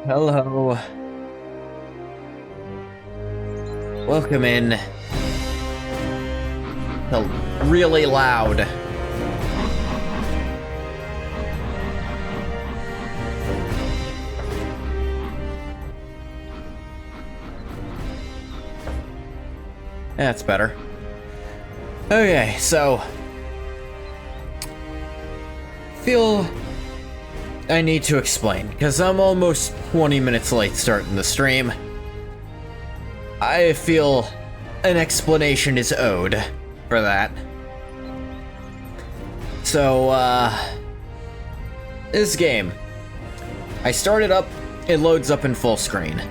Hello. Welcome in. Felt really loud. That's better. Okay, so feel I need to explain, because I'm almost 20 minutes late starting the stream. I feel an explanation is owed for that. So, this game. I start it up, it loads up in full screen.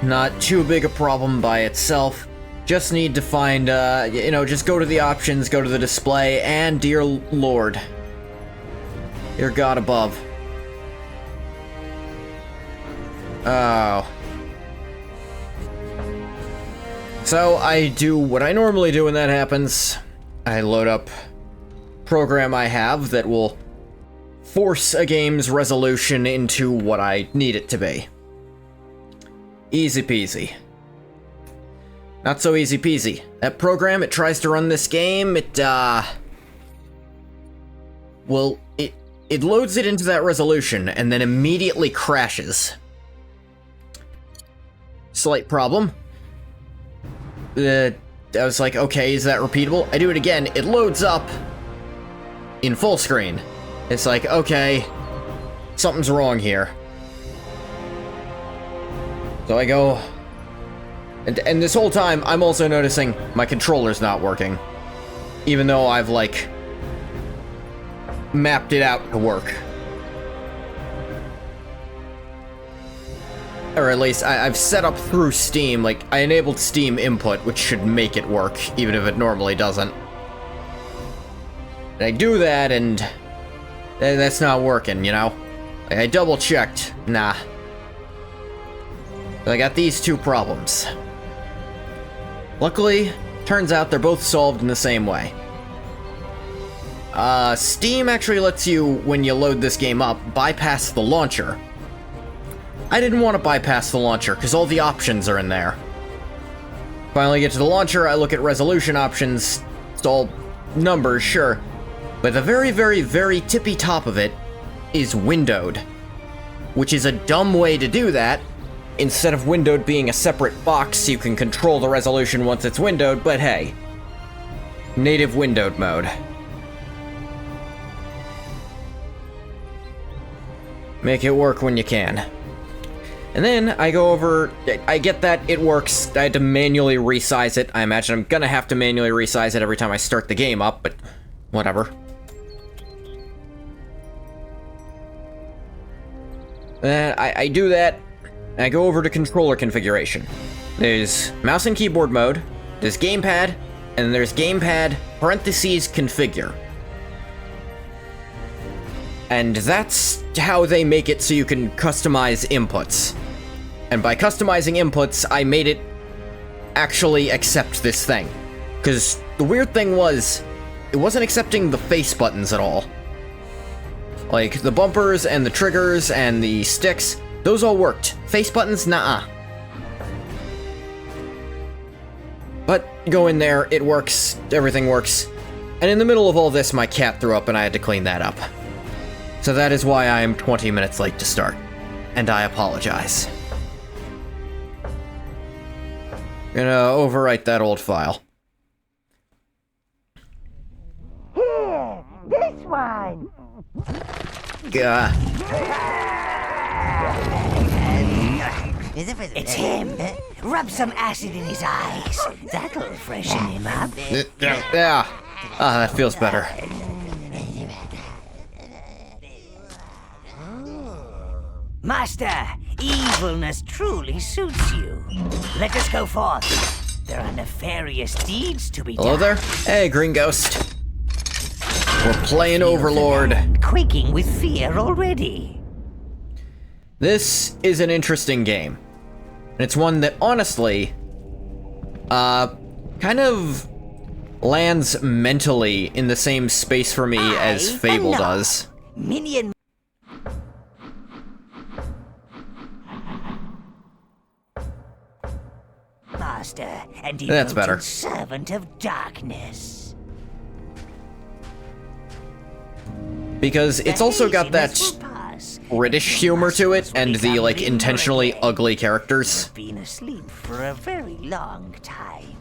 Not too big a problem by itself. Just need to find, just go to the options, go to the display, and dear Lord. Dear God above. Oh. So I do what I normally do when that happens. I load up a program I have that will force a game's resolution into what I need it to be. Easy peasy. Not so easy peasy. That program, it tries to run this game, it loads it into that resolution and then immediately crashes. Slight problem. I was like, okay, is that repeatable? I do it again, it loads up in full screen. It's like, okay, something's wrong here. So I go, and this whole time, I'm also noticing my controller's not working. Even though I've, like, mapped it out to work. Or at least, I've set up through Steam, like, I enabled Steam input, which should make it work, even if it normally doesn't. And I do that, and that's not working, you know? Like, I double-checked. Nah. I got these two problems. Luckily, turns out they're both solved in the same way. Steam actually lets you, when you load this game up, bypass the launcher. I didn't want to bypass the launcher, because all the options are in there. Finally get to the launcher, I look at resolution options. It's all numbers, sure. But the very, very, very tippy top of it is windowed. Which is a dumb way to do that. Instead of windowed being a separate box, you can control the resolution once it's windowed, but hey. Native windowed mode. Make it work when you can. And then I go over, I get that it works. I had to manually resize it. I imagine I'm gonna have to manually resize it every time I start the game up, but whatever. I do that. I go over to controller configuration. There's mouse and keyboard mode, there's gamepad, and there's gamepad parentheses configure. And that's how they make it so you can customize inputs. And by customizing inputs, I made it actually accept this thing. Because the weird thing was, it wasn't accepting the face buttons at all. Like, the bumpers and the triggers and the sticks, those all worked. Face buttons, nah. But go in there, it works, everything works. And in the middle of all this, my cat threw up and I had to clean that up. So that is why I am 20 minutes late to start. And I apologize. Gonna overwrite that old file. Here, this one. It's him. Rub some acid in his eyes. That'll freshen him up. Yeah. Ah, that feels better. Master, evilness truly suits you. Let us go forth. There are nefarious deeds to be done. Hello there? Hey, Green Ghost. We're playing Overlord. Quaking with fear already. This is an interesting game. And it's one that, honestly, kind of lands mentally in the same space for me as Fable does. Minion Master and That's better. servant of darkness. Because it's also got that British humor to it, and the, like, intentionally ugly characters. I've been asleep for a very long time.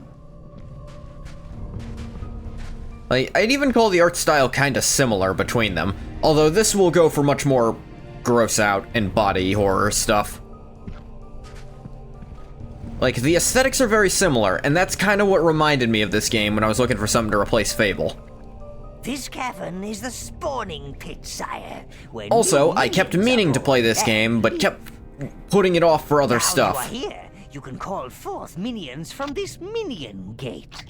Like, I'd even call the art style kinda similar between them, although this will go for much more gross out and body horror stuff. Like, the aesthetics are very similar, and that's kinda what reminded me of this game when I was looking for something to replace Fable. This cavern is the spawning pit, sire. Where Also, new I kept minions meaning are to play born. this game, but kept putting it off for other Now stuff. you are here. You can call forth minions from this minion gate.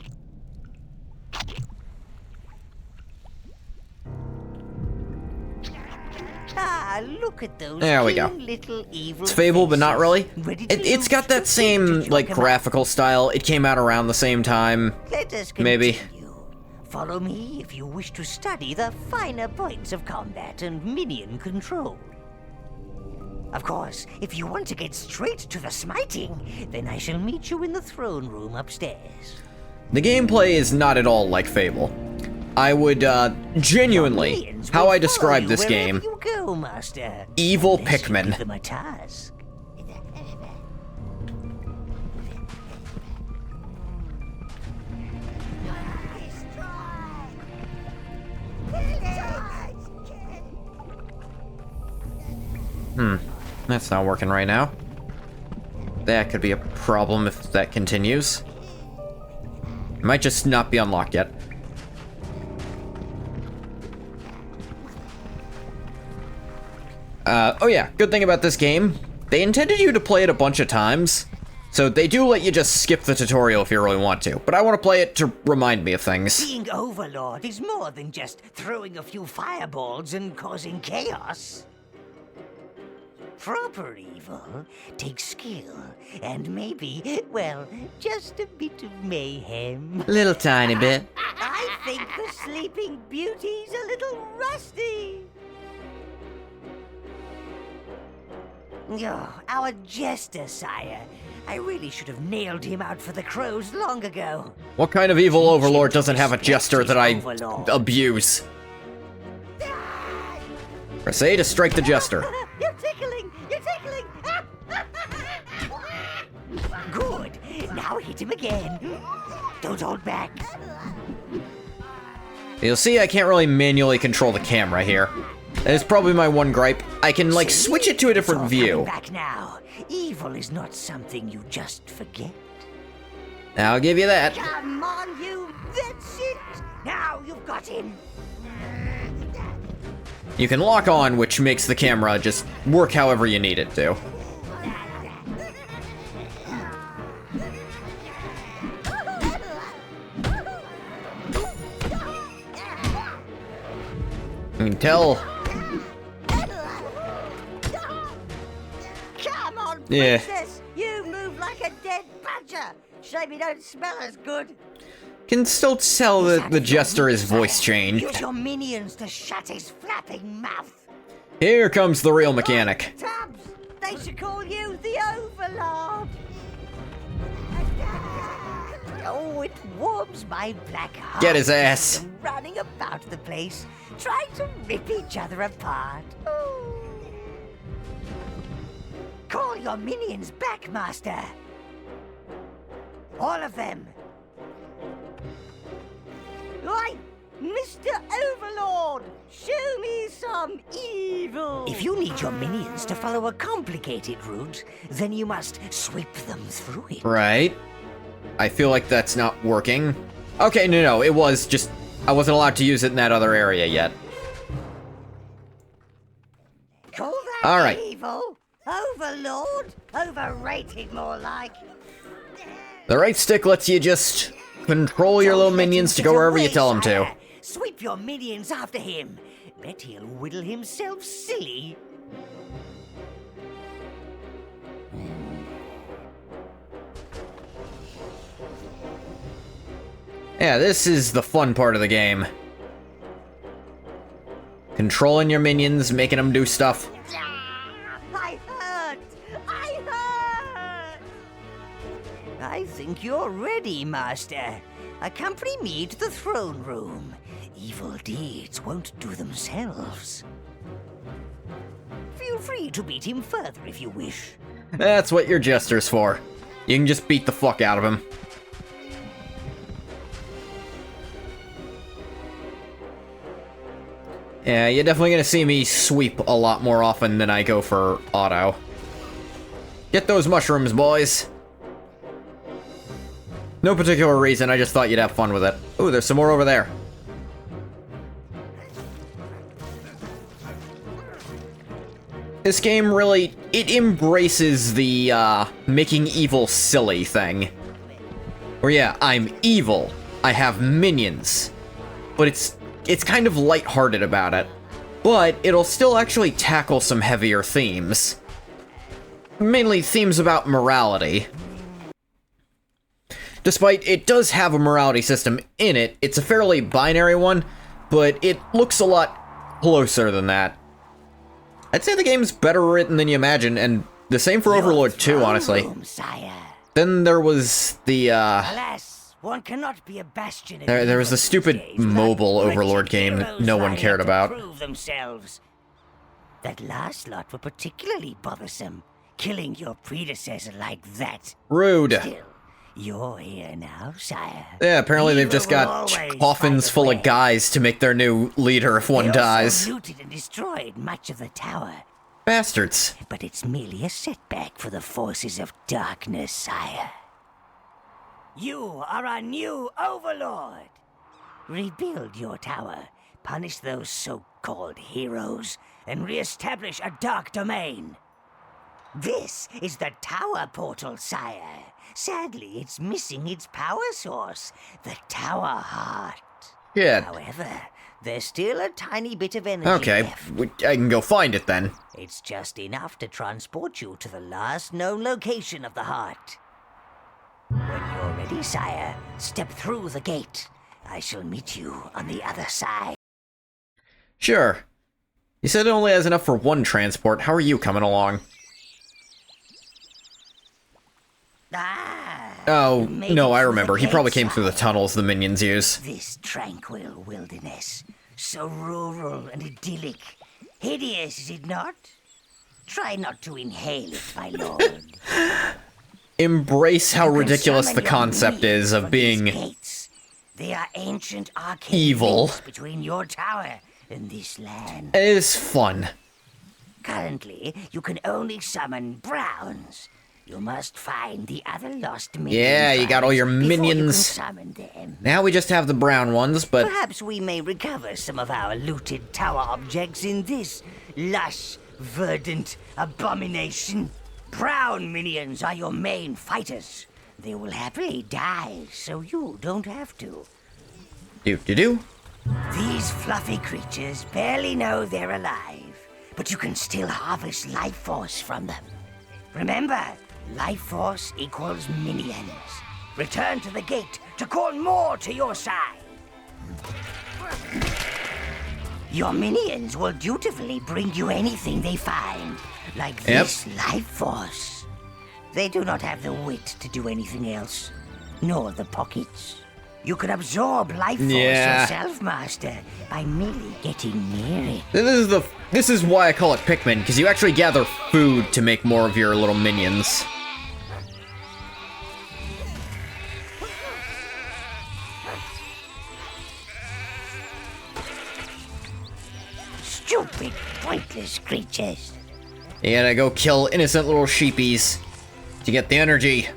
Ah, look at those There we go. clean little evil It's Fable, but not faces. really. Ready to It's got that same, vintage like, your graphical style. It came out around the same time. Let us Maybe. continue. Follow me if you wish to study the finer points of combat and minion control. Of course, if you want to get straight to the smiting, then I shall meet you in the throne room upstairs. The gameplay is not at all like Fable. I would, genuinely, Minions how will I follow describe you this wherever game, you go, Master. evil Unless you Pikmin. give them a task. That's not working right now. That could be a problem if that continues. It might just not be unlocked yet. Oh yeah, good thing about this game, they intended you to play it a bunch of times, so they do let you just skip the tutorial if you really want to, but I want to play it to remind me of things. Being Overlord is more than just throwing a few fireballs and causing chaos. Proper evil takes skill and maybe, well, just a bit of mayhem. Little tiny bit. I think the Sleeping Beauty's a little rusty. Oh, our jester, sire. I really should have nailed him out for the crows long ago. What kind of evil overlord doesn't have a Respect jester his that I overlord. abuse? Press A to strike the jester. You're tickling! You're tickling! Good. Now hit him again. Don't hold back. You'll see I can't really manually control the camera here. That is probably my one gripe. I can, like, See? switch it to a It's different all view. coming back now. Evil is not something you just forget. I'll give you that. Come on, you. That's it. Now you've got him. You can lock on, which makes the camera just work however you need it to. You can tell. Come on, Yeah. princess. You move like a dead badger. Shame you don't smell as good. Can still tell that the jester is voice changed. Use your minions to shut his flapping mouth. Here comes the real mechanic. Tubbs, they should call you the Overlord. Oh, it warms my black heart. Get his to see ass. them running about the place, trying to rip each other apart. Oh. Call your minions back, Master. All of them. Right, Mr. Overlord, show me some evil. If you need your minions to follow a complicated route, then you must sweep them through it. Right. I feel like that's not working. Okay, no, it was just... I wasn't allowed to use it in that other area yet. Call that All right. evil? Overlord? Overrated, more like. The right stick lets you just control your Don't little let him minions to get go wherever you away, tell them to. sire. Sweep your minions after him. Bet he'll whittle himself silly. Yeah, this is the fun part of the game. Controlling your minions, making them do stuff. I hurt! I hurt! I think you're ready, Master. Accompany me to the throne room. Evil deeds won't do themselves. Feel free to beat him further if you wish. That's what your jester's for. You can just beat the fuck out of him. Yeah, you're definitely gonna see me sweep a lot more often than I go for auto. Get those mushrooms, boys. No particular reason, I just thought you'd have fun with it. Ooh, there's some more over there. This game really, it embraces the, making evil silly thing. Where yeah, I'm evil. I have minions. But it's kind of lighthearted about it. But it'll still actually tackle some heavier themes. Mainly themes about morality. Despite it does have a morality system in it, it's a fairly binary one, but it looks a lot closer than that. I'd say the game's better written than you imagine, and the same for Overlord 2, honestly. Then there was the, Alas, one cannot be a bastion. There was the stupid mobile Overlord game that no one cared about. That last lot were particularly bothersome, killing your predecessor like that. Rude. Still, you're here now, sire. Yeah, apparently they've just got coffins full of guys to make their new leader if one dies. They also looted and destroyed much of the tower. Bastards. But it's merely a setback for the forces of darkness, sire. You are our new Overlord. Rebuild your tower, punish those so-called heroes, and re-establish a dark domain. This is the tower portal, sire. Sadly, it's missing its power source, the tower heart. Yeah. However, there's still a tiny bit of energy left. Okay, I can go find it then. It's just enough to transport you to the last known location of the heart. When you're ready, sire, step through the gate. I shall meet you on the other side. Sure. You said it only has enough for one transport. How are you coming along? Oh, no, I remember. He probably came through the tunnels the minions use. This tranquil wilderness, so rural and idyllic. Hideous, is it not? Try not to inhale it, my lord. Embrace how ridiculous the concept is of being They are ancient arcade evil. Between your tower and this land. It is fun. Currently, you can only summon browns. You must find the other lost minions. Yeah, you got all your minions. Summon them. Now we just have the brown ones, but Perhaps we may recover some of our looted tower objects in this lush, verdant abomination. Brown minions are your main fighters. They will happily die, so you don't have to. do. These fluffy creatures barely know they're alive, but you can still harvest life force from them. Remember, life force equals minions. Return to the gate to call more to your side. Your minions will dutifully bring you anything they find, like this life force. They do not have the wit to do anything else, nor the pockets. You can absorb life force yourself, Master, by merely getting near it. This is why I call it Pikmin, because you actually gather food to make more of your little minions. Stupid, pointless creatures. You gotta go kill innocent little sheepies to get the energy.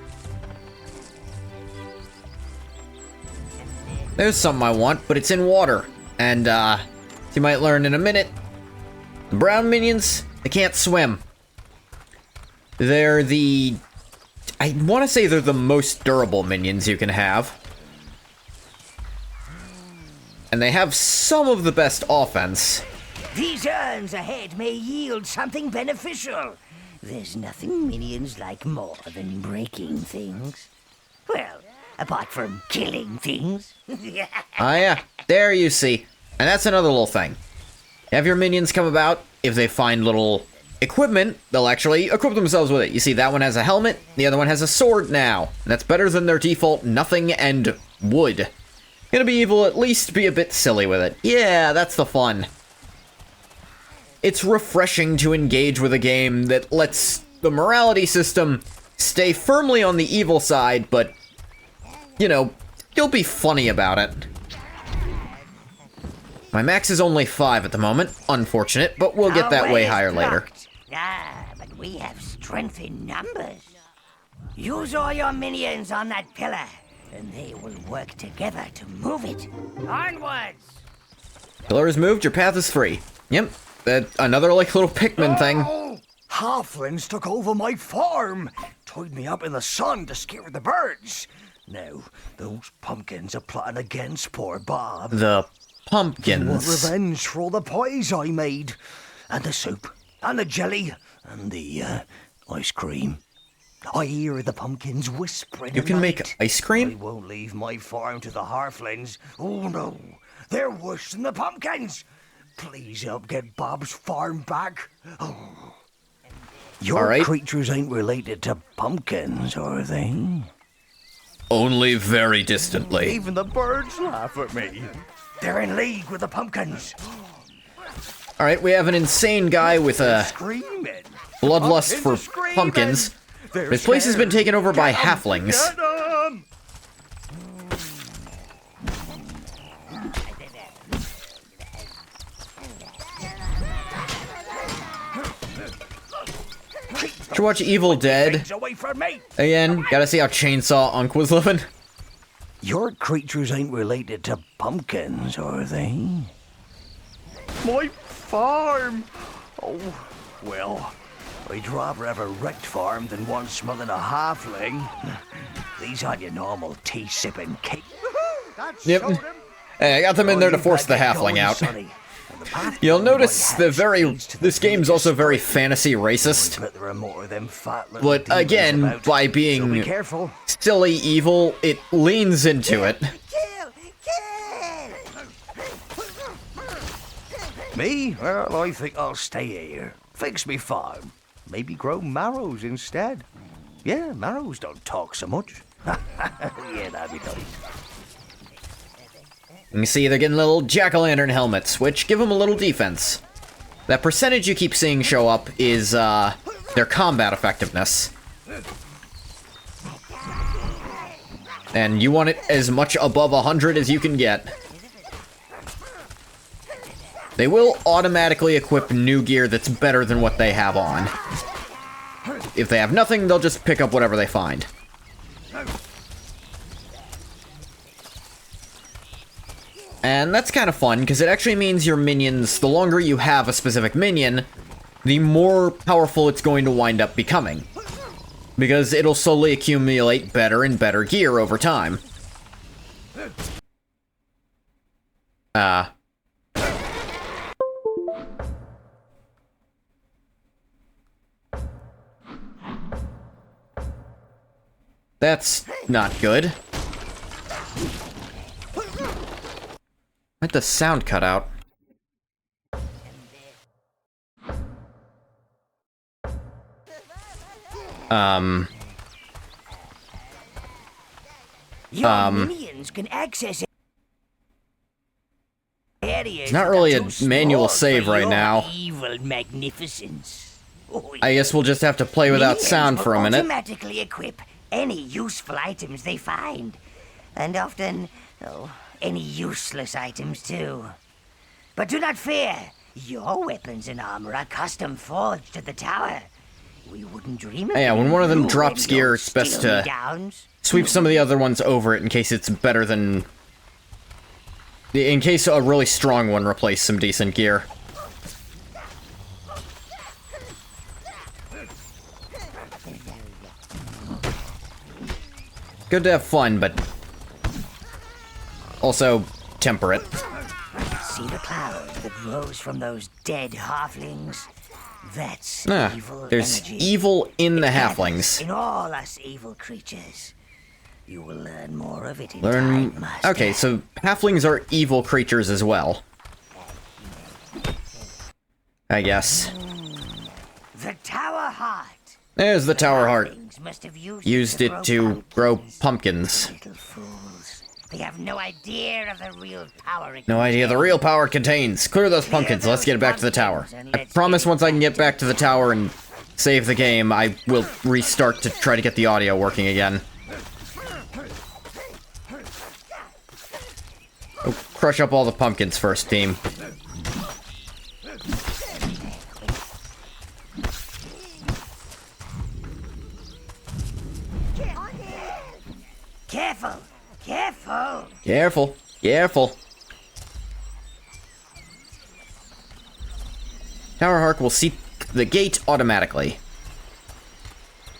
There's something I want, but it's in water. And, as you might learn in a minute, the brown minions, they can't swim. They're I want to say they're the most durable minions you can have. And they have some of the best offense. These urns ahead may yield something beneficial. There's nothing minions like more than breaking things. Well, apart from killing things. Ah, yeah. There you see. And that's another little thing. Have your minions come about. If they find little equipment, they'll actually equip themselves with it. You see, that one has a helmet, the other one has a sword now. And that's better than their default nothing and wood. Gonna be evil, at least be a bit silly with it. Yeah, that's the fun. It's refreshing to engage with a game that lets the morality system stay firmly on the evil side, but, you know, you'll be funny about it. My max is only 5 at the moment. Unfortunate, but we'll get that way higher later. Ah, but we have strength in numbers. Use all your minions on that pillar, and they will work together to move it. Onwards! Pillar is moved, your path is free. Yep, another, like, little Pikmin thing. Halflings took over my farm, tied me up in the sun to scare the birds. Now, those pumpkins are plotting against poor Bob. The They want pumpkins. revenge for all the pies I made, and the soup, and the jelly, and the ice cream. I hear the pumpkins whispering. You at can night. make ice I cream? won't leave my farm to the halflings. Oh no, they're worse than the pumpkins. Please help get Bob's farm back. Oh. Your All right. creatures ain't related to pumpkins, are they? Only very distantly. Even the birds laugh at me. They're in league with the pumpkins. Alright, we have an insane guy with a Screaming. bloodlust for Pumpkins are screaming. pumpkins. They're This place has been scared. taken over by Get 'em, halflings. get 'em. Did you watch Evil Dead? Things away from me. Again, gotta see how Chainsaw Unk was living. Your creatures ain't related to pumpkins, are they? My farm! Oh, well, I'd rather have a wrecked farm than one smothering a halfling. These aren't your normal tea-sipping cake. Yep. Hey, I got them in there to force the halfling out. You'll notice this game's also very fantasy racist. But again, by being be careful. silly evil, it leans into it. Kill! Me? Well, I think I'll stay here. Fix me farm. Maybe grow marrows instead. Yeah, marrows don't talk so much. Yeah, that'd be nice. You see, they're getting little jack-o'-lantern helmets, which give them a little defense. That percentage you keep seeing show up is, their combat effectiveness. And you want it as much above 100 as you can get. They will automatically equip new gear that's better than what they have on. If they have nothing, they'll just pick up whatever they find. And that's kind of fun, because it actually means your minions, the longer you have a specific minion, the more powerful it's going to wind up becoming. Because it'll slowly accumulate better and better gear over time. That's not good. Why'd the sound cut out? Your minions can access areas. Not that really are a too manual small save for right your now. Evil magnificence. Oh, I guess we'll just have to play without minions sound for a will minute. automatically equip any useful items they find, and often, any useless items too. But do not fear. Your weapons and armor are custom forged at the tower. We wouldn't dream of Yeah, when one of them you drops and gear, your it's best to steal-me-downs. sweep some of the other ones over it in case it's better than... In case a really strong one replaced some decent gear. Good to have fun, but... also, temper it. See the cloud that rose from those dead halflings? That's Ah, evil there's energy. evil in the It gathers halflings. In all us evil creatures. You will learn more of it in time, Master. Okay, so halflings are evil creatures as well. I guess. The Tower Heart. There's the Tower Heart. Halflings must have Used it to grow pumpkins. Little fools. They have no idea of the real power. No idea the real power it contains. Clear those pumpkins. Let's get back to the tower. I promise once I can get back to the tower and save the game, I will restart to try to get the audio working again. Oh, crush up all the pumpkins first, team. Careful! Careful! Careful. Careful. Tower Hark will see the gate automatically.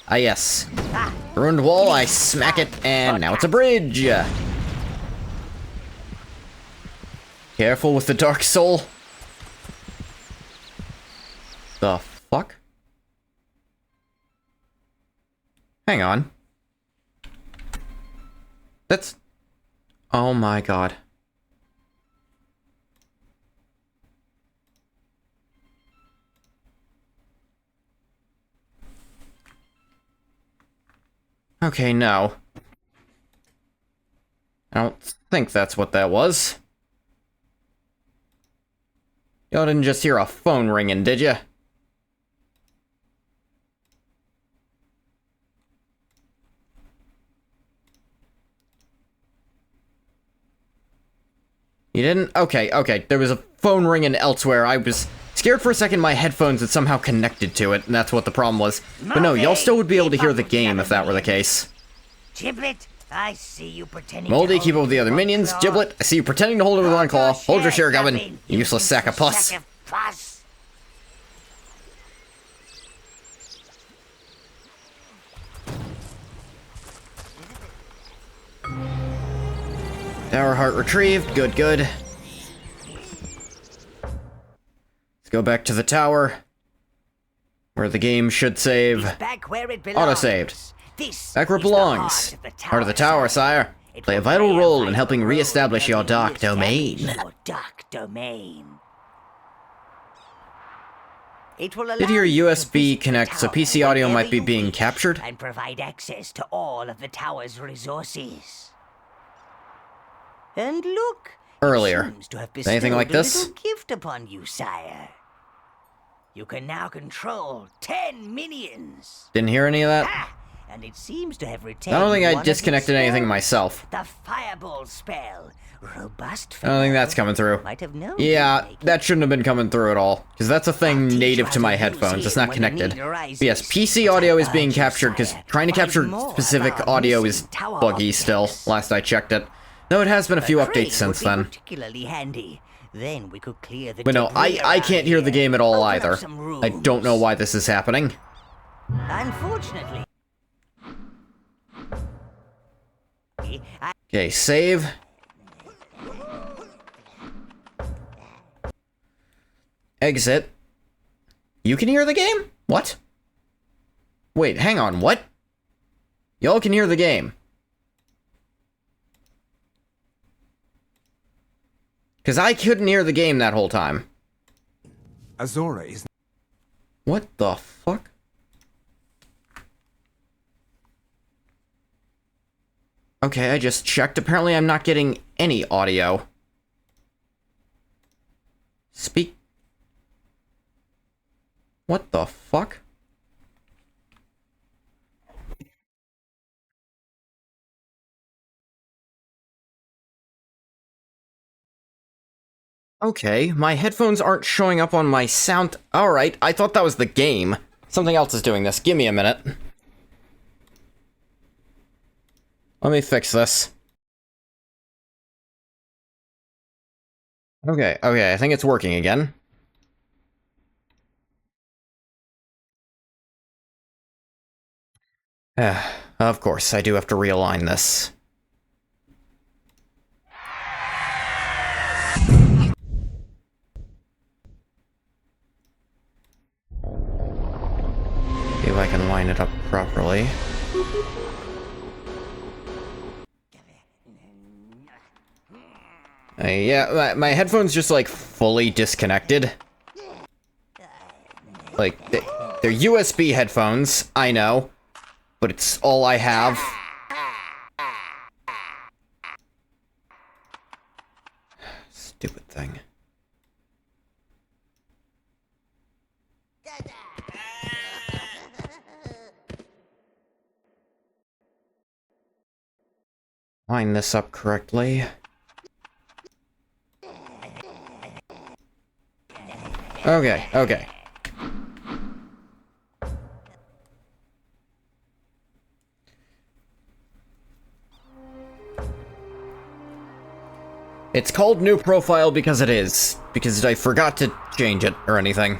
Ah, yes. Ruined wall, I smack it, and now it's a bridge. Careful with the Dark Soul. The fuck? Hang on. That's... Oh my god. Okay, no. I don't think that's what that was. Y'all didn't just hear a phone ringing, did ya? You didn't? Okay, okay. There was a phone ringing elsewhere. I was scared for a second my headphones had somehow connected to it, and that's what the problem was. But no, y'all still would be able to hear the game if that were the case. Giblet, I see you pretending Moldy, to keep up hold with the other one minions. claw. Giblet, I see you pretending to hold it with one claw. Hold your share, Gubbin. Gubbin, You useless sack of pus. Sack of pus. Tower Heart retrieved. Good, good. Let's go back to the tower, where the game should save. It's back where it belongs. Auto-saved. This Back where it is the belongs. Heart of the tower, sire. It Play a will vital play role in vital helping role re-establish in your helping dark domain. re-establish your dark domain. It will allow Did your you to USB visit the connect so tower PC audio whenever might be you being wish captured? and provide access to all of the tower's resources. And look, Earlier. it seems to have Anything like bestowed a this? little gift upon you, sire. You can now control 10 minions. Didn't hear any of that? Ah, and it seems to have retained I don't think one I of its disconnected anything spells. myself. The fireball spell. Robust I don't think that's fellow. coming through. Might have known Yeah, to make it. that shouldn't have been coming through at all. Because that's a thing I'll teach native you to how my use headphones. It's it not when the connected. need arises. But yes, PC But audio I is being urge you, captured because sire, trying to find capture more specific about audio missing is tower buggy still, objects. last I checked it. Though it has been a few A crane updates since would be then. particularly handy. Then we could clear the But no, debris I around can't hear the here. game at all Open up either. some I don't know rooms. why this is happening. Unfortunately, Okay, save. Exit. You can hear the game? What? Wait, hang on, what? Y'all can hear the game. Because I couldn't hear the game that whole time. Azora is What the fuck? Okay, I just checked. Apparently I'm not getting any audio. Speak. What the fuck? Okay, my headphones aren't showing up on my sound. Alright, I thought that was the game. Something else is doing this. Give me a minute. Let me fix this. Okay, I think it's working again. Of course, I do have to realign this. See if I can line it up properly. Yeah, my headphones just, like, fully disconnected. Like, they're USB headphones, I know, but it's all I have. Stupid thing. Line this up correctly. Okay, okay. It's called new profile because it is. Because I forgot to change it or anything.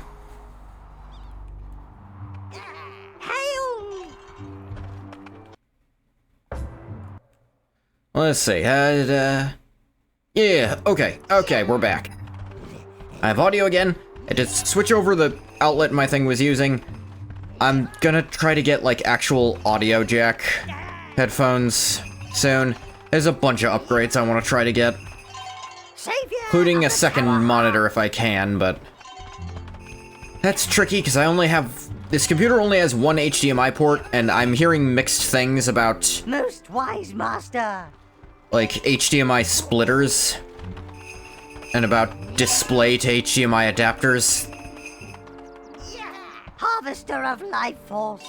Let's see, yeah, okay, we're back. I have audio again. I just switch over the outlet my thing was using. I'm gonna try to get, like, actual audio jack headphones soon. There's a bunch of upgrades I want to try to get. Including a second monitor if I can, but... that's tricky, because I only have... this computer only has one HDMI port, and I'm hearing mixed things about... Most wise master. like, HDMI splitters. And about display to HDMI adapters. Harvester of life force.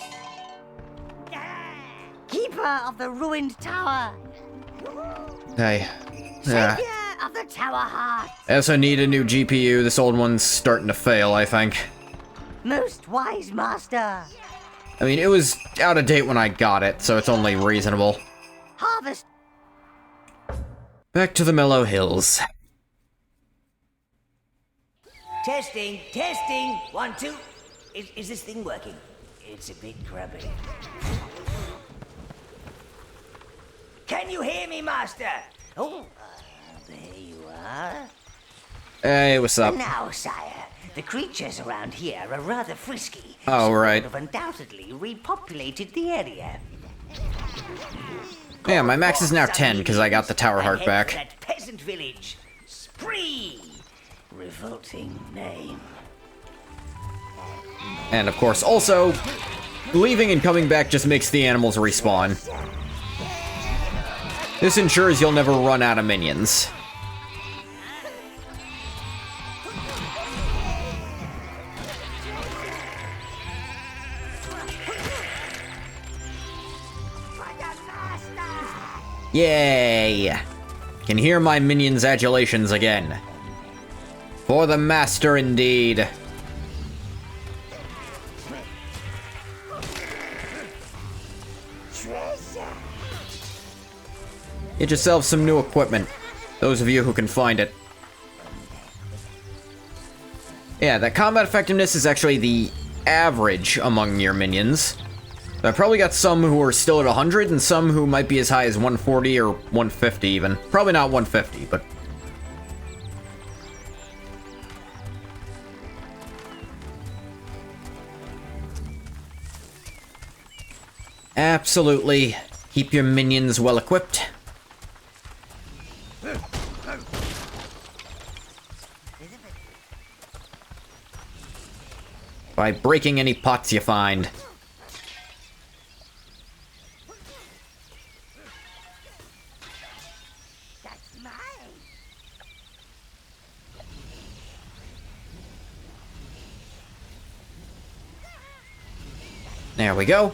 Keeper of the ruined tower. Hey. Savior of the tower heart. I also need a new GPU. This old one's starting to fail, I think. Most wise master. I mean, it was out of date when I got it, so it's only reasonable. Harvest. Back to the Mellow Hills. Testing, testing. 1, 2. Is this thing working? It's a bit grubby. Can you hear me, Master? Oh, there you are. Hey, what's up? Now, sire, the creatures around here are rather frisky. Oh, right. Have undoubtedly repopulated the area. Yeah, my max is now 10 because I got the Tower Heart back. That peasant village. Spree. Revolting name. And of course, also, leaving and coming back just makes the animals respawn. This ensures you'll never run out of minions. Yay! Can hear my minions' adulations again. For the master, indeed. Get yourself some new equipment. Those of you who can find it. Yeah, that combat effectiveness is actually the average among your minions. I probably got some who are still at 100 and some who might be as high as 140 or 150 even. Probably not 150, but... absolutely. Keep your minions well equipped. By breaking any pots you find. There we go.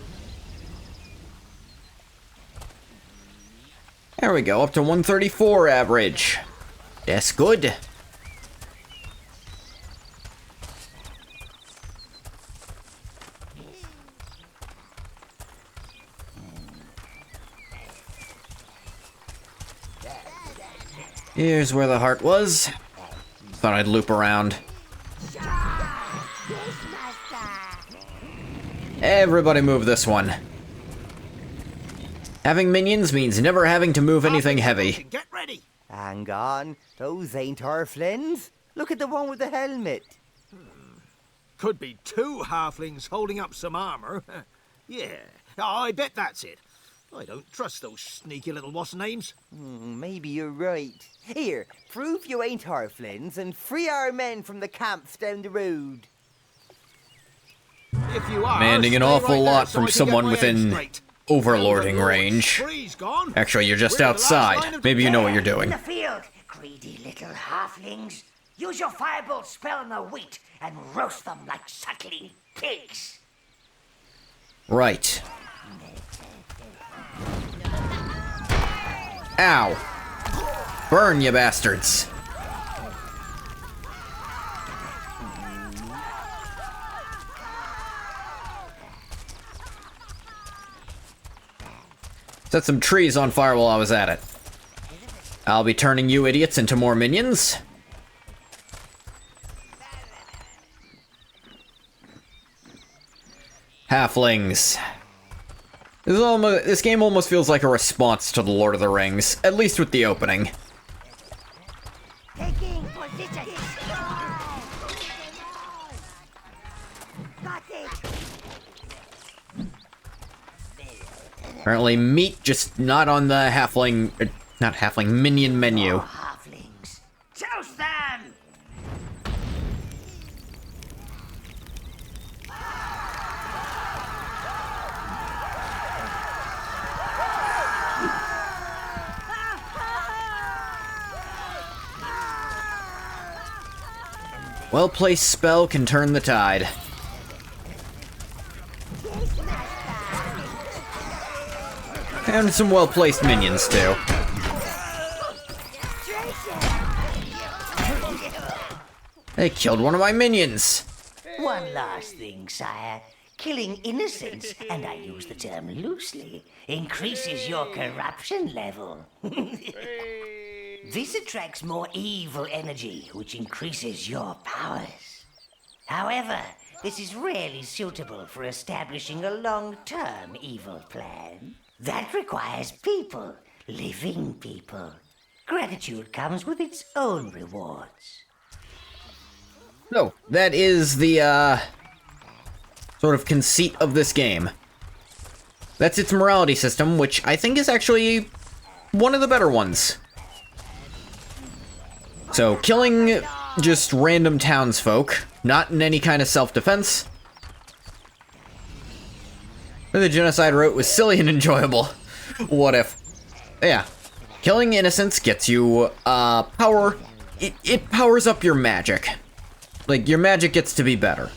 There we go, up to 134 average. That's good. Here's where the heart was. Thought I'd loop around. Everybody move this one. Having minions means never having to move anything heavy. Get ready. Hang on, those ain't halflings. Look at the one with the helmet. Could be 2 halflings holding up some armor. Yeah, I bet that's it. I don't trust those sneaky little what's names. Maybe you're right. Here, prove you ain't halflings and free our men from the camps down the road. If you are, Demanding an stay awful right there lot so from I can get someone my head within straight. overlording Overlord's range. freeze gone. Actually, you're just We're the last line outside. of Maybe you know what you're In doing. the field, greedy little halflings. Use your firebolt spell on the wheat and roast them like suckling pigs. Right. Ow. Burn, you bastards. Set some trees on fire while I was at it. I'll be turning you idiots into more minions. Halflings. This game almost feels like a response to The Lord of the Rings, at least with the opening. Taking position. Got it. Apparently meat just not on the minion menu. Halflings. Toast them! Well-placed spell can turn the tide. And some well-placed minions, too. They killed one of my minions! One last thing, sire. Killing innocents, and I use the term loosely, increases your corruption level. This attracts more evil energy, which increases your powers. However, this is rarely suitable for establishing a long-term evil plan. That requires people, living people. Gratitude comes with its own rewards. No, that is the, sort of conceit of this game. That's its morality system, which I think is actually one of the better ones. So, killing just random townsfolk, not in any kind of self-defense. The genocide route was silly and enjoyable. What if? Yeah. Killing innocents gets you, power. It powers up your magic. Like, your magic gets to be better.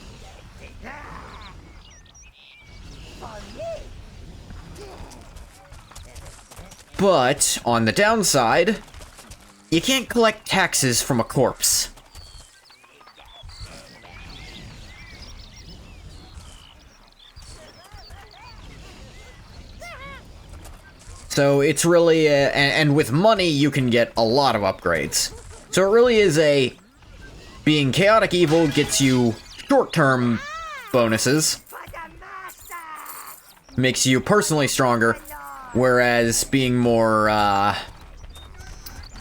But, on the downside, you can't collect taxes from a corpse. So it's really, and with money you can get a lot of upgrades. So it really is a, being chaotic evil gets you short-term bonuses, makes you personally stronger, whereas being more,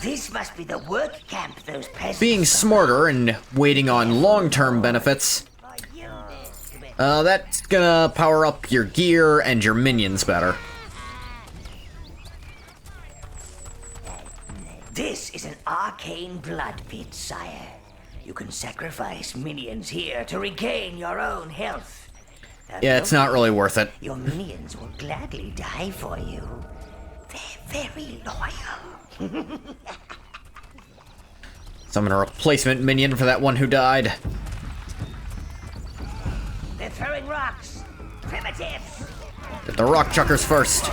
This must be the work camp those peasants... being smarter and waiting on long-term benefits, that's gonna power up your gear and your minions better. This is an arcane blood pit, sire. You can sacrifice minions here to regain your own health. Yeah, it's not really worth it. Your minions will gladly die for you. They're very loyal. Summon a replacement minion for that one who died. They're throwing rocks. Primitives. Get the rock chuckers first.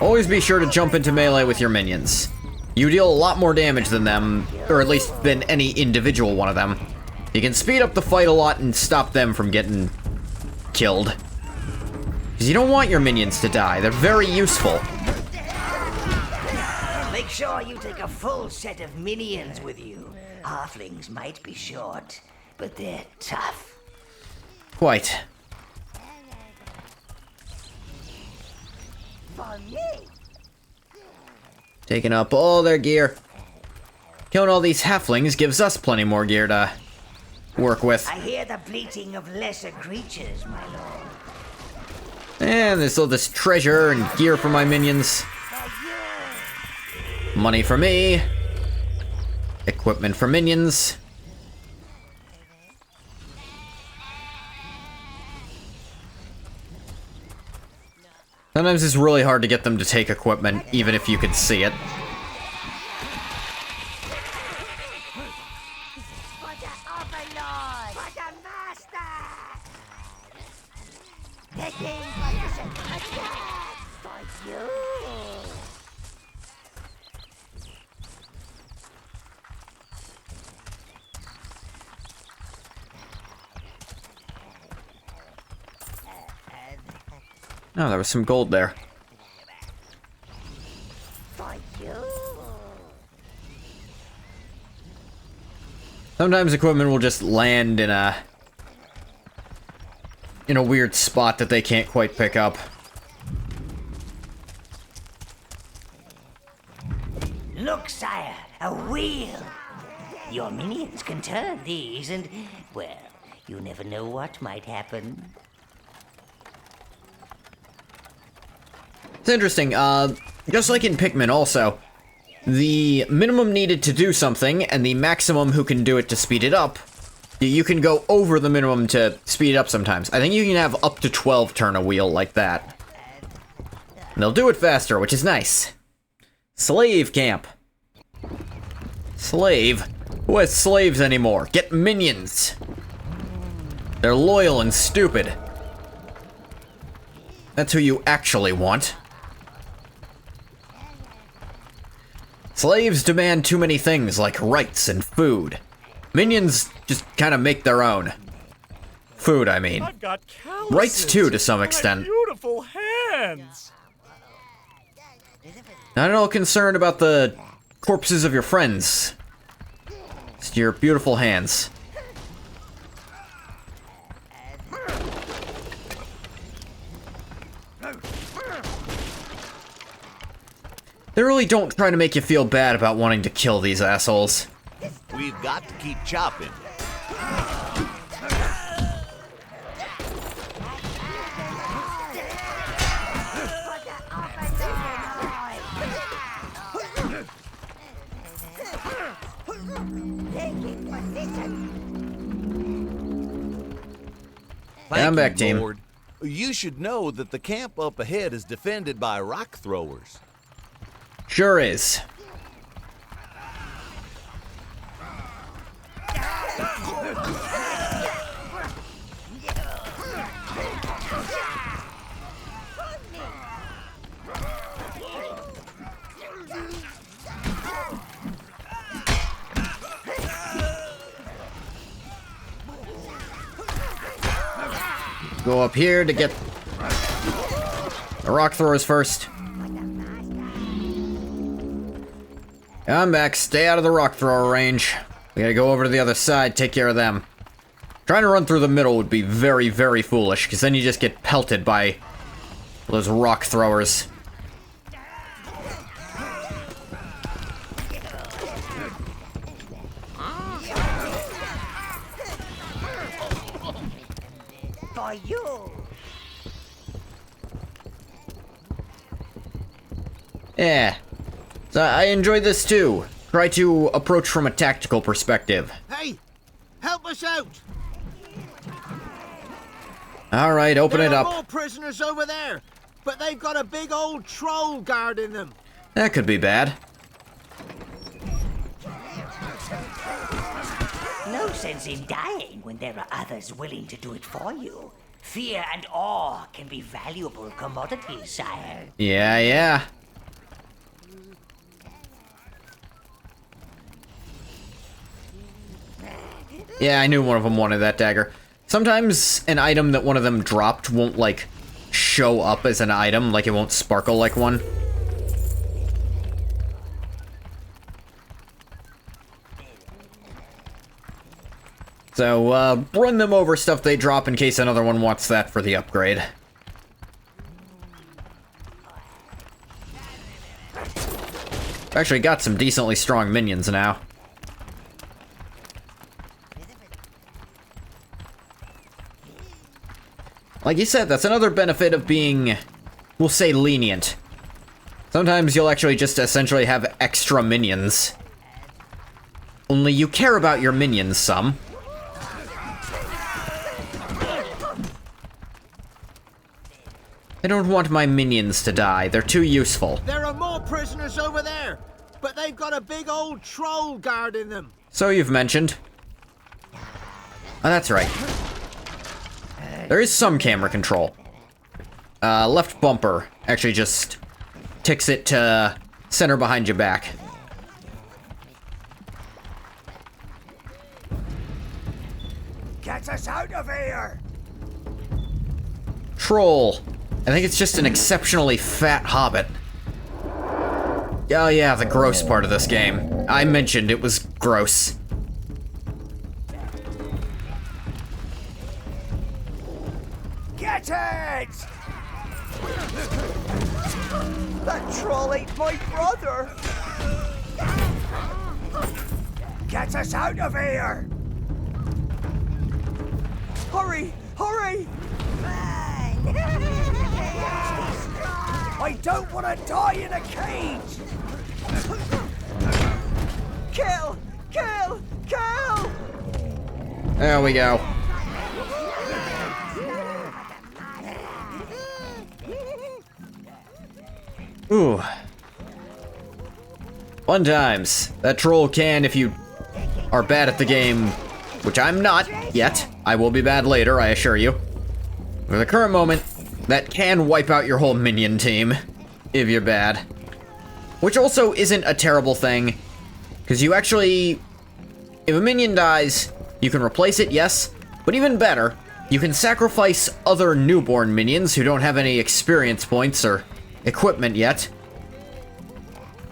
Always be sure to jump into melee with your minions. You deal a lot more damage than them, or at least than any individual one of them. You can speed up the fight a lot and stop them from getting killed. Because you don't want your minions to die, they're very useful. Make sure you take a full set of minions with you. Halflings might be short, but they're tough. Quite. Taking up all their gear. Killing all these halflings gives us plenty more gear to work with. I hear the bleating of lesser creatures, my lord. And there's all this treasure and gear for my minions. Money for me. Equipment for minions. Sometimes it's really hard to get them to take equipment, even if you could see it. For the Overlord! For the Master! Taking position! Attack! For you! Oh, there was some gold there. For you! Sometimes equipment will just land in a weird spot that they can't quite pick up. Look, sire, a wheel. Your minions can turn these and, well, you never know what might happen. It's interesting, just like in Pikmin also, the minimum needed to do something and the maximum who can do it to speed it up, you can go over the minimum to speed it up sometimes. I think you can have up to 12 turn a wheel like that. And they'll do it faster, which is nice. Slave camp. Slave? Who has slaves anymore? Get minions. They're loyal and stupid. That's who you actually want. Slaves demand too many things like rights and food. Minions just kind of make their own. Food, I mean. I've got calluses. Rights too, to some extent. Beautiful hands. Not at all concerned about the corpses of your friends. Just your beautiful hands. They really don't try to make you feel bad about wanting to kill these assholes. We've got to keep chopping. I'm back, team. Lord. You should know that the camp up ahead is defended by rock throwers. Sure is. Go up here to get the rock throwers first. I'm back. Stay out of the rock thrower range. We gotta go over to the other side, take care of them. Trying to run through the middle would be very, very foolish, because then you just get pelted by those rock throwers. For you! Yeah. So I enjoy this too. Try to approach from a tactical perspective. Hey, help us out. Alright, open There it are up. more prisoners over there, but they've got a big old troll guarding them. That could be bad. No sense in dying when there are others willing to do it for you. Fear and awe can be valuable commodities, sire. Yeah. Yeah, I knew one of them wanted that dagger. Sometimes an item that one of them dropped won't, like, show up as an item, like it won't sparkle like one. So, run them over stuff they drop in case another one wants that for the upgrade. Actually got some decently strong minions now. Like you said, that's another benefit of being, we'll say, lenient. Sometimes you'll actually just essentially have extra minions. Only you care about your minions some. I don't want my minions to die. They're too useful. There are more prisoners over there, but they've got a big old troll guarding them. So you've mentioned. Oh, that's right. There is some camera control. Left bumper actually just ticks it to center behind your back. Get us out of here! Troll. I think it's just an exceptionally fat hobbit. Oh yeah, the gross part of this game. I mentioned it was gross. Get it! That troll ate my brother! Get us out of here! Hurry! Hurry! I don't want to die in a cage! Kill! Kill! Kill! There we go. Ooh. Fun times. That troll can, if you are bad at the game, which I'm not yet. I will be bad later, I assure you. For the current moment, that can wipe out your whole minion team, if you're bad. Which also isn't a terrible thing, because you actually... If a minion dies, you can replace it, yes, but even better, you can sacrifice other newborn minions who don't have any experience points or equipment yet.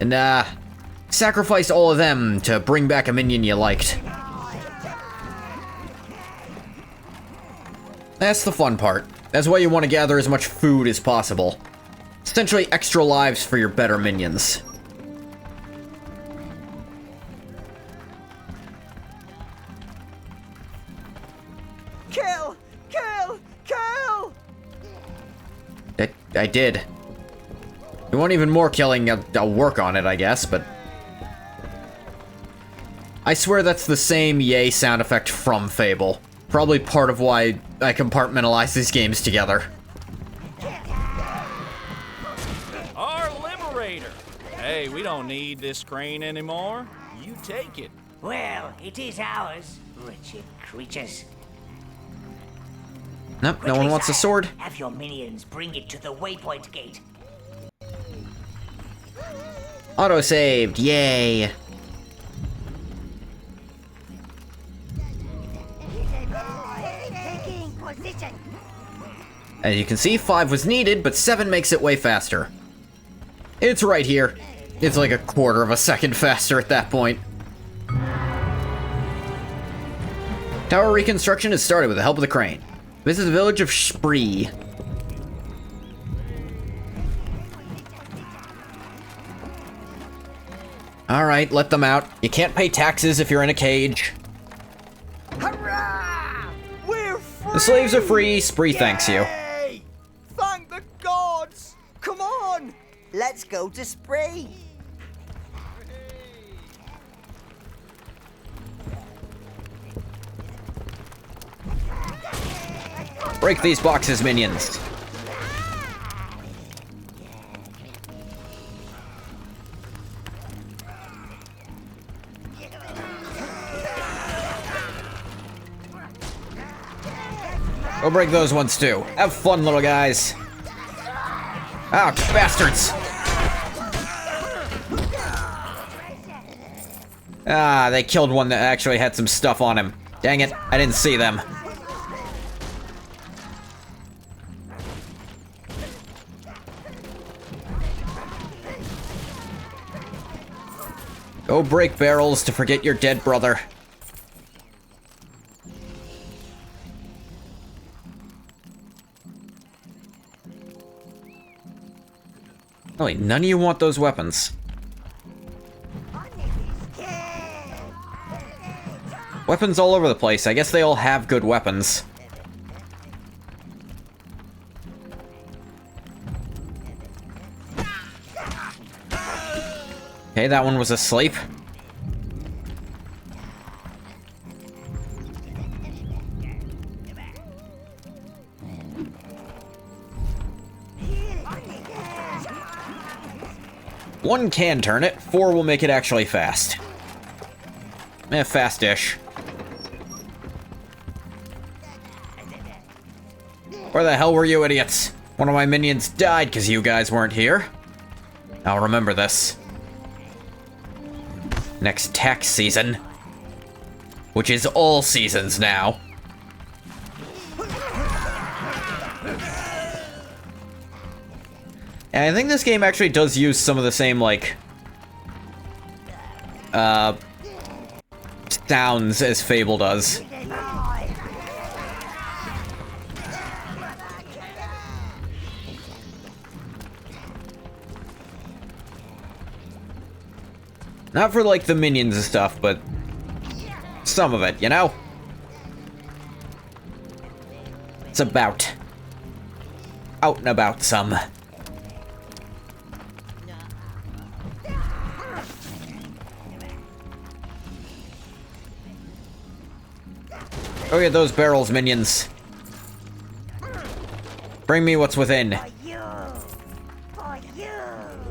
And, sacrifice all of them to bring back a minion you liked. That's the fun part. That's why you want to gather as much food as possible. Essentially extra lives for your better minions. Kill! Kill! Kill! I did. You want even more killing, I'll work on it, I guess, but... I swear that's the same yay sound effect from Fable. Probably part of why I compartmentalize these games together. Our liberator. Hey, we don't need this crane anymore. You take it. Well, it is ours, wretched creatures. Nope, no one Quickly, wants a sire, sword. Have your minions bring it to the waypoint gate. Auto-saved, yay. Taking position. As you can see, 5 was needed, but 7 makes it way faster. It's right here. It's like a quarter of a second faster at that point. Tower reconstruction has started with the help of the crane. Visit the village of Spree. Alright, let them out. You can't pay taxes if you're in a cage. Hurrah! We're free! The slaves are free, Spree thanks you. Yay! Thank the gods! Come on! Let's go to Spree. Break these boxes, minions. Go break those ones too. Have fun, little guys. Ah, bastards! Ah, they killed one that actually had some stuff on him. Dang it, I didn't see them. Go break barrels to forget your dead brother. Oh wait, none of you want those weapons. Weapons all over the place. I guess they all have good weapons. Okay, that one was asleep. One can turn it, 4 will make it actually fast. Fast-ish. Where the hell were you idiots? One of my minions died because you guys weren't here. I'll remember this. Next tax season. Which is all seasons now. And I think this game actually does use some of the same, like, sounds as Fable does. Not for, like, the minions and stuff, but some of it, you know? It's about. Out and about some. Oh yeah, those barrels, minions. Bring me what's within.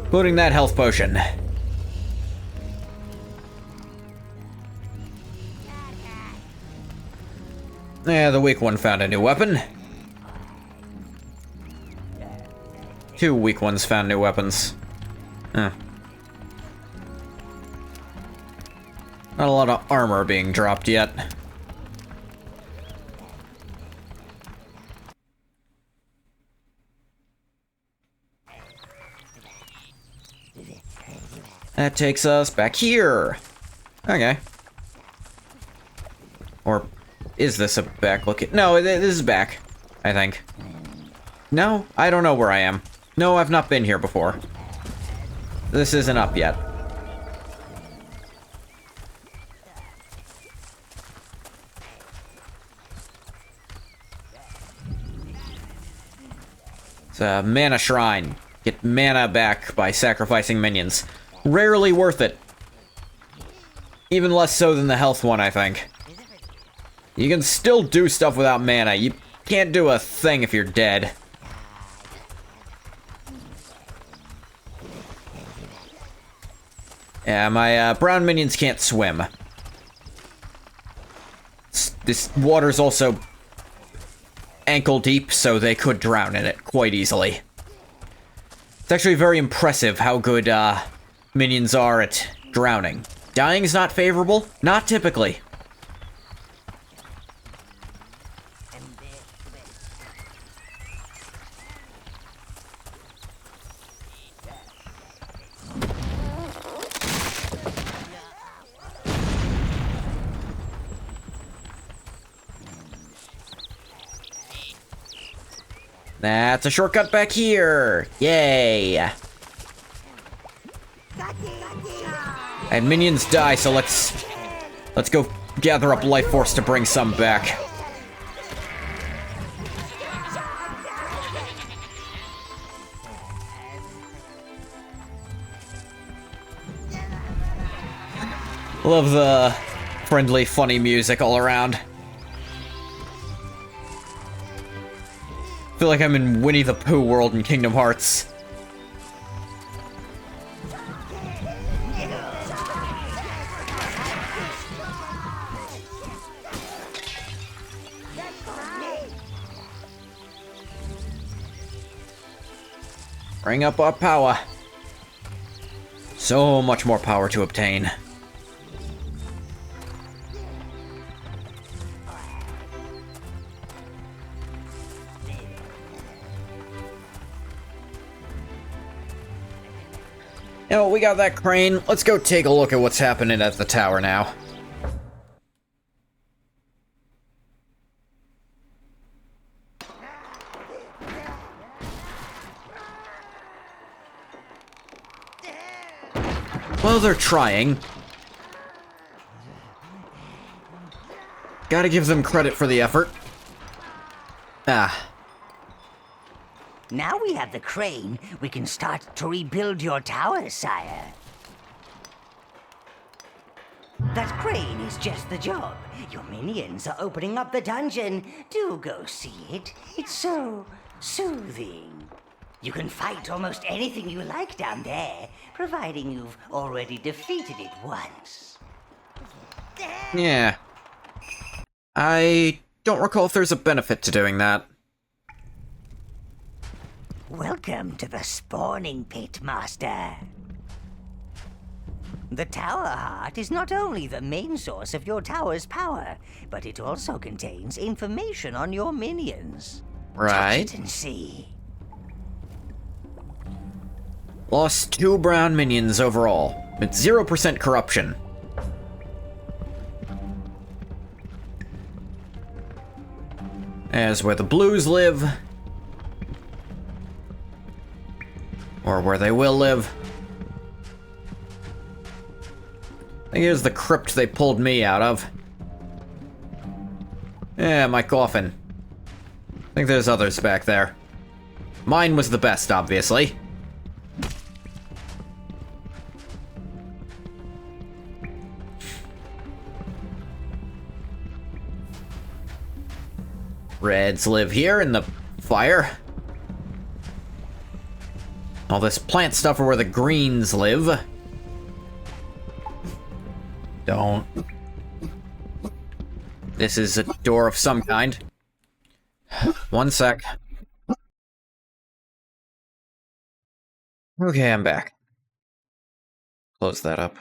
Including that health potion. Yeah, the weak one found a new weapon. 2 weak ones found new weapons. Huh. Not a lot of armor being dropped yet. That takes us back here. Okay. Or is this a back look? No, this is back, I think. No, I don't know where I am. No, I've not been here before. This isn't up yet. It's a mana shrine. Get mana back by sacrificing minions. Rarely worth it. Even less so than the health one, I think. You can still do stuff without mana. You can't do a thing if you're dead. Yeah, my brown minions can't swim. This water's also ankle deep, so they could drown in it quite easily. It's actually very impressive how good minions are at drowning. Dying's not favorable? Not typically. That's a shortcut back here! Yay! And minions die, so let's go gather up life force to bring some back. Love the friendly, funny music all around. Feel like I'm in Winnie the Pooh world in Kingdom Hearts. Bring up our power. So much more power to obtain. You know, we got that crane. Let's go take a look at what's happening at the tower now. Well, they're trying. Gotta give them credit for the effort. Ah. Now we have the crane, we can start to rebuild your tower, sire. That crane is just the job. Your minions are opening up the dungeon. Do go see it. It's so soothing. You can fight almost anything you like down there, providing you've already defeated it once. Yeah. I don't recall if there's a benefit to doing that. Welcome to the spawning pit, Master. The Tower Heart is not only the main source of your tower's power, but it also contains information on your minions. Right. Touch it and see. Lost 2 brown minions overall. It's 0% corruption. As where the blues live. Or where they will live. I think here's the crypt they pulled me out of. Yeah, my coffin. I think there's others back there. Mine was the best, obviously. Reds live here in the fire. All this plant stuff are where the greens live. Don't. This is a door of some kind. One sec. Okay, I'm back. Close that up.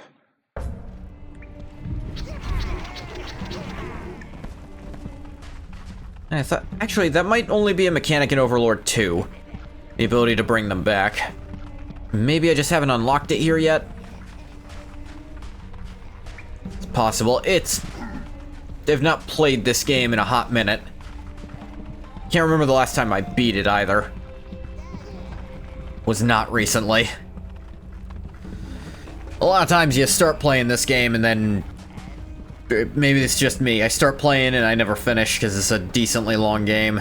I thought, actually, that might only be a mechanic in Overlord 2. The ability to bring them back. Maybe I just haven't unlocked it here yet. It's possible. They've not played this game in a hot minute. Can't remember the last time I beat it either. Was not recently. A lot of times you start playing this game and then maybe it's just me. I start playing and I never finish because it's a decently long game.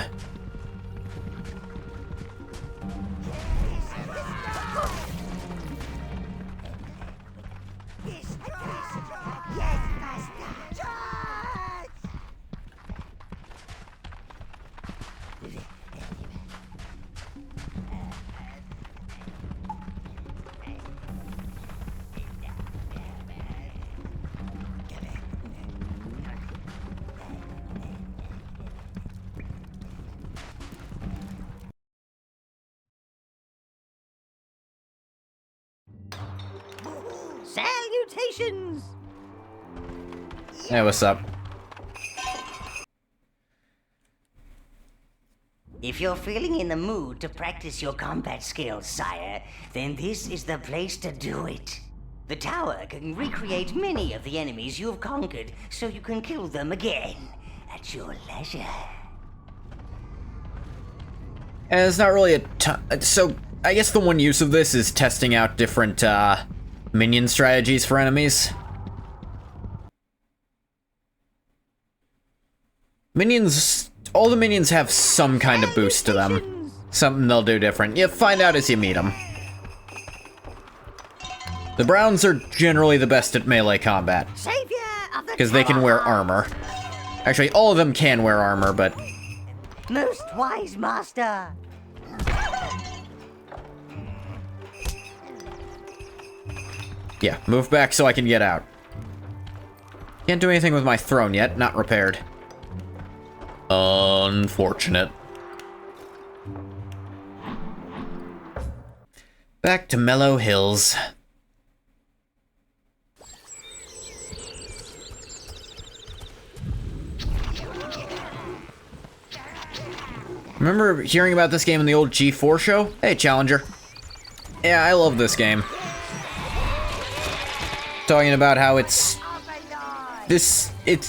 Salutations! Hey, what's up? If you're feeling in the mood to practice your combat skills, sire, then this is the place to do it. The tower can recreate many of the enemies you've conquered, so you can kill them again at your leisure. And it's not really a ton. So, I guess the one use of this is testing out different, minion strategies for enemies. Minions, all the minions have some kind of boost to them. Something they'll do different. You find out as you meet them. The Browns are generally the best at melee combat. Because they can wear armor. Actually, all of them can wear armor, but... Most wise master! Yeah, move back so I can get out. Can't do anything with my throne yet, not repaired. Unfortunate. Back to Mellow Hills. Remember hearing about this game in the old G4 show? Hey, Challenger. Yeah, I love this game. Talking about how it's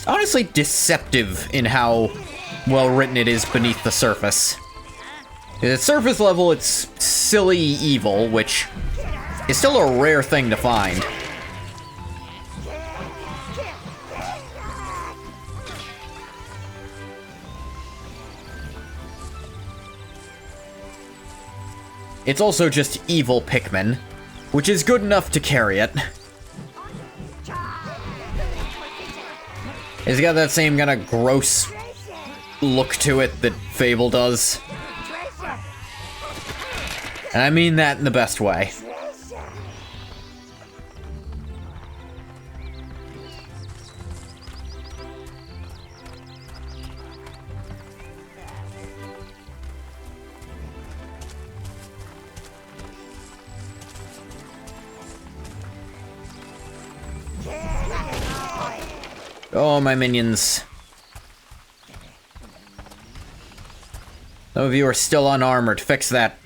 honestly deceptive in how well written it is beneath the surface. At surface level, it's silly evil, which is still a rare thing to find. It's also just evil Pikmin, which is good enough to carry it. He's got that same kind of gross look to it that Fable does. And I mean that in the best way. Oh, my minions. Some of you are still unarmored. Fix that.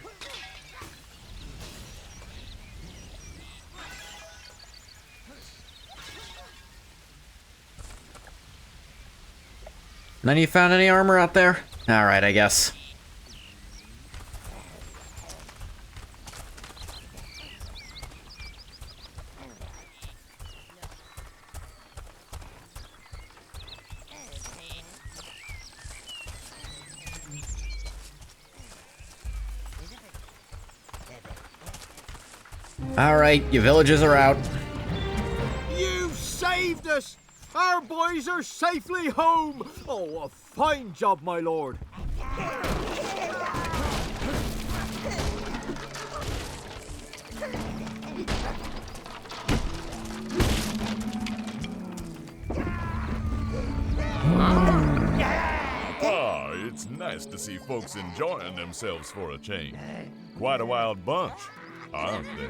None of you found any armor out there? Alright, I guess. Alright, your villagers are out. You've saved us! Our boys are safely home! Oh, a fine job, my lord. Ah, it's nice to see folks enjoying themselves for a change. Quite a wild bunch, aren't they?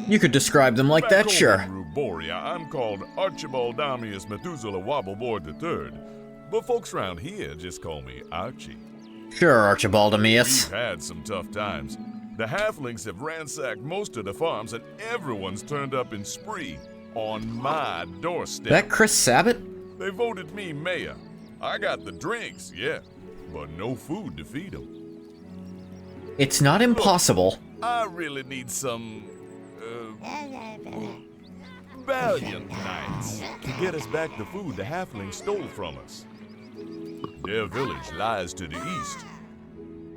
You could describe them like that, sure. Ruboria, I'm called Archibaldamius Methuselah Wobbleboard III, but folks around here just call me Archie. Sure, Archibaldamius. We've had some tough times. The halflings have ransacked most of the farms, and everyone's turned up in spree on my doorstep. That Chris Sabat? They voted me mayor. I got the drinks, yeah, but no food to feed them. It's not impossible. I really need some, valiant knights to get us back the food the halflings stole from us. Their village lies to the east.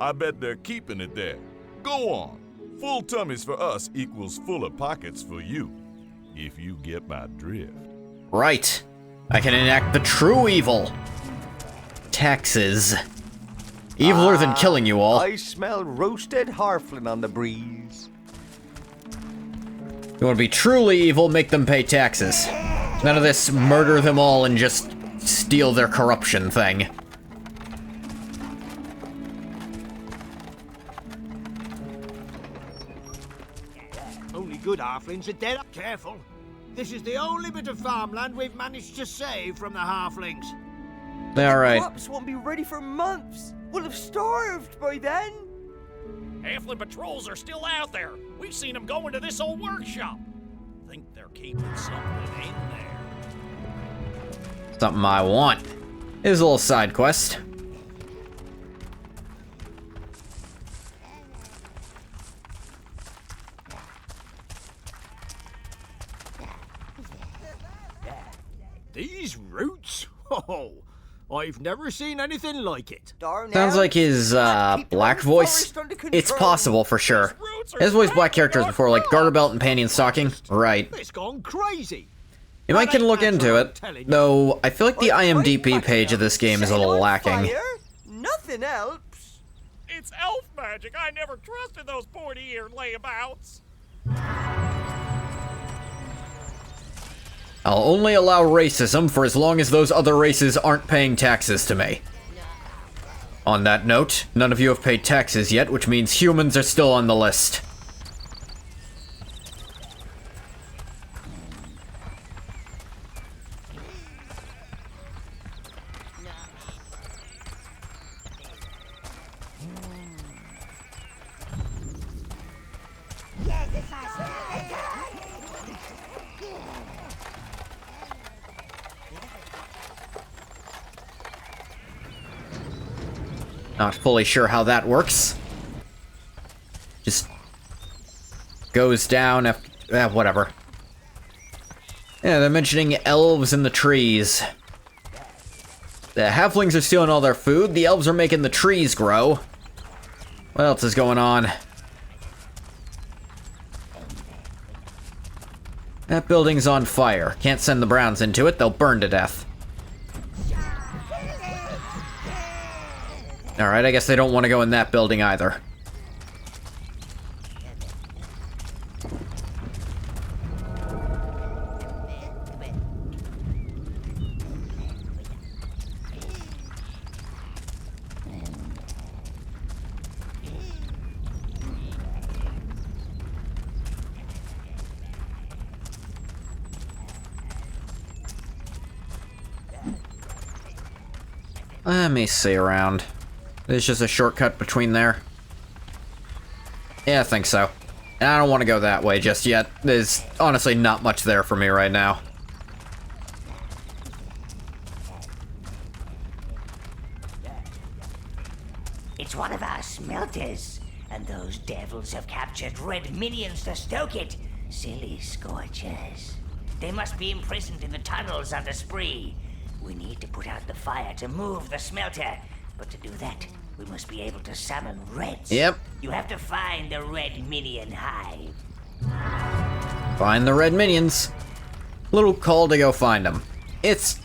I bet they're keeping it there. Go on. Full tummies for us equals fuller pockets for you, if you get my drift. Right. I can enact the true evil. Taxes. Eviler than killing you all. I smell roasted harflin on the breeze. You want to be truly evil, make them pay taxes. None of this murder them all and just steal their corruption thing. Only good halflings are dead. Careful. This is the only bit of farmland we've managed to save from the halflings. Alright. Crops won't be ready for months. We'll have starved by then. Halfling patrols are still out there. We've seen them go into this old workshop. Think they're keeping something in there. Something I want. Here's a little side quest. These roots? Oh, I've never seen anything like it. Sounds like his, black voice. It's possible, for sure. His voiced black characters before, like garter belt and panty and stocking. Right. It's gone crazy. You might can look into it, though I feel like the IMDb page of this game is a little lacking. Nothing helps. It's elf magic. I never trusted those pointy-eared layabouts. I'll only allow racism for as long as those other races aren't paying taxes to me. On that note, none of you have paid taxes yet, which means humans are still on the list. Not fully sure how that works. Just goes down after, whatever. Yeah, they're mentioning elves in the trees. The halflings are stealing all their food, the elves are making the trees grow. What else is going on? That building's on fire. Can't send the Browns into it, they'll burn to death. Alright, I guess they don't want to go in that building either. Let me see around. There's just a shortcut between there. Yeah, I think so. And I don't want to go that way just yet. There's honestly not much there for me right now. It's one of our smelters, and those devils have captured red minions to stoke it. Silly scorchers. They must be imprisoned in the tunnels under Spree. We need to put out the fire to move the smelter, but to do that, we must be able to summon reds. Yep. You have to find the red minion hive. Find the red minions. Little call to go find them.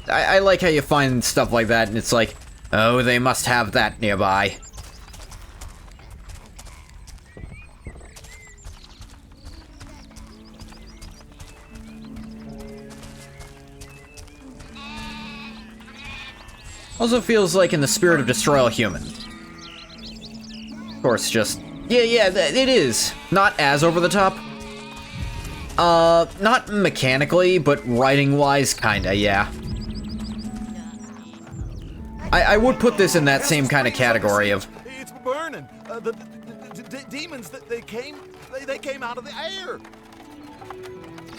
I like how you find stuff like that, and it's like, oh, they must have that nearby. Also feels like in the spirit of Destroy All Human. Of course, just... Yeah, it is. Not as over the top. Not mechanically, but writing-wise, kinda, yeah. I would put this in that same kind of category of... It's burning. The demons, they came out of the air.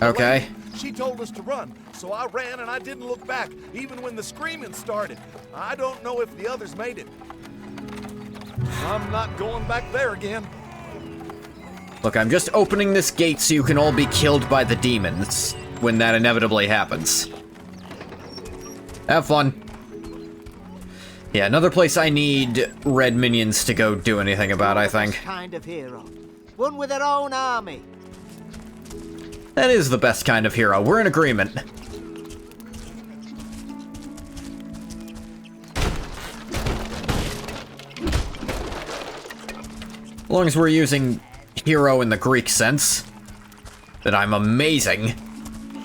Okay. She told us to run, so I ran and I didn't look back, even when the screaming started. I don't know if the others made it. I'm not going back there again. Look, I'm just opening this gate so you can all be killed by the demons when that inevitably happens. Have fun. Yeah, another place I need red minions to go do anything about, I think. Kind of hero. One with their own army. That is the best kind of hero. We're in agreement. As long as we're using hero in the Greek sense, that I'm amazing.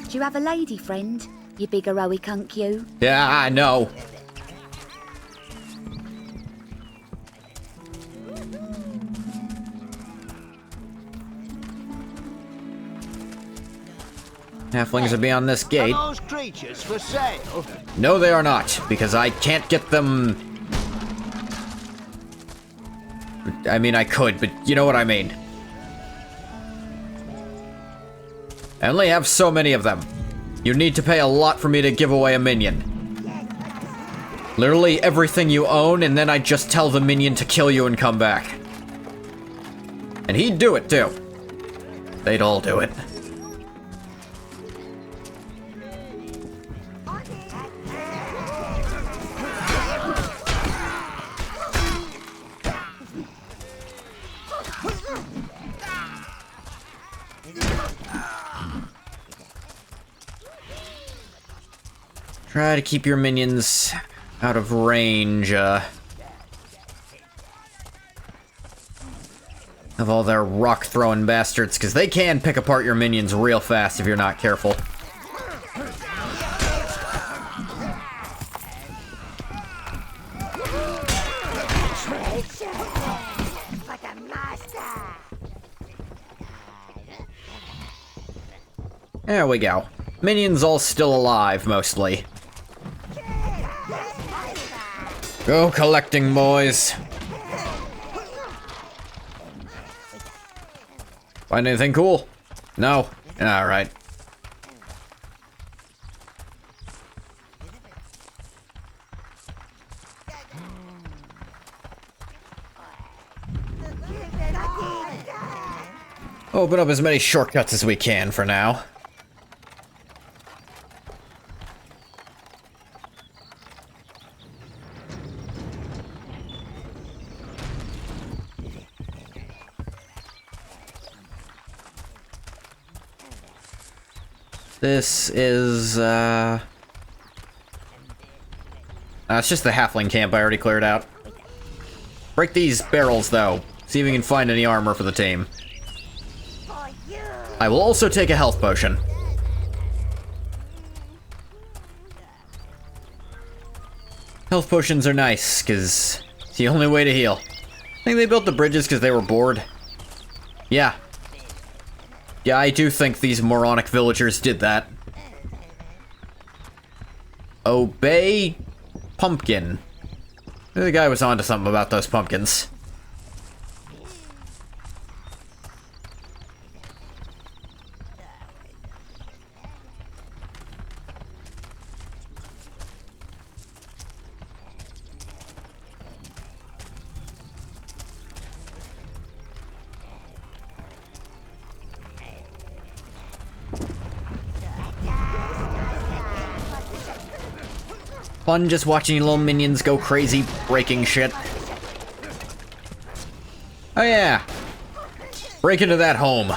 Do you have a lady friend, you big heroic hunk you? Yeah, I know. Halflings are beyond this gate. Are those creatures for sale? No, they are not, because I can't get them... I mean, I could, but you know what I mean. I only have so many of them. You need to pay a lot for me to give away a minion. Literally everything you own, and then I just tell the minion to kill you and come back. And he'd do it, too. They'd all do it. Try to keep your minions out of range, of all their rock-throwing bastards, because they can pick apart your minions real fast if you're not careful. There we go. Minions all still alive, mostly. Go collecting, boys. Find anything cool? No? Alright. Open up as many shortcuts as we can for now. This is, it's just the halfling camp I already cleared out. Break these barrels, though. See if we can find any armor for the team. I will also take a health potion. Health potions are nice, because it's the only way to heal. I think they built the bridges because they were bored. Yeah. Yeah, I do think these moronic villagers did that. Obey pumpkin. The guy was onto something about those pumpkins. Fun just watching your little minions go crazy, breaking shit. Oh yeah. Break into that home.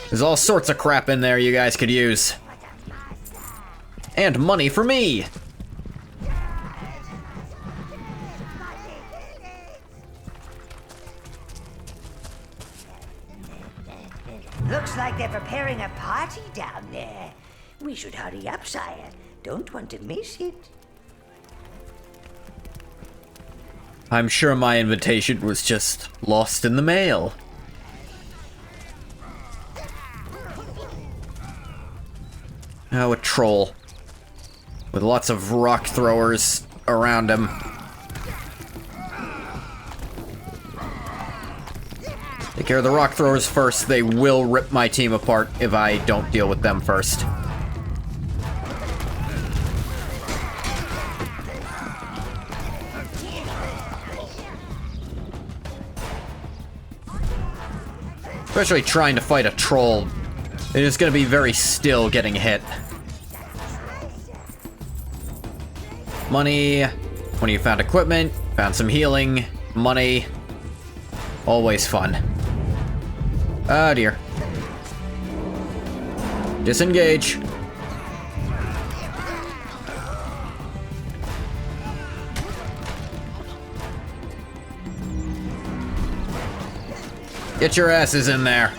There's all sorts of crap in there you guys could use. And money for me! Looks like they're preparing a party down there. We should hurry up, sire. Don't want to miss it. I'm sure my invitation was just lost in the mail. Oh, a troll. With lots of rock throwers around him. Take care of the rock throwers first. They will rip my team apart if I don't deal with them first. Especially trying to fight a troll. It is going to be very still getting hit. Money. When you found equipment, found some healing, money. Always fun. Oh dear. Disengage. Get your asses in there.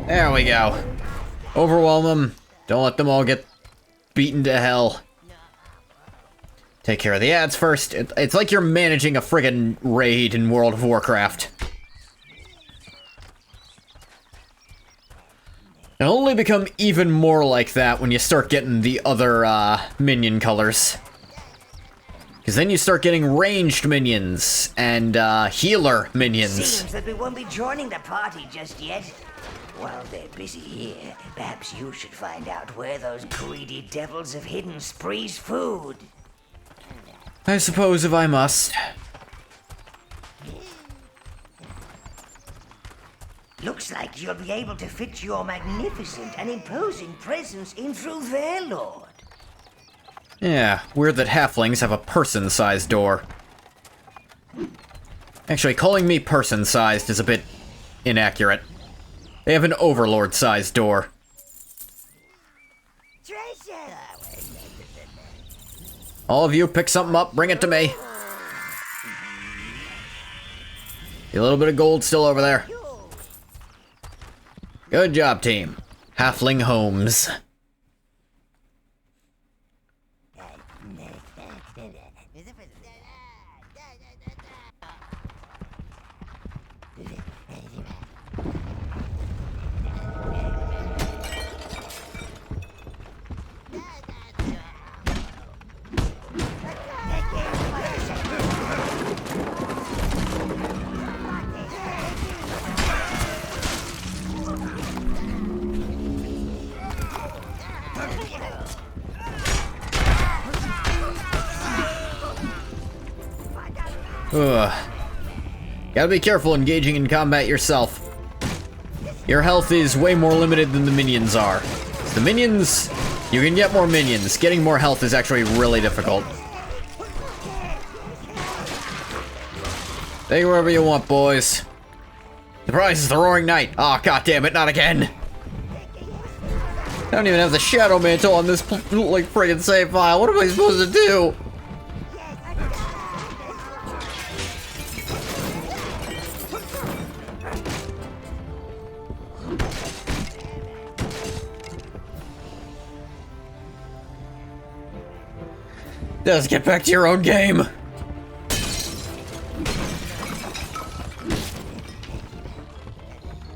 There we go. Overwhelm them. Don't let them all get beaten to hell. Take care of the ads first. It's like you're managing a friggin' raid in World of Warcraft. It'll only become even more like that when you start getting the other minion colors. Because then you start getting ranged minions and healer minions. Seems that we won't be joining the party just yet. While they're busy here, perhaps you should find out where those greedy devils have hidden Spree's food. I suppose if I must. Looks like you'll be able to fit your magnificent and imposing presence in through OVERLORD. Yeah, weird that halflings have a person-sized door. Actually, calling me person-sized is a bit inaccurate. They have an Overlord-sized door. All of you, pick something up, bring it to me. A little bit of gold still over there. Good job, team. Halfling homes. Ugh. Gotta be careful engaging in combat yourself. Your health is way more limited than the minions are. The minions, you can get more minions. Getting more health is actually really difficult. Take wherever you want, boys. The prize is the Roaring Knight. Oh, god damn it, not again. I don't even have the Shadow Mantle on this, like, friggin' save file. What am I supposed to do? Just get back to your own game.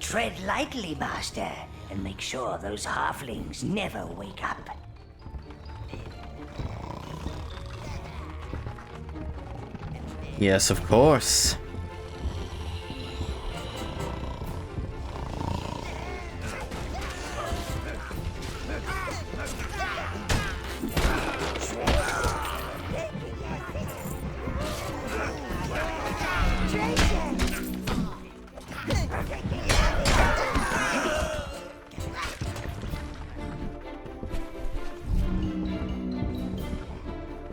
Tread lightly, Master, and make sure those halflings never wake up. Yes, of course.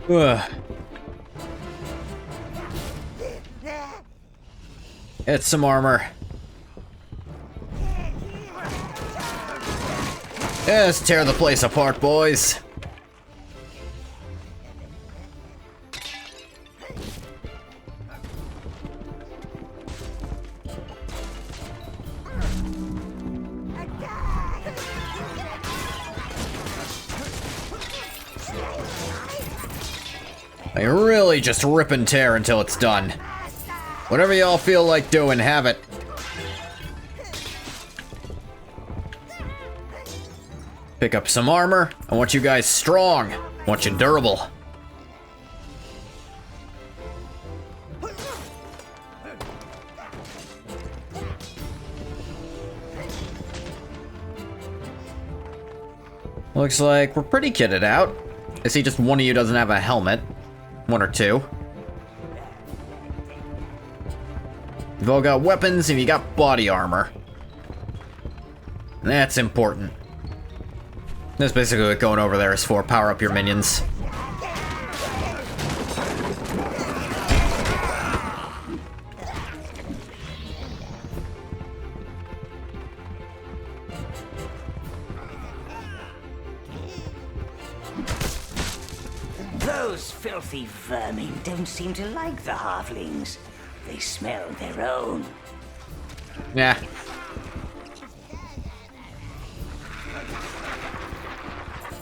Ugh. Get some armor. Let's tear the place apart, boys. Like, really just rip and tear until it's done. Whatever y'all feel like doing, have it. Pick up some armor. I want you guys strong. I want you durable. Looks like we're pretty kitted out. I see just one of you doesn't have a helmet. One or two. You've all got weapons and you got body armor. That's important. That's basically what going over there is for. Power up your minions. Those filthy vermin don't seem to like the halflings. They smell their own. Yeah.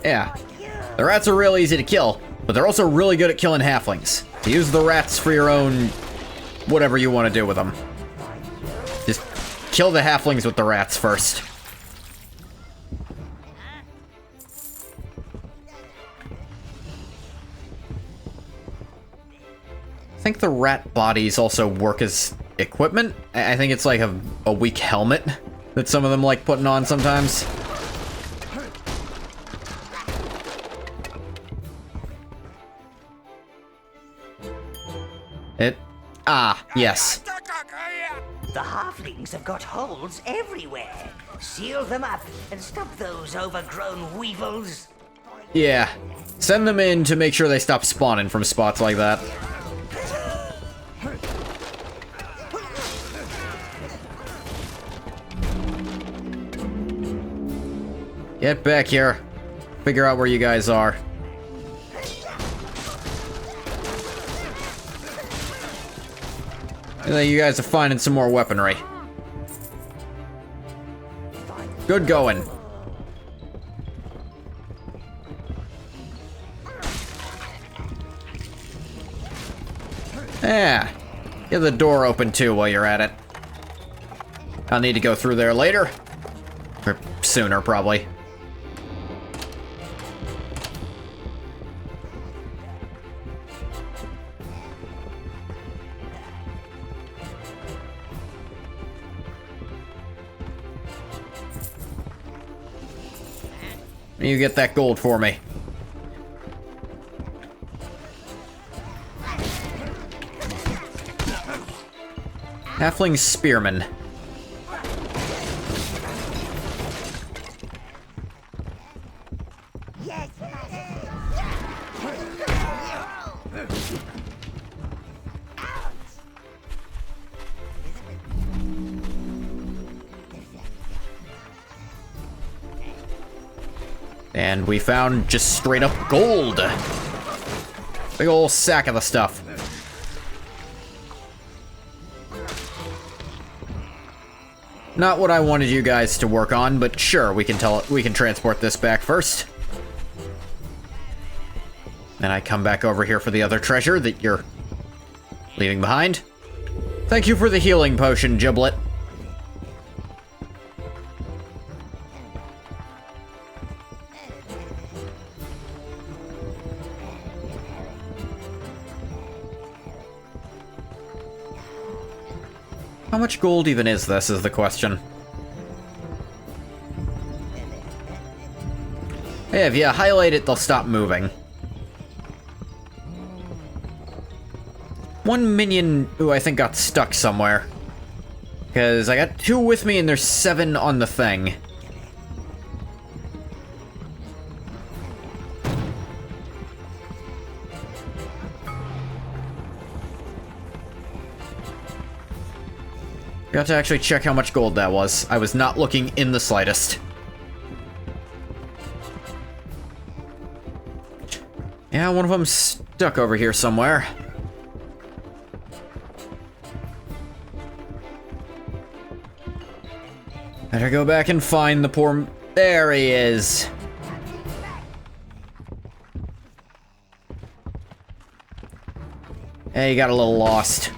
Yeah. The rats are real easy to kill, but they're also really good at killing halflings. Use the rats for your own whatever you want to do with them. Just kill the halflings with the rats first. I think the rat bodies also work as equipment. I think it's like a weak helmet that some of them like putting on sometimes. Yes. The halflings have got holes everywhere. Seal them up and stop those overgrown weevils. Yeah. Send them in to make sure they stop spawning from spots like that. Get back here. Figure out where you guys are. I think you guys are finding some more weaponry. Good going. Yeah. Get the door open too while you're at it. I'll need to go through there later. Or sooner, probably. You get that gold for me. Halfling Spearman. And we found just straight up gold. Big ol' sack of the stuff. Not what I wanted you guys to work on, but sure, we can transport this back first. Then I come back over here for the other treasure that you're leaving behind. Thank you for the healing potion, Giblet. How much gold even is this, is the question. Hey, if you highlight it, they'll stop moving. One minion who I think got stuck somewhere. Because I got 2 with me and there's 7 on the thing. Got to actually check how much gold that was. I was not looking in the slightest. Yeah, one of them's stuck over here somewhere. Better go back and find the poor... There he is. Hey, he got a little lost.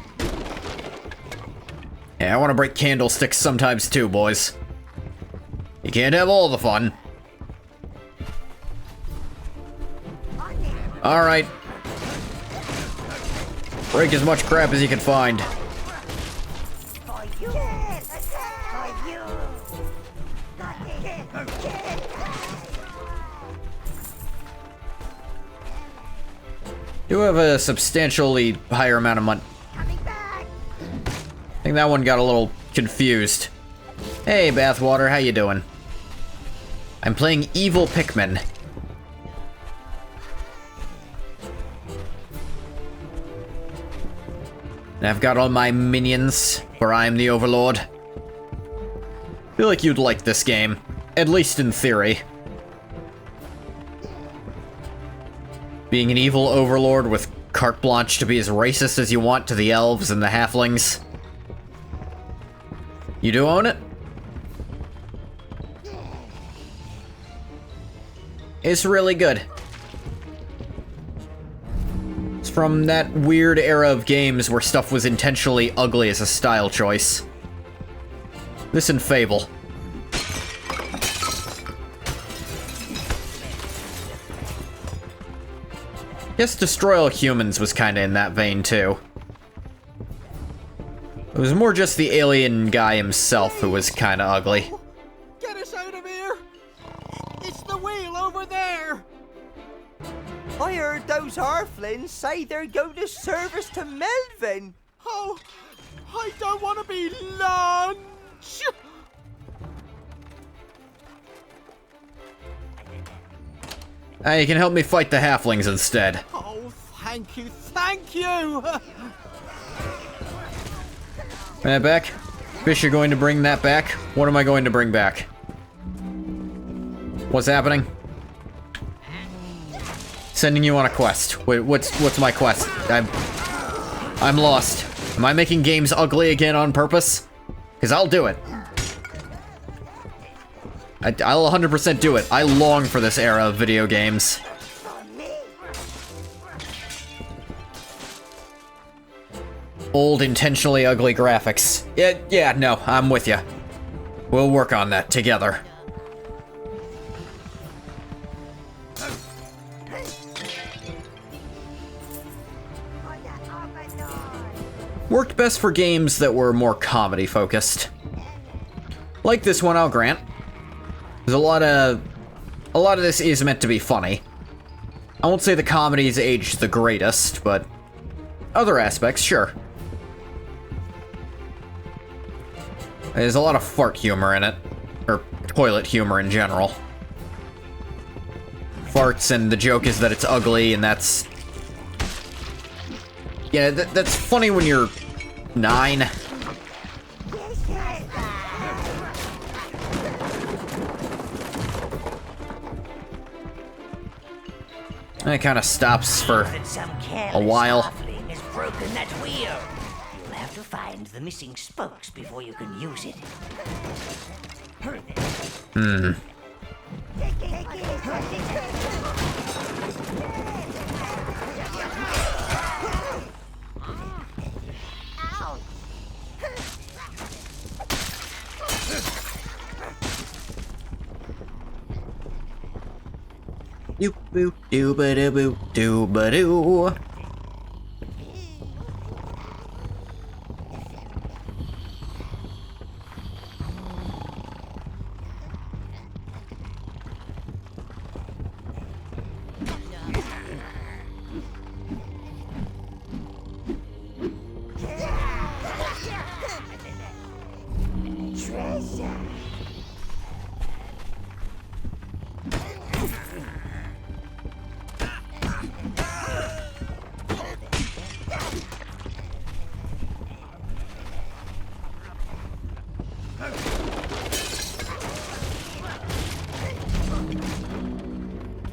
Yeah, I want to break candlesticks sometimes too, boys. You can't have all the fun. Alright. Break as much crap as you can find. Do have a substantially higher amount of money. I think that one got a little confused. Hey, Bathwater, how you doing? I'm playing evil Pikmin. And I've got all my minions, for I'm the Overlord. Feel like you'd like this game, at least in theory. Being an evil Overlord with carte blanche to be as racist as you want to the elves and the halflings. You do own it? It's really good. It's from that weird era of games where stuff was intentionally ugly as a style choice. This and Fable. Guess Destroy All Humans was kinda in that vein too. It was more just the alien guy himself who was kinda ugly. Get us out of here! It's the wheel over there! I heard those Harflins say they're going to service to Melvin. Oh, I don't want to be lunch! You can help me fight the halflings instead. Oh, thank you, thank you! That back? Fish, you're going to bring that back? What am I going to bring back? What's happening? Sending you on a quest. Wait, what's my quest? I'm lost. Am I making games ugly again on purpose? Because I'll do it. I'll 100% do it. I long for this era of video games. Old, intentionally ugly graphics. Yeah, no, I'm with you. We'll work on that together. Worked best for games that were more comedy-focused. Like this one, I'll grant. There's a lot of this is meant to be funny. I won't say the comedy's aged the greatest, but other aspects, sure. There's a lot of fart humor in it. Or toilet humor in general. Farts, and the joke is that it's ugly, and that's... Yeah, that's funny when you're 9. And it kind of stops for a while. Has broken that wheel. You'll have to find the missing spokes before you can use it. Doop boop doo ba doo boop doo ba doo.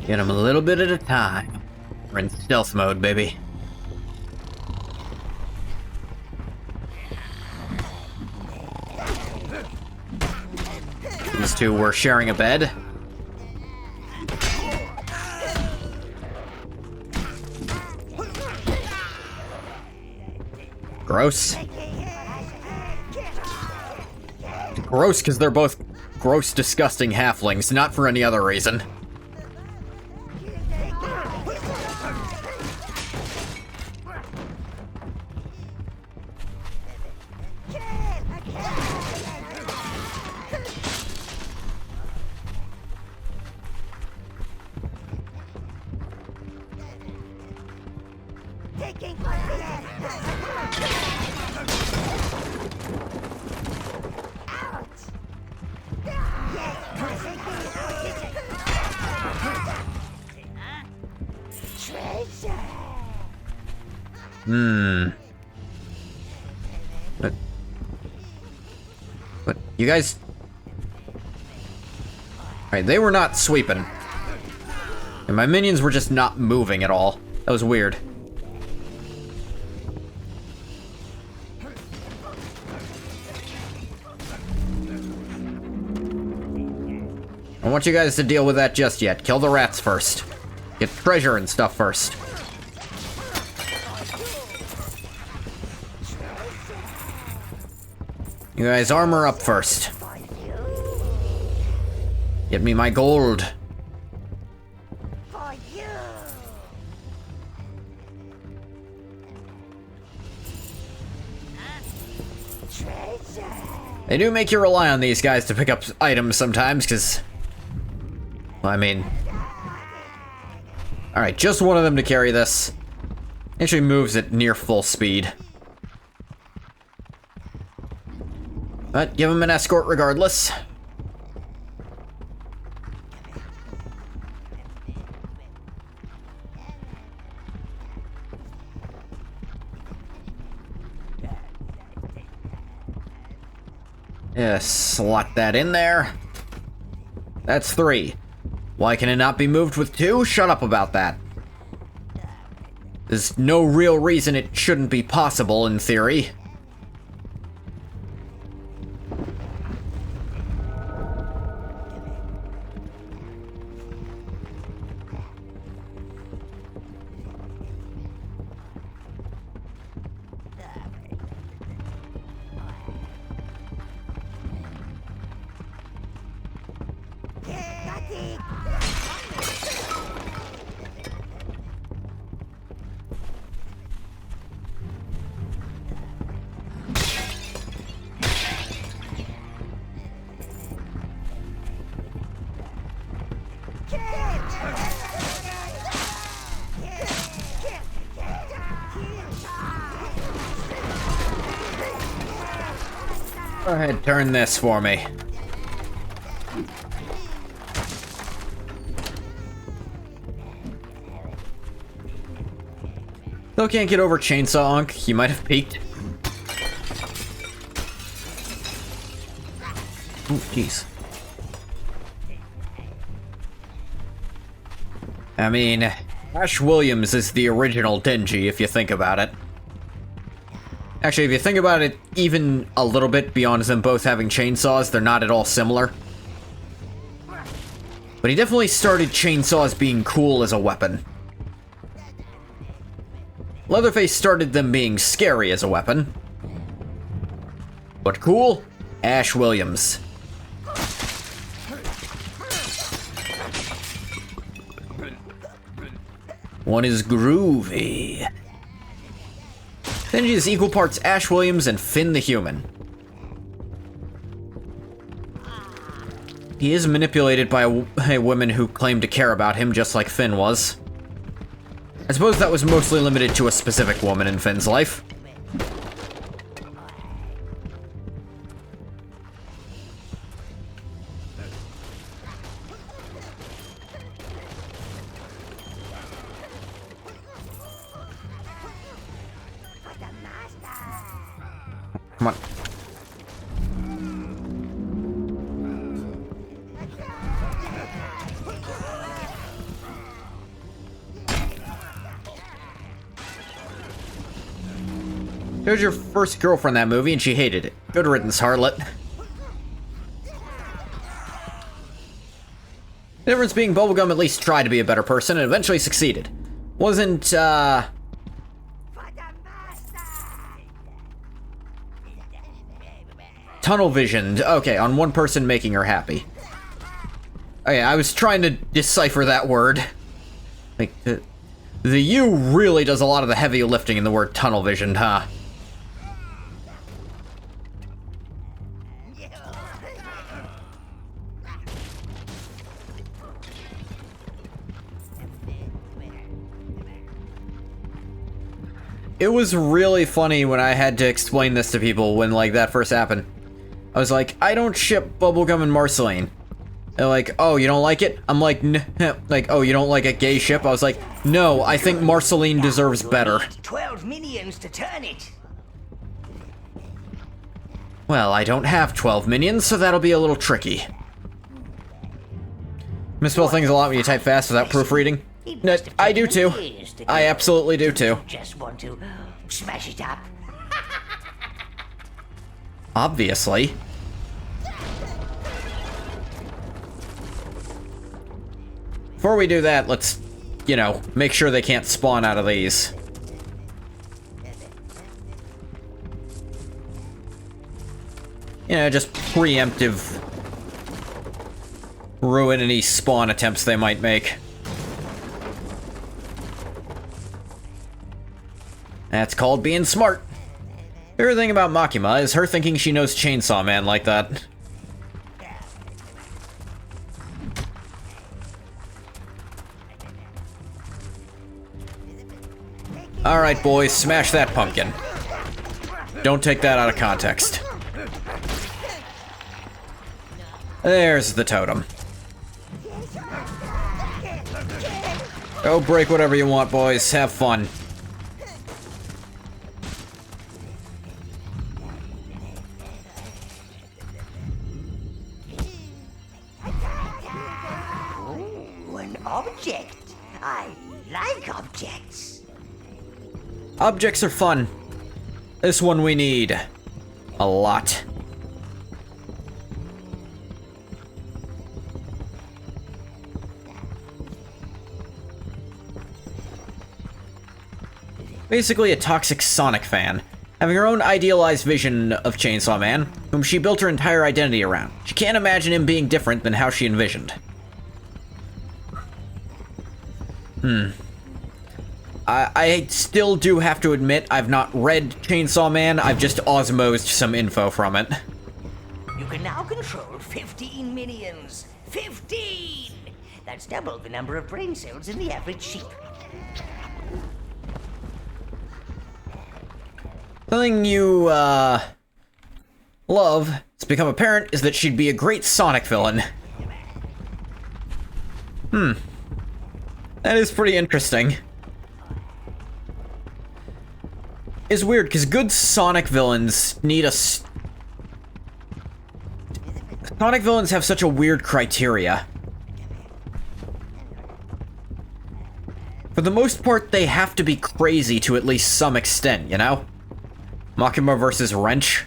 Get them a little bit at a time. We're in stealth mode, baby. These two were sharing a bed. Gross. Gross because they're both gross, disgusting halflings, not for any other reason. But you guys... Alright, they were not sweeping. And my minions were just not moving at all. That was weird. I don't want you guys to deal with that just yet. Kill the rats first. Get treasure and stuff first. You guys armor up first. Get me my gold. They do make you rely on these guys to pick up items sometimes, because... Well, I mean... Alright, just one of them to carry this. Actually moves at near full speed. But give him an escort regardless. Yes, slot that in there. That's 3. Why can it not be moved with 2? Shut up about that. There's no real reason it shouldn't be possible in theory. Go ahead, turn this for me. Still can't get over Chainsaw Unk. You might have peeked. Ooh, jeez. I mean, Ash Williams is the original Denji, if you think about it. Actually, if you think about it even a little bit beyond them both having chainsaws, they're not at all similar. But he definitely started chainsaws being cool as a weapon. Leatherface started them being scary as a weapon. But cool? Ash Williams. One is groovy. Denji is equal parts Ash Williams and Finn the Human. He is manipulated by a woman who claimed to care about him just like Finn was. I suppose that was mostly limited to a specific woman in Finn's life. Come on. It was your first girlfriend that movie and she hated it. Good riddance, harlot. The difference being Bubblegum at least tried to be a better person and eventually succeeded. Wasn't, tunnel visioned. Okay, on one person making her happy. Okay, I was trying to decipher that word. Like, the U really does a lot of the heavy lifting in the word tunnel visioned, huh? It was really funny when I had to explain this to people when, like, that first happened. I was like, I don't ship Bubblegum and Marceline. They're like, oh, you don't like it? I'm like, like, oh, you don't like a gay ship? I was like, no, I think Marceline deserves better. 12 minions to turn it. Well, I don't have 12 minions, so that'll be a little tricky. Misspell things a lot when you type fast without proofreading. No, I do too. I absolutely do too. Just want to smash it up. Obviously. Before we do that, let's, you know, make sure they can't spawn out of these. You know, just preemptive ruin any spawn attempts they might make. That's called being smart. Favorite thing about Makima is her thinking she knows Chainsaw Man like that. Alright, boys, smash that pumpkin. Don't take that out of context. There's the totem. Go break whatever you want, boys. Have fun. Object. I like objects. Objects are fun. This one we need. A lot. Basically a toxic Sonic fan, having her own idealized vision of Chainsaw Man, whom she built her entire identity around. She can't imagine him being different than how she envisioned. I still do have to admit I've not read Chainsaw Man, I've just osmosed some info from it. You can now control 15 minions. 15! That's double the number of brain cells in the average sheep. Something you, Love, it's become apparent, is that she'd be a great Sonic villain. That is pretty interesting. It's weird, because good Sonic villains need a... Sonic villains have such a weird criteria. For the most part, they have to be crazy to at least some extent, you know? Makima versus Wrench.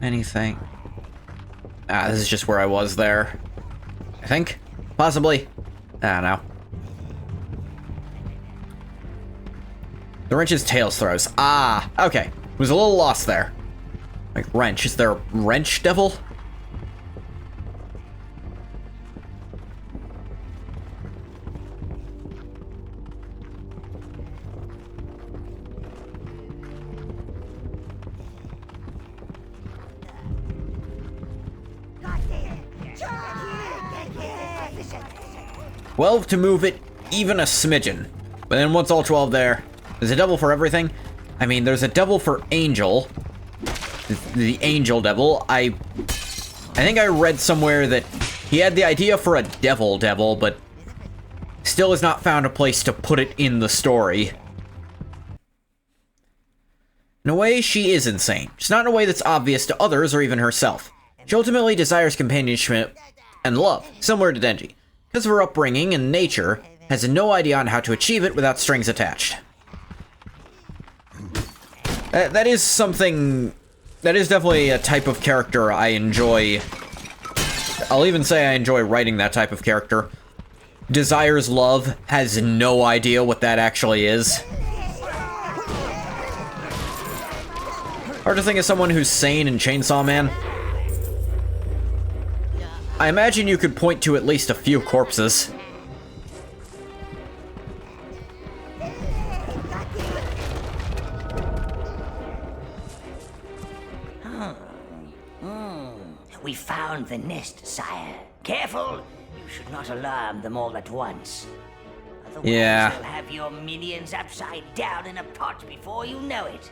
Anything. This is just where I was there. I think? Possibly? I don't know. The wrench's tails throws. Okay. Was a little lost there. Like, wrench. Is there a wrench devil? To move it even a smidgen. But then once all 12 there, there's a devil for everything. I mean, there's a devil for Angel. The Angel Devil. I think I read somewhere that he had the idea for a devil, but still has not found a place to put it in the story. In a way, she is insane. Just not in a way that's obvious to others or even herself. She ultimately desires companionship and love, similar to Denji. Because of her upbringing and nature, has no idea on how to achieve it without strings attached. That is something... That is definitely a type of character I enjoy. I'll even say I enjoy writing that type of character. Desires love, has no idea what that actually is. Hard to think of someone who's sane in Chainsaw Man. I imagine you could point to at least a few corpses. We found the nest, sire. Careful! You should not alarm them all at once. Otherwise, yeah. You'll have your minions upside down in a pot before you know it.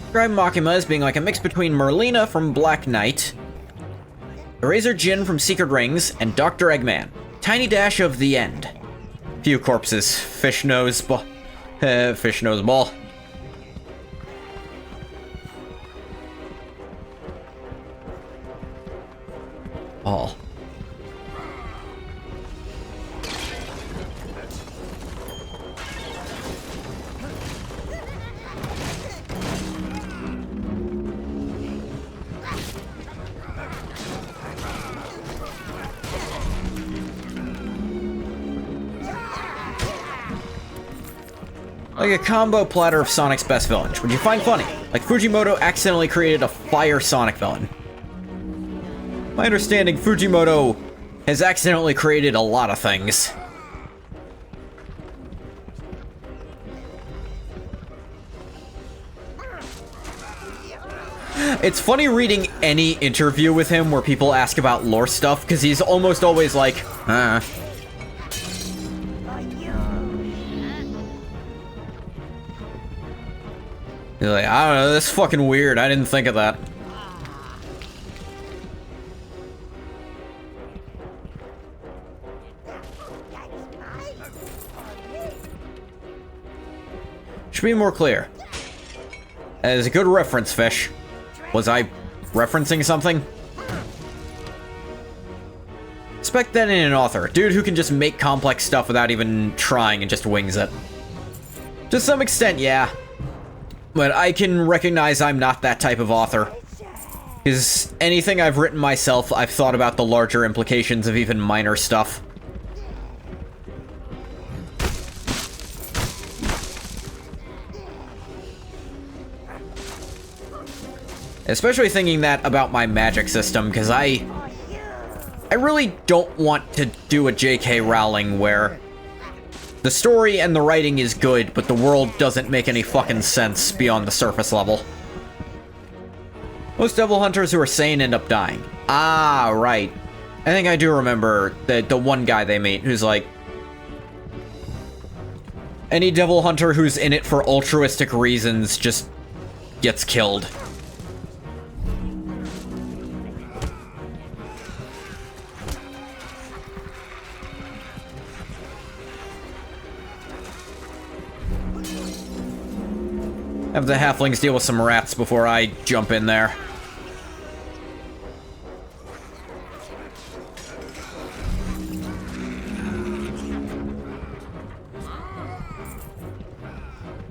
Describe Makima as being like a mix between Merlina from Black Knight, Eraser Jin from Secret Rings, and Dr. Eggman. Tiny dash of the end. Few corpses. Fish nose ball. Fish nose ball. All. Like a combo platter of Sonic's best villains, which you find funny. Like Fujimoto accidentally created a fire Sonic villain. My understanding, Fujimoto has accidentally created a lot of things. It's funny reading any interview with him where people ask about lore stuff, because he's almost always like, He's like, I don't know, that's fucking weird. I didn't think of that. Should be more clear. As a good reference, Fish. Was I referencing something? Expect that in an author. Dude who can just make complex stuff without even trying and just wings it. To some extent, yeah. But I can recognize I'm not that type of author. Because anything I've written myself, I've thought about the larger implications of even minor stuff. Especially thinking that about my magic system, because I really don't want to do a J.K. Rowling where The story and the writing is good, but the world doesn't make any fucking sense beyond the surface level. Most devil hunters who are sane end up dying. Ah, right. I think I do remember the one guy they meet who's like, any devil hunter who's in it for altruistic reasons just gets killed. Have the halflings deal with some rats before I jump in there.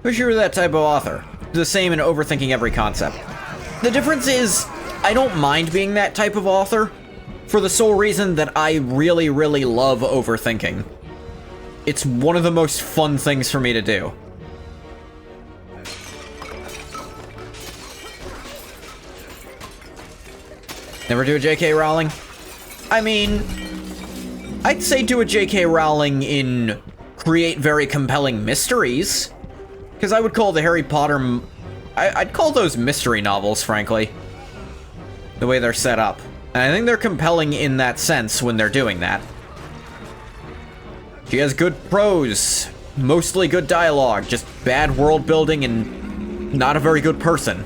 Wish you were that type of author. The same in overthinking every concept. The difference is, I don't mind being that type of author, for the sole reason that I really, really love overthinking. It's one of the most fun things for me to do. Never do a J.K. Rowling? I mean, I'd say do a J.K. Rowling in create very compelling mysteries. Because I would call the Harry Potter... I'd call those mystery novels, frankly. The way they're set up. And I think they're compelling in that sense when they're doing that. She has good prose, mostly good dialogue, just bad world building and not a very good person.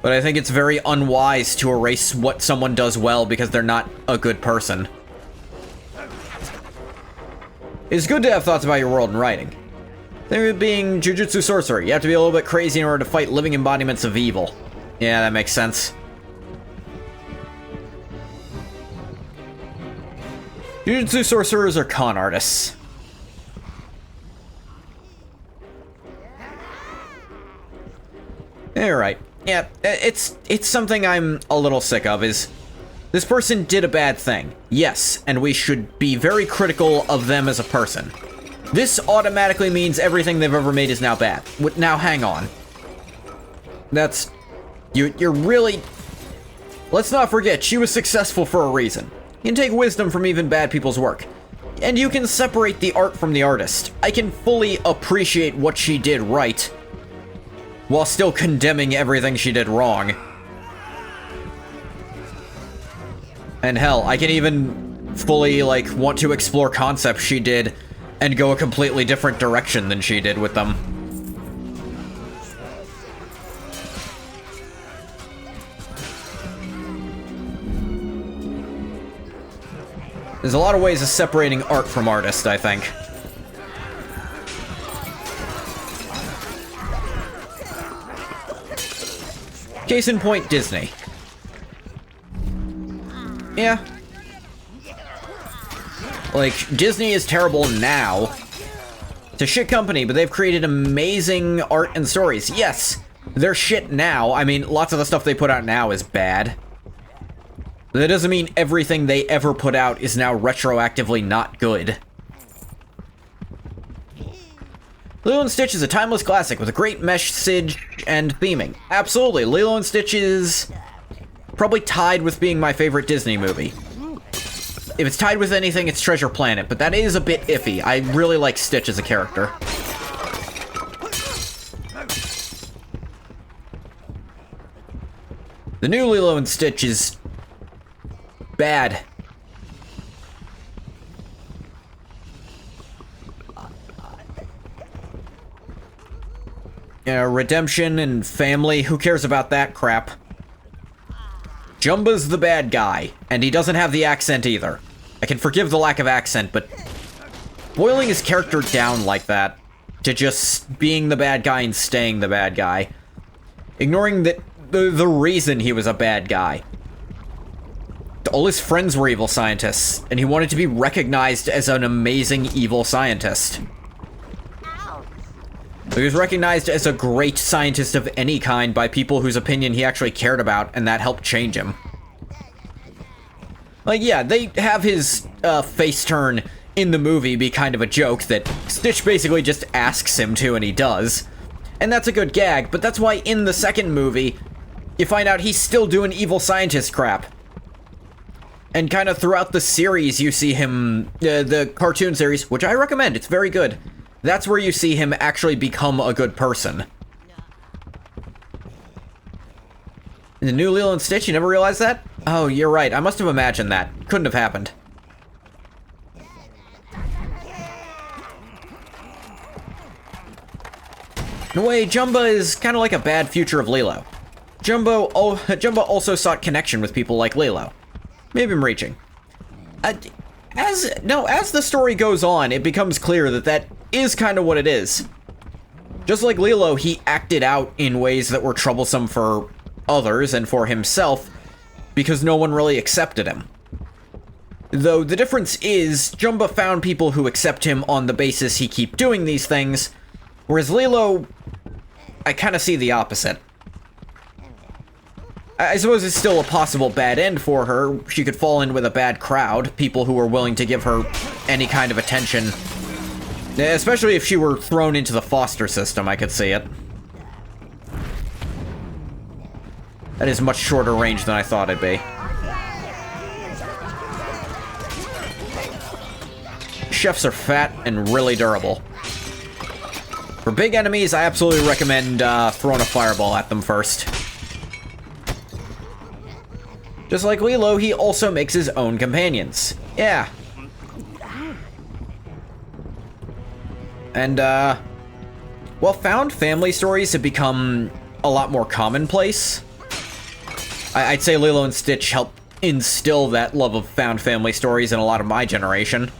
But I think it's very unwise to erase what someone does well because they're not a good person. It's good to have thoughts about your world and writing. Think of it being jujutsu sorcerer. You have to be a little bit crazy in order to fight living embodiments of evil. Yeah, that makes sense. Jujutsu sorcerers are con artists. Alright. Yeah, it's something I'm a little sick of, is this person did a bad thing. Yes, and we should be very critical of them as a person. This automatically means everything they've ever made is now bad. Now, hang on. That's... You're really... Let's not forget, she was successful for a reason. You can take wisdom from even bad people's work. And you can separate the art from the artist. I can fully appreciate what she did right, while still condemning everything she did wrong. And hell, I can even fully, like, want to explore concepts she did and go a completely different direction than she did with them. There's a lot of ways of separating art from artist, I think. Case in point, Disney. Yeah. Like, Disney is terrible now. It's a shit company, but they've created amazing art and stories. Yes, they're shit now. I mean, lots of the stuff they put out now is bad. That doesn't mean everything they ever put out is now retroactively not good. Lilo & Stitch is a timeless classic with a great message and theming. Absolutely, Lilo & Stitch is probably tied with being my favorite Disney movie. If it's tied with anything, it's Treasure Planet, but that is a bit iffy. I really like Stitch as a character. The new Lilo & Stitch is bad. Redemption and family, who cares about that crap? Jumba's the bad guy, and he doesn't have the accent either. I can forgive the lack of accent, but boiling his character down like that to just being the bad guy and staying the bad guy, ignoring that the reason he was a bad guy. All his friends were evil scientists, and he wanted to be recognized as an amazing evil scientist. He was recognized as a great scientist of any kind by people whose opinion he actually cared about, and that helped change him. Like, yeah, they have his face turn in the movie be kind of a joke that Stitch basically just asks him to, and he does. And that's a good gag, but that's why in the second movie, you find out he's still doing evil scientist crap. And kind of throughout the series, you see him, the cartoon series, which I recommend, it's very good. That's where you see him actually become a good person. The new Lilo and Stitch, you never realized that? Oh, you're right, I must have imagined that. Couldn't have happened. In a way, Jumba is kind of like a bad future of Lilo. Jumba also sought connection with people like Lilo. Maybe I'm reaching. As the story goes on, it becomes clear that that is kind of what it is. Just like Lilo, he acted out in ways that were troublesome for others and for himself because no one really accepted him. Though the difference is, Jumba found people who accept him on the basis he keep doing these things, whereas Lilo, I kind of see the opposite. I suppose it's still a possible bad end for her. She could fall in with a bad crowd, people who are willing to give her any kind of attention. Especially if she were thrown into the foster system, I could see it. That is much shorter range than I thought it'd be. Chefs are fat and really durable. For big enemies, I absolutely recommend throwing a fireball at them first. Just like Lilo, he also makes his own companions. Yeah. And, well, found family stories have become a lot more commonplace. I'd say Lilo and Stitch helped instill that love of found family stories in a lot of my generation.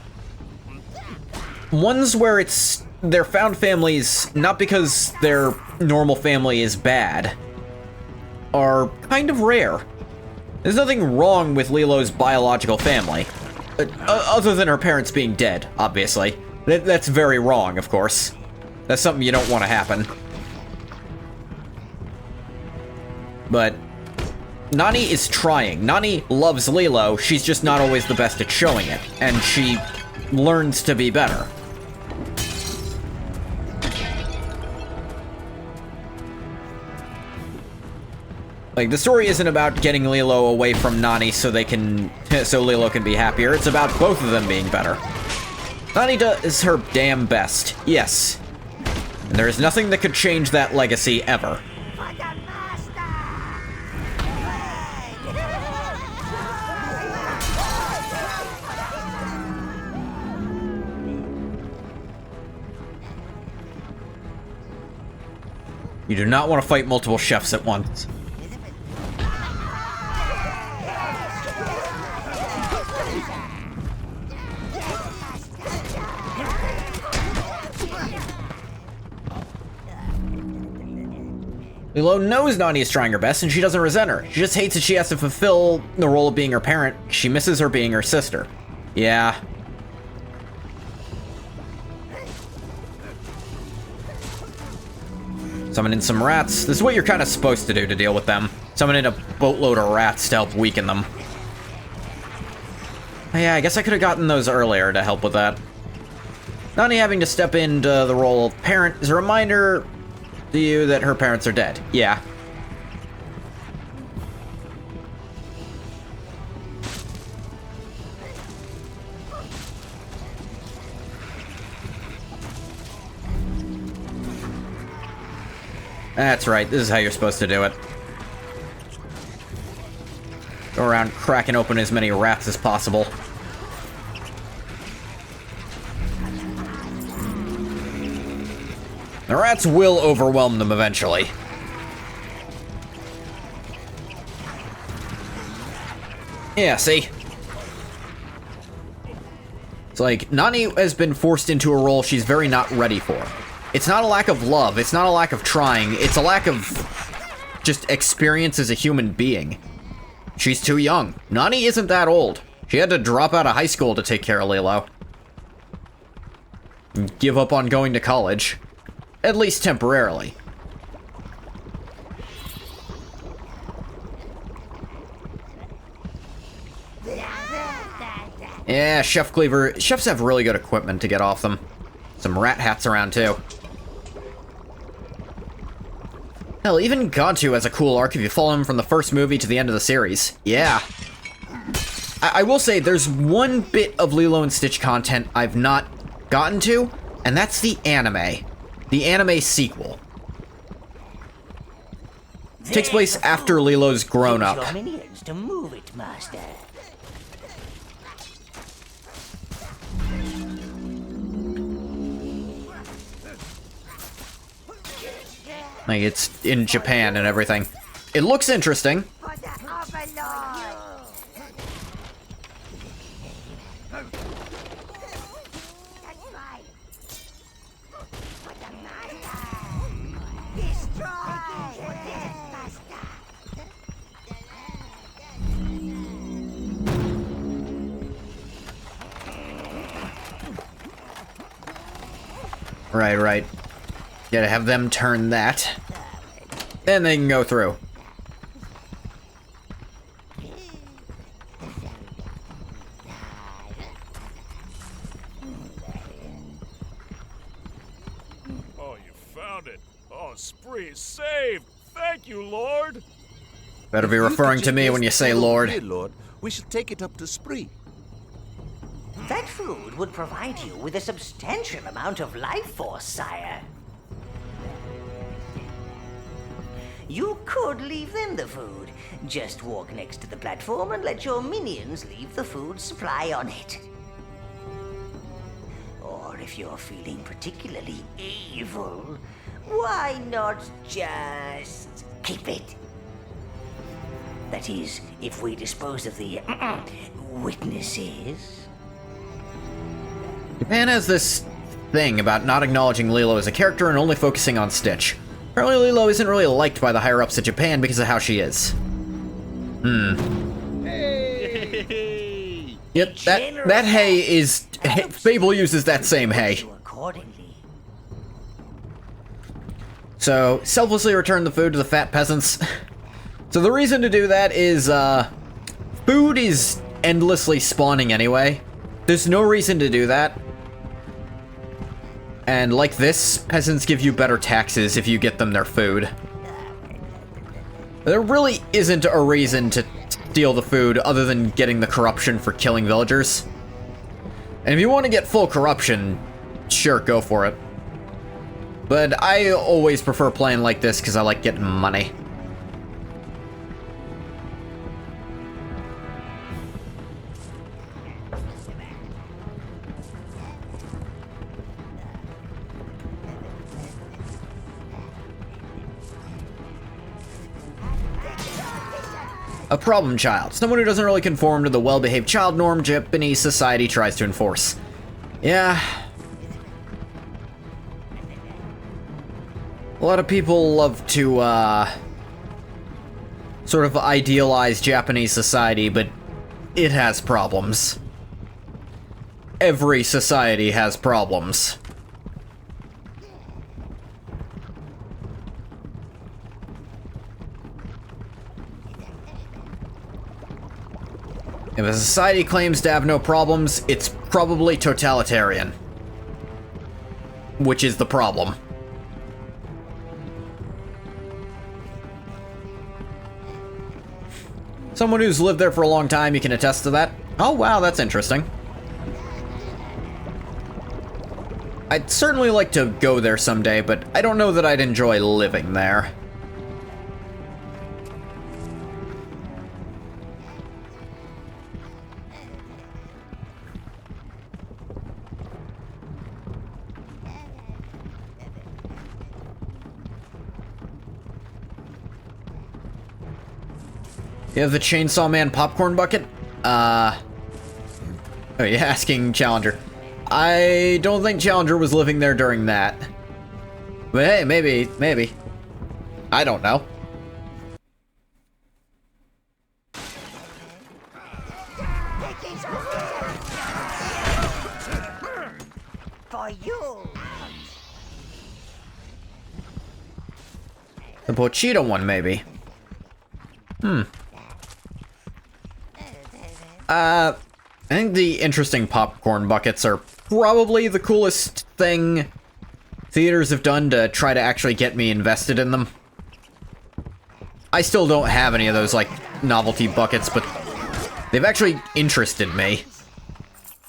Ones where they're found families, not because their normal family is bad, are kind of rare. There's nothing wrong with Lilo's biological family. Other than her parents being dead, obviously. That's very wrong, of course. That's something you don't want to happen. But Nani is trying. Nani loves Lilo, she's just not always the best at showing it. And she learns to be better. Like, the story isn't about getting Lilo away from Nani so Lilo can be happier. It's about both of them being better. Nani does her damn best, yes. And there is nothing that could change that legacy ever. You do not want to fight multiple chefs at once. Lilo knows Nani is trying her best, and she doesn't resent her. She just hates that she has to fulfill the role of being her parent. She misses her being her sister. Yeah. Summon in some rats. This is what you're kind of supposed to do to deal with them. Summon in a boatload of rats to help weaken them. Yeah, I guess I could have gotten those earlier to help with that. Nani having to step into the role of parent is a reminder to you that her parents are dead. Yeah. That's right, this is how you're supposed to do it. Go around cracking open as many rats as possible. The rats will overwhelm them eventually. Yeah, see? It's like, Nani has been forced into a role she's very not ready for. It's not a lack of love, it's not a lack of trying, it's a lack of just experience as a human being. She's too young. Nani isn't that old. She had to drop out of high school to take care of Lilo. And give up on going to college. At least temporarily. Yeah, chefs have really good equipment to get off them. Some rat hats around too. Hell, even Ghoti has a cool arc if you follow him from the first movie to the end of the series. Yeah. I will say there's one bit of Lilo and Stitch content I've not gotten to, and that's the anime. The anime sequel. Takes place after Lilo's grown up. Use your minions to move it, Master. Like, it's in Japan and everything. It looks interesting. For the Overlord! That's right. For the Master! Destroy! Yes, Master! Right. Gotta have them turn that. Then they can go through. Oh, you found it. Oh, Spree is saved. Thank you, Lord. Better be referring to me when you say Lord. Here, Lord, we should take it up to Spree. That food would provide you with a substantial amount of life force, sire. You could leave them the food. Just walk next to the platform and let your minions leave the food supply on it. Or if you're feeling particularly evil, why not just keep it? That is, if we dispose of the witnesses. Japan has this thing about not acknowledging Lilo as a character and only focusing on Stitch. Apparently Lilo isn't really liked by the higher-ups of Japan because of how she is. Hey. Yep, that hay is... Fable uses that same hay. Accordingly. So, selflessly return the food to the fat peasants. So the reason to do that is, food is endlessly spawning anyway. There's no reason to do that. And like this, peasants give you better taxes if you get them their food. There really isn't a reason to steal the food other than getting the corruption for killing villagers. And if you want to get full corruption, sure, go for it. But I always prefer playing like this because I like getting money. A problem child. Someone who doesn't really conform to the well-behaved child norm Japanese society tries to enforce. Yeah. A lot of people love to, sort of idealize Japanese society, but it has problems. Every society has problems. If a society claims to have no problems, it's probably totalitarian. Which is the problem. Someone who's lived there for a long time, you can attest to that. Oh wow, that's interesting. I'd certainly like to go there someday, but I don't know that I'd enjoy living there. You have the Chainsaw Man popcorn bucket? Oh, you're asking Challenger. I don't think Challenger was living there during that. But hey, maybe. I don't know. For you. The Pochita one, maybe. I think the interesting popcorn buckets are probably the coolest thing theaters have done to try to actually get me invested in them. I still don't have any of those, like, novelty buckets, but They've actually interested me.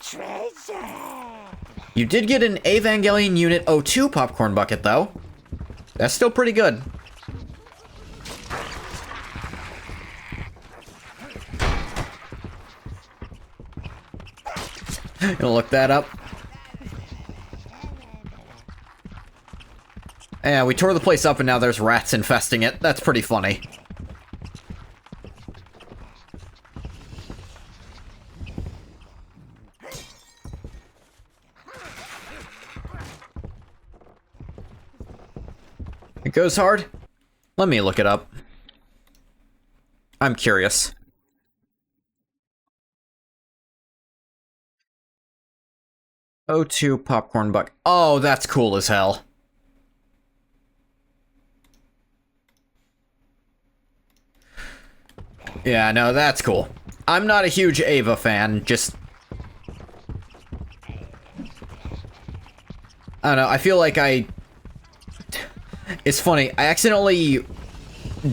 Treasure. You did get an Evangelion Unit 02 popcorn bucket, though. That's still pretty good. Gonna look that up. Yeah, we tore the place up and now there's rats infesting it. That's pretty funny. It goes hard? Let me look it up. I'm curious. O2 popcorn bucket. Oh, that's cool as hell. Yeah, no, that's cool. I'm not a huge Ava fan, just... I don't know, I feel like It's funny, I accidentally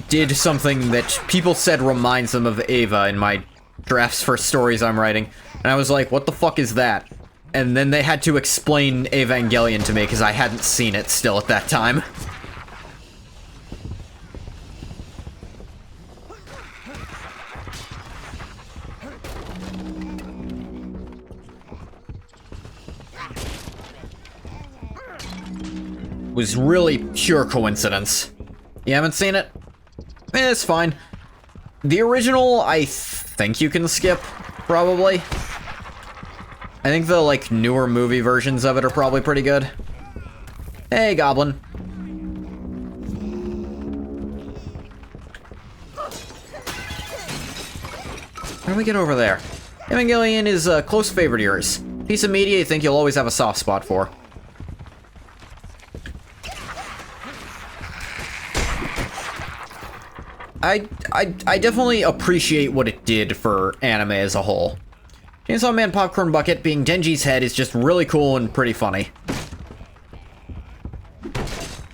did something that people said reminds them of Ava in my drafts for stories I'm writing, and I was like, what the fuck is that? And then they had to explain Evangelion to me because I hadn't seen it still at that time. It was really pure coincidence. You haven't seen it? It's fine. The original, I think you can skip, probably. I think the, like, newer movie versions of it are probably pretty good. Hey, Goblin. How do we get over there? Evangelion is a close favorite of yours. Piece of media you think you'll always have a soft spot for. I definitely appreciate what it did for anime as a whole. Chainsaw Man Popcorn Bucket being Denji's head is just really cool and pretty funny.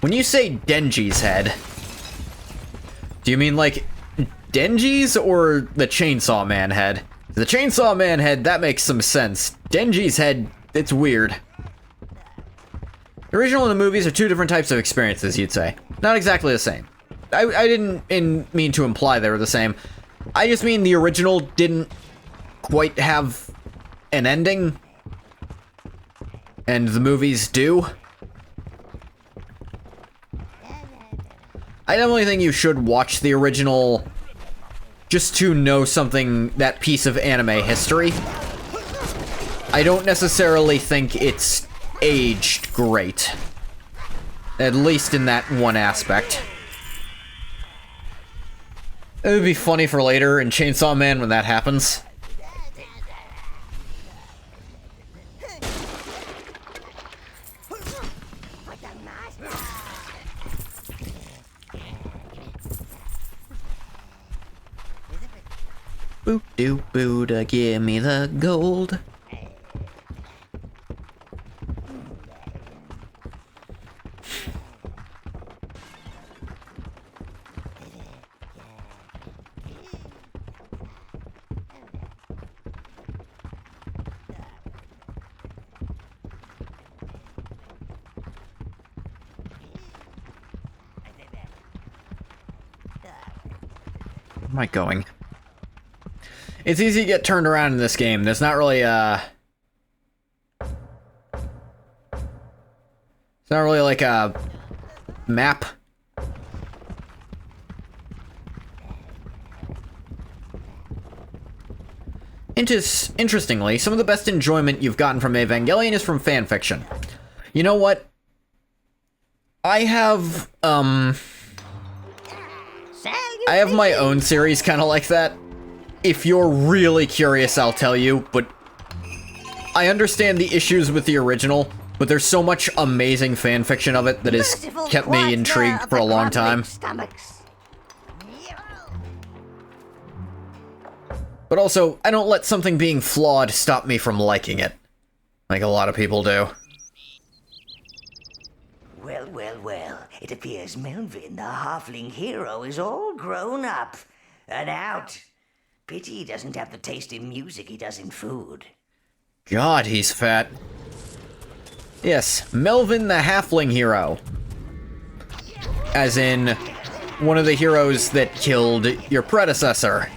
When you say Denji's head, do you mean like Denji's or the Chainsaw Man head? The Chainsaw Man head, that makes some sense. Denji's head, it's weird. The original and the movies are two different types of experiences, you'd say. Not exactly the same. I didn't mean to imply they were the same. I just mean the original didn't quite have an ending, and the movies do. I definitely think you should watch the original just to know something, that piece of anime history. I don't necessarily think it's aged great. At least in that one aspect. It would be funny for later in Chainsaw Man when that happens. Boop doo boo da, give me the gold. Where am I going? It's easy to get turned around in this game. There's not really it's not really like a map. Interestingly, some of the best enjoyment you've gotten from Evangelion is from fanfiction. You know what? I have my own series kind of like that. If you're really curious, I'll tell you, but I understand the issues with the original, but there's so much amazing fanfiction of it that has kept me intrigued for a long time. But also, I don't let something being flawed stop me from liking it, like a lot of people do. Well, well, well. It appears Melvin, the halfling hero, is all grown up and out. Pity he doesn't have the taste in music he does in food. God, he's fat. Yes, Melvin the Halfling Hero. As in, one of the heroes that killed your predecessor.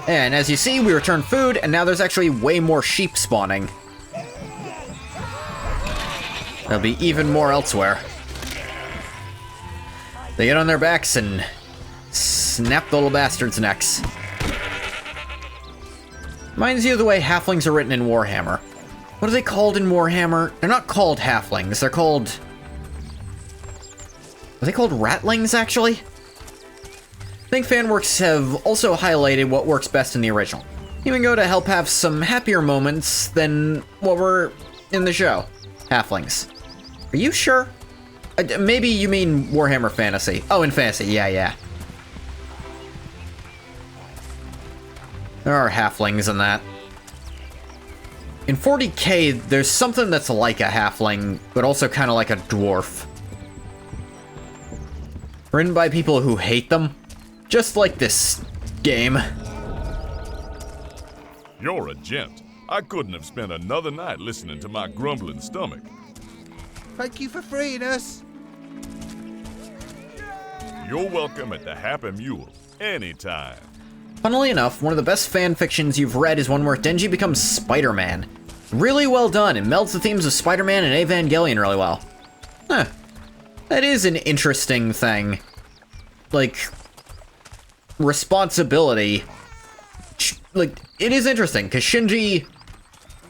And as you see, we returned food, and now there's actually way more sheep spawning. There'll be even more elsewhere. They get on their backs and snap the little bastards' necks. Reminds you of the way halflings are written in Warhammer. What are they called in Warhammer? They're not called halflings, they're called... Are they called ratlings, actually? I think fanworks have also highlighted what works best in the original. Even go to help have some happier moments than what were in the show. Halflings. Are you sure? Maybe you mean Warhammer Fantasy. Oh, in Fantasy, yeah. There are halflings in that. In 40k, there's something that's like a halfling, but also kind of like a dwarf. Written by people who hate them. Just like this game. You're a gent. I couldn't have spent another night listening to my grumbling stomach. Thank you for freeing us. You're welcome at the Happy Mule, anytime. Funnily enough, one of the best fan fictions you've read is one where Denji becomes Spider-Man. Really well done, and melds the themes of Spider-Man and Evangelion really well. Huh. That is an interesting thing. Like, responsibility. Like, it is interesting, because Shinji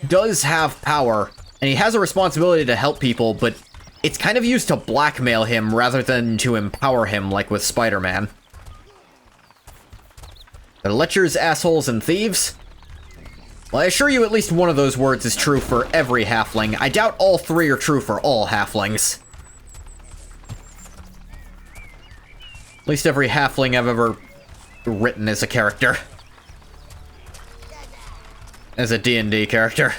does have power, and he has a responsibility to help people, but it's kind of used to blackmail him rather than to empower him, like with Spider-Man. The lechers, assholes, and thieves? Well, I assure you at least one of those words is true for every halfling. I doubt all three are true for all halflings. At least every halfling I've ever written as a character. As a D&D character.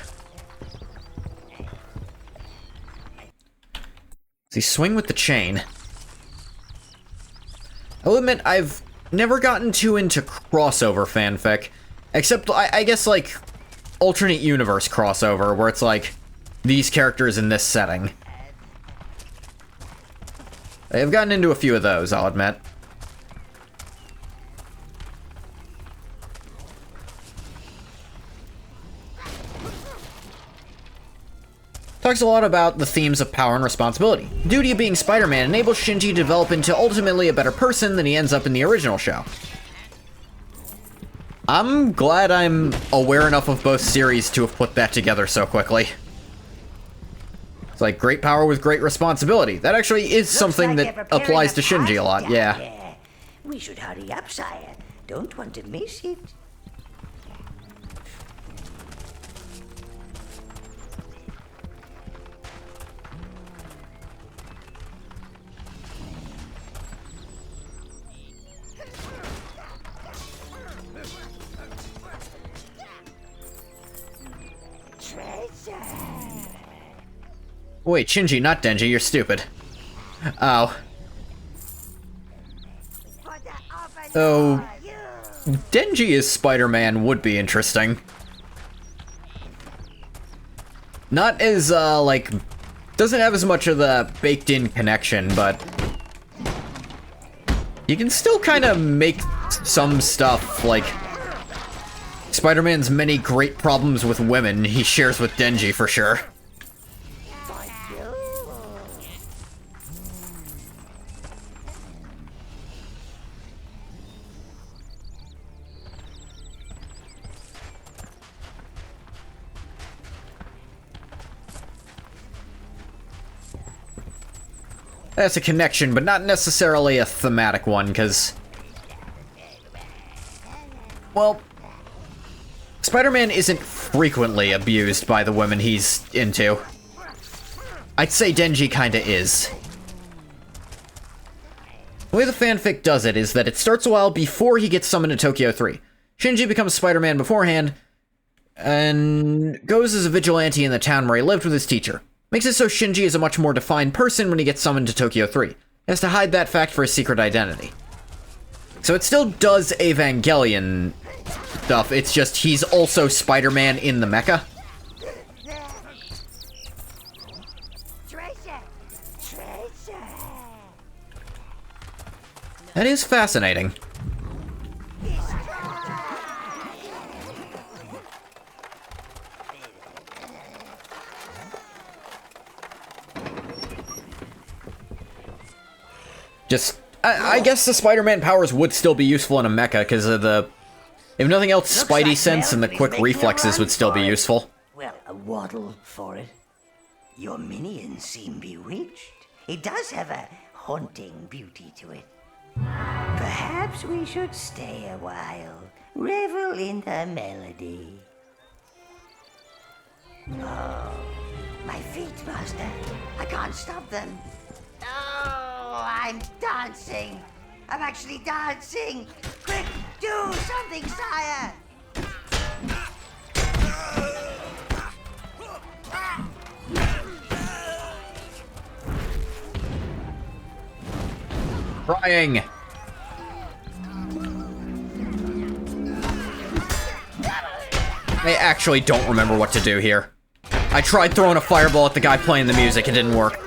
Does he swing with the chain? I'll admit, I've never gotten too into crossover fanfic. Except, I guess, like, alternate universe crossover, where it's like, these characters in this setting. I've gotten into a few of those, I'll admit. Talks a lot about the themes of power and responsibility. The duty of being Spider-Man enables Shinji to develop into ultimately a better person than he ends up in the original show. I'm glad I'm aware enough of both series to have put that together so quickly. It's like great power with great responsibility. That actually is something that applies to Shinji a lot, yeah. We should hurry up, sire. Don't want to miss it. Wait, Shinji, not Denji, you're stupid. Oh. Oh. Denji as Spider-Man would be interesting. Not as, like, doesn't have as much of the baked-in connection, but you can still kind of make some stuff, like Spider-Man's many great problems with women he shares with Denji for sure. That's a connection, but not necessarily a thematic one, because, well, Spider-Man isn't frequently abused by the women he's into. I'd say Denji kinda is. The way the fanfic does it is that it starts a while before he gets summoned to Tokyo 3. Shinji becomes Spider-Man beforehand, and goes as a vigilante in the town where he lived with his teacher. Makes it so Shinji is a much more defined person when he gets summoned to Tokyo 3. He has to hide that fact for his secret identity. So it still does Evangelion stuff, it's just he's also Spider-Man in the mecha. That is fascinating. Just, I guess the Spider-Man powers would still be useful in a mecha, because of the... If nothing else, Spidey sense and the quick reflexes would still be useful. Well, a waddle for it. Your minions seem bewitched. It does have a haunting beauty to it. Perhaps we should stay a while, revel in the melody. Oh, my feet, Master. I can't stop them. Oh, I'm dancing. I'm actually dancing. Quick, do something, sire. Crying. I actually don't remember what to do here. I tried throwing a fireball at the guy playing the music, it didn't work.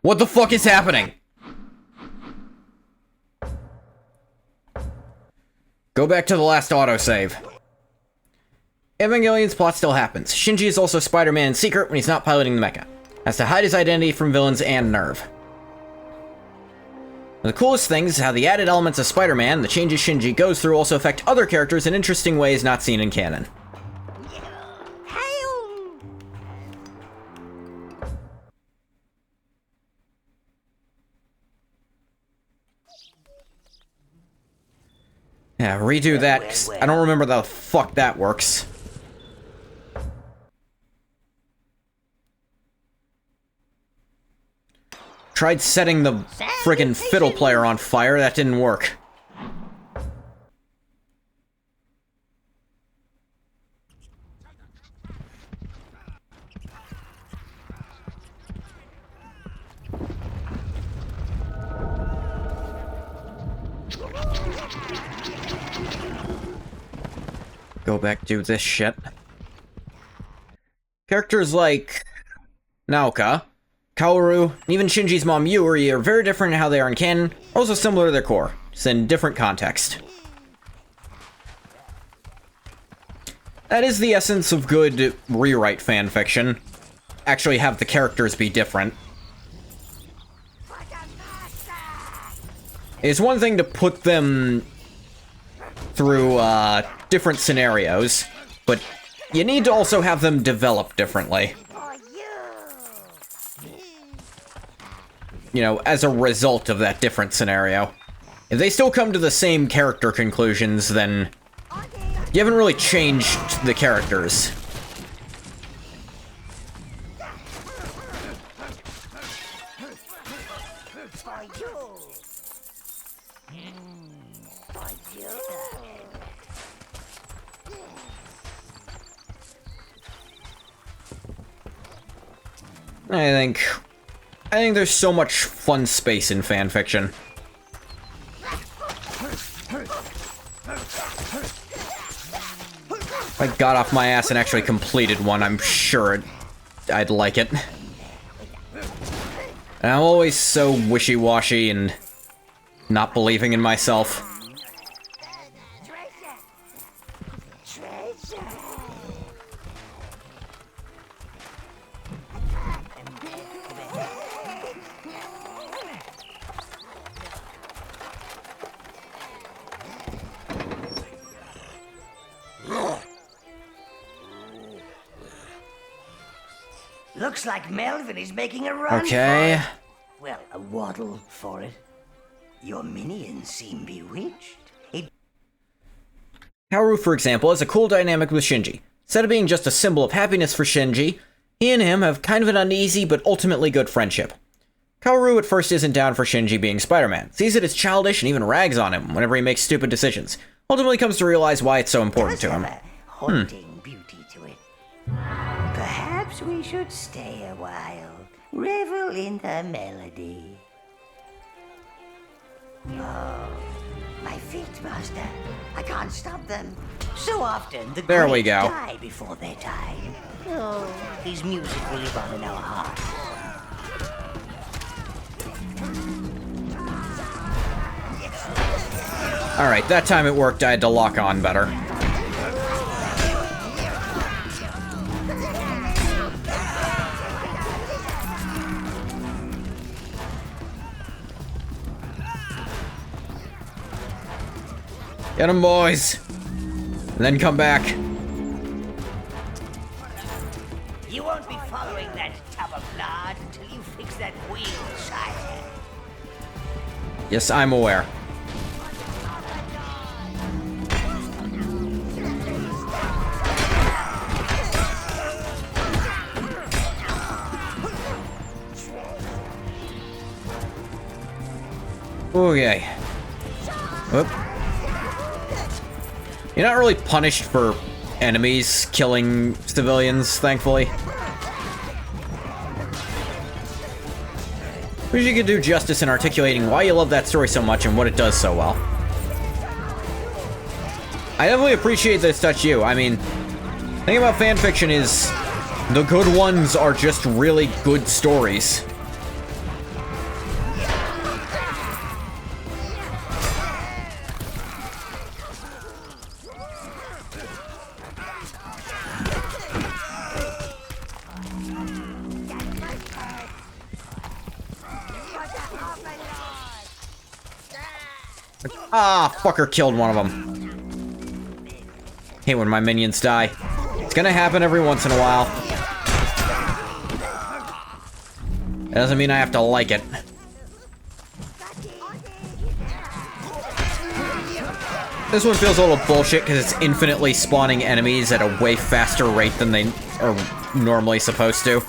What the fuck is happening? Go back to the last autosave. Evangelion's plot still happens. Shinji is also Spider-Man in secret when he's not piloting the mecha. Has to hide his identity from villains and Nerve. One of the coolest things is how the added elements of Spider-Man, the changes Shinji goes through, also affect other characters in interesting ways not seen in canon. Yeah, redo that, 'cause I don't remember how the fuck that works. Tried setting the friggin' fiddle player on fire, that didn't work. Go back, do this shit. Characters like Naoka, Kaoru, and even Shinji's mom Yuri are very different in how they are in canon, also similar to their core, just in different context. That is the essence of good rewrite fanfiction. Actually have the characters be different. It's one thing to put them through, different scenarios, but you need to also have them develop differently. You know, as a result of that different scenario. If they still come to the same character conclusions, then you haven't really changed the characters. I think there's so much fun space in fanfiction. If I got off my ass and actually completed one, I'm sure I'd like it. And I'm always so wishy-washy and not believing in myself. Looks like Melvin is making a run. Okay. Well, a waddle for it. Your minions seem bewitched. Kaoru, for example, has a cool dynamic with Shinji. Instead of being just a symbol of happiness for Shinji, he and him have kind of an uneasy but ultimately good friendship. Kaoru at first isn't down for Shinji being Spider-Man, sees it as childish and even rags on him whenever he makes stupid decisions. Ultimately comes to realize why it's so important to him. Haunting beauty to it. Perhaps we should stay a while, revel in the melody. Oh, my feet, Master. I can't stop them. So often the There we great go. die before their time. Oh, his music will live on in our hearts. Alright, that time it worked. I had to lock on better. Get 'em, boys! And then come back. You won't be following that tub of lard until you fix that wheel, sire. Yes, I'm aware. Okay. Whoop. You're not really punished for enemies killing civilians, thankfully. Wish you could do justice in articulating why you love that story so much and what it does so well. I definitely appreciate that it's touched you. I mean, the thing about fanfiction is the good ones are just really good stories. Ah, fucker killed one of them. Hate when my minions die. It's gonna happen every once in a while. It doesn't mean I have to like it. This one feels a little bullshit because it's infinitely spawning enemies at a way faster rate than they are normally supposed to.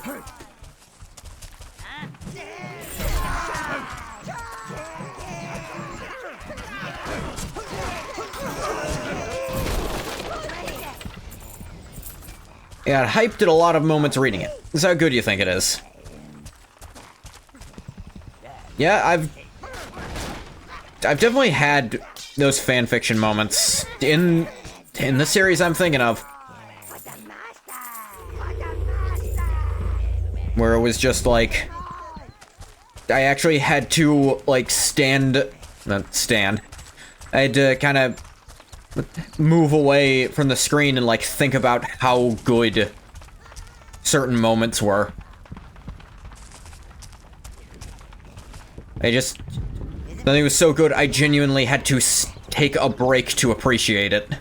I got hyped at a lot of moments reading it. This is how good you think it is. Yeah, I've definitely had those fanfiction moments in the series I'm thinking of, where it was just like I actually had to like I had to kind of move away from the screen and like think about how good certain moments were. Something was so good, I genuinely had to take a break to appreciate it.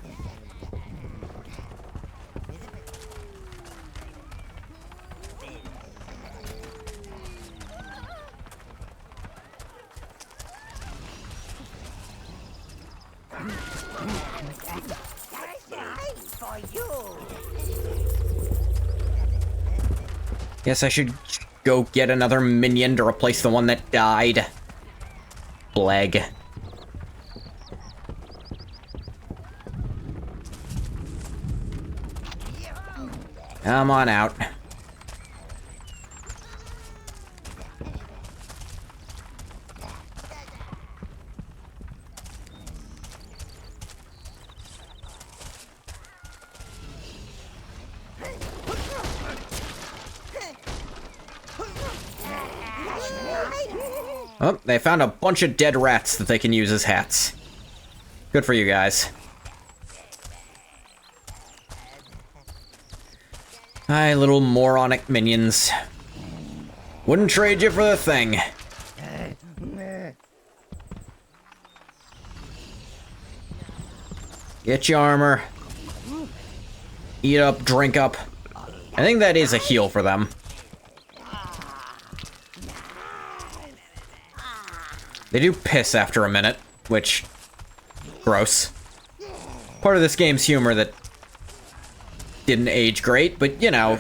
Guess I should go get another minion to replace the one that died. Bleg. Come on out. Oh, they found a bunch of dead rats that they can use as hats. Good for you guys. Hi, little moronic minions. Wouldn't trade you for the thing. Get your armor. Eat up, drink up. I think that is a heal for them. They do piss after a minute, which... gross. Part of this game's humor that didn't age great, but, you know,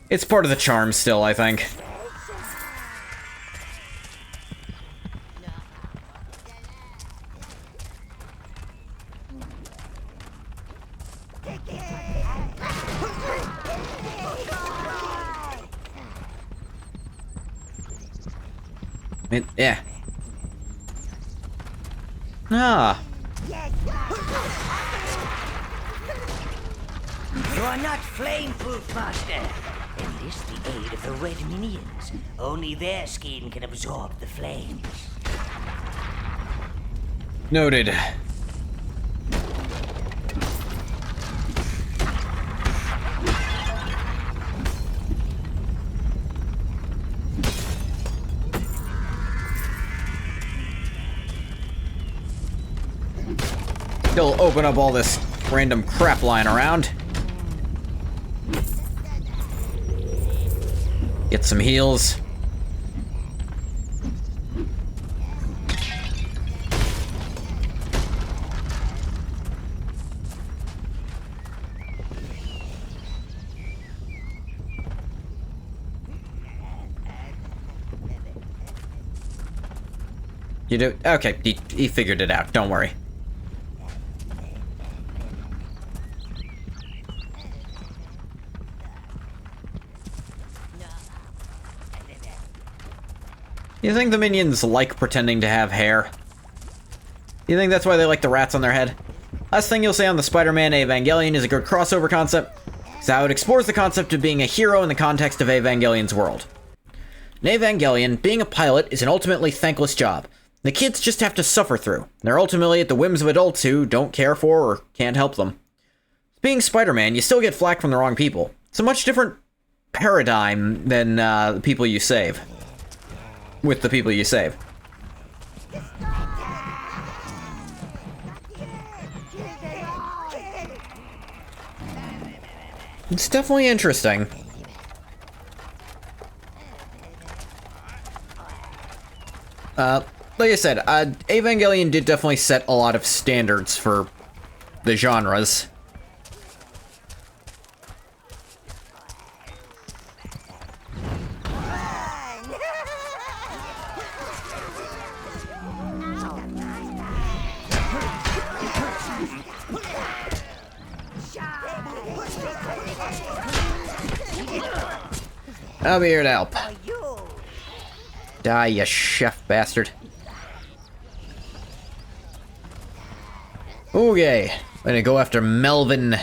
it's part of the charm still, I think. Yeah. Ah. You are not flame-proof, Master. Enlist the aid of the red minions. Only their skin can absorb the flames. Noted. He'll open up all this random crap lying around. Get some heals. You do? Okay, he figured it out. Don't worry. You think the minions like pretending to have hair? You think that's why they like the rats on their head? Last thing you'll say on the Spider-Man Evangelion is a good crossover concept, so it explores the concept of being a hero in the context of Evangelion's world. In Evangelion, being a pilot is an ultimately thankless job. The kids just have to suffer through. They're ultimately at the whims of adults who don't care for or can't help them. Being Spider-Man, you still get flack from the wrong people. It's a much different paradigm than the people you save. With the people you save. It's definitely interesting. Like I said, Evangelion did definitely set a lot of standards for the genres. I'll be here to help. Die, you chef bastard. Okay, I'm gonna go after Melvin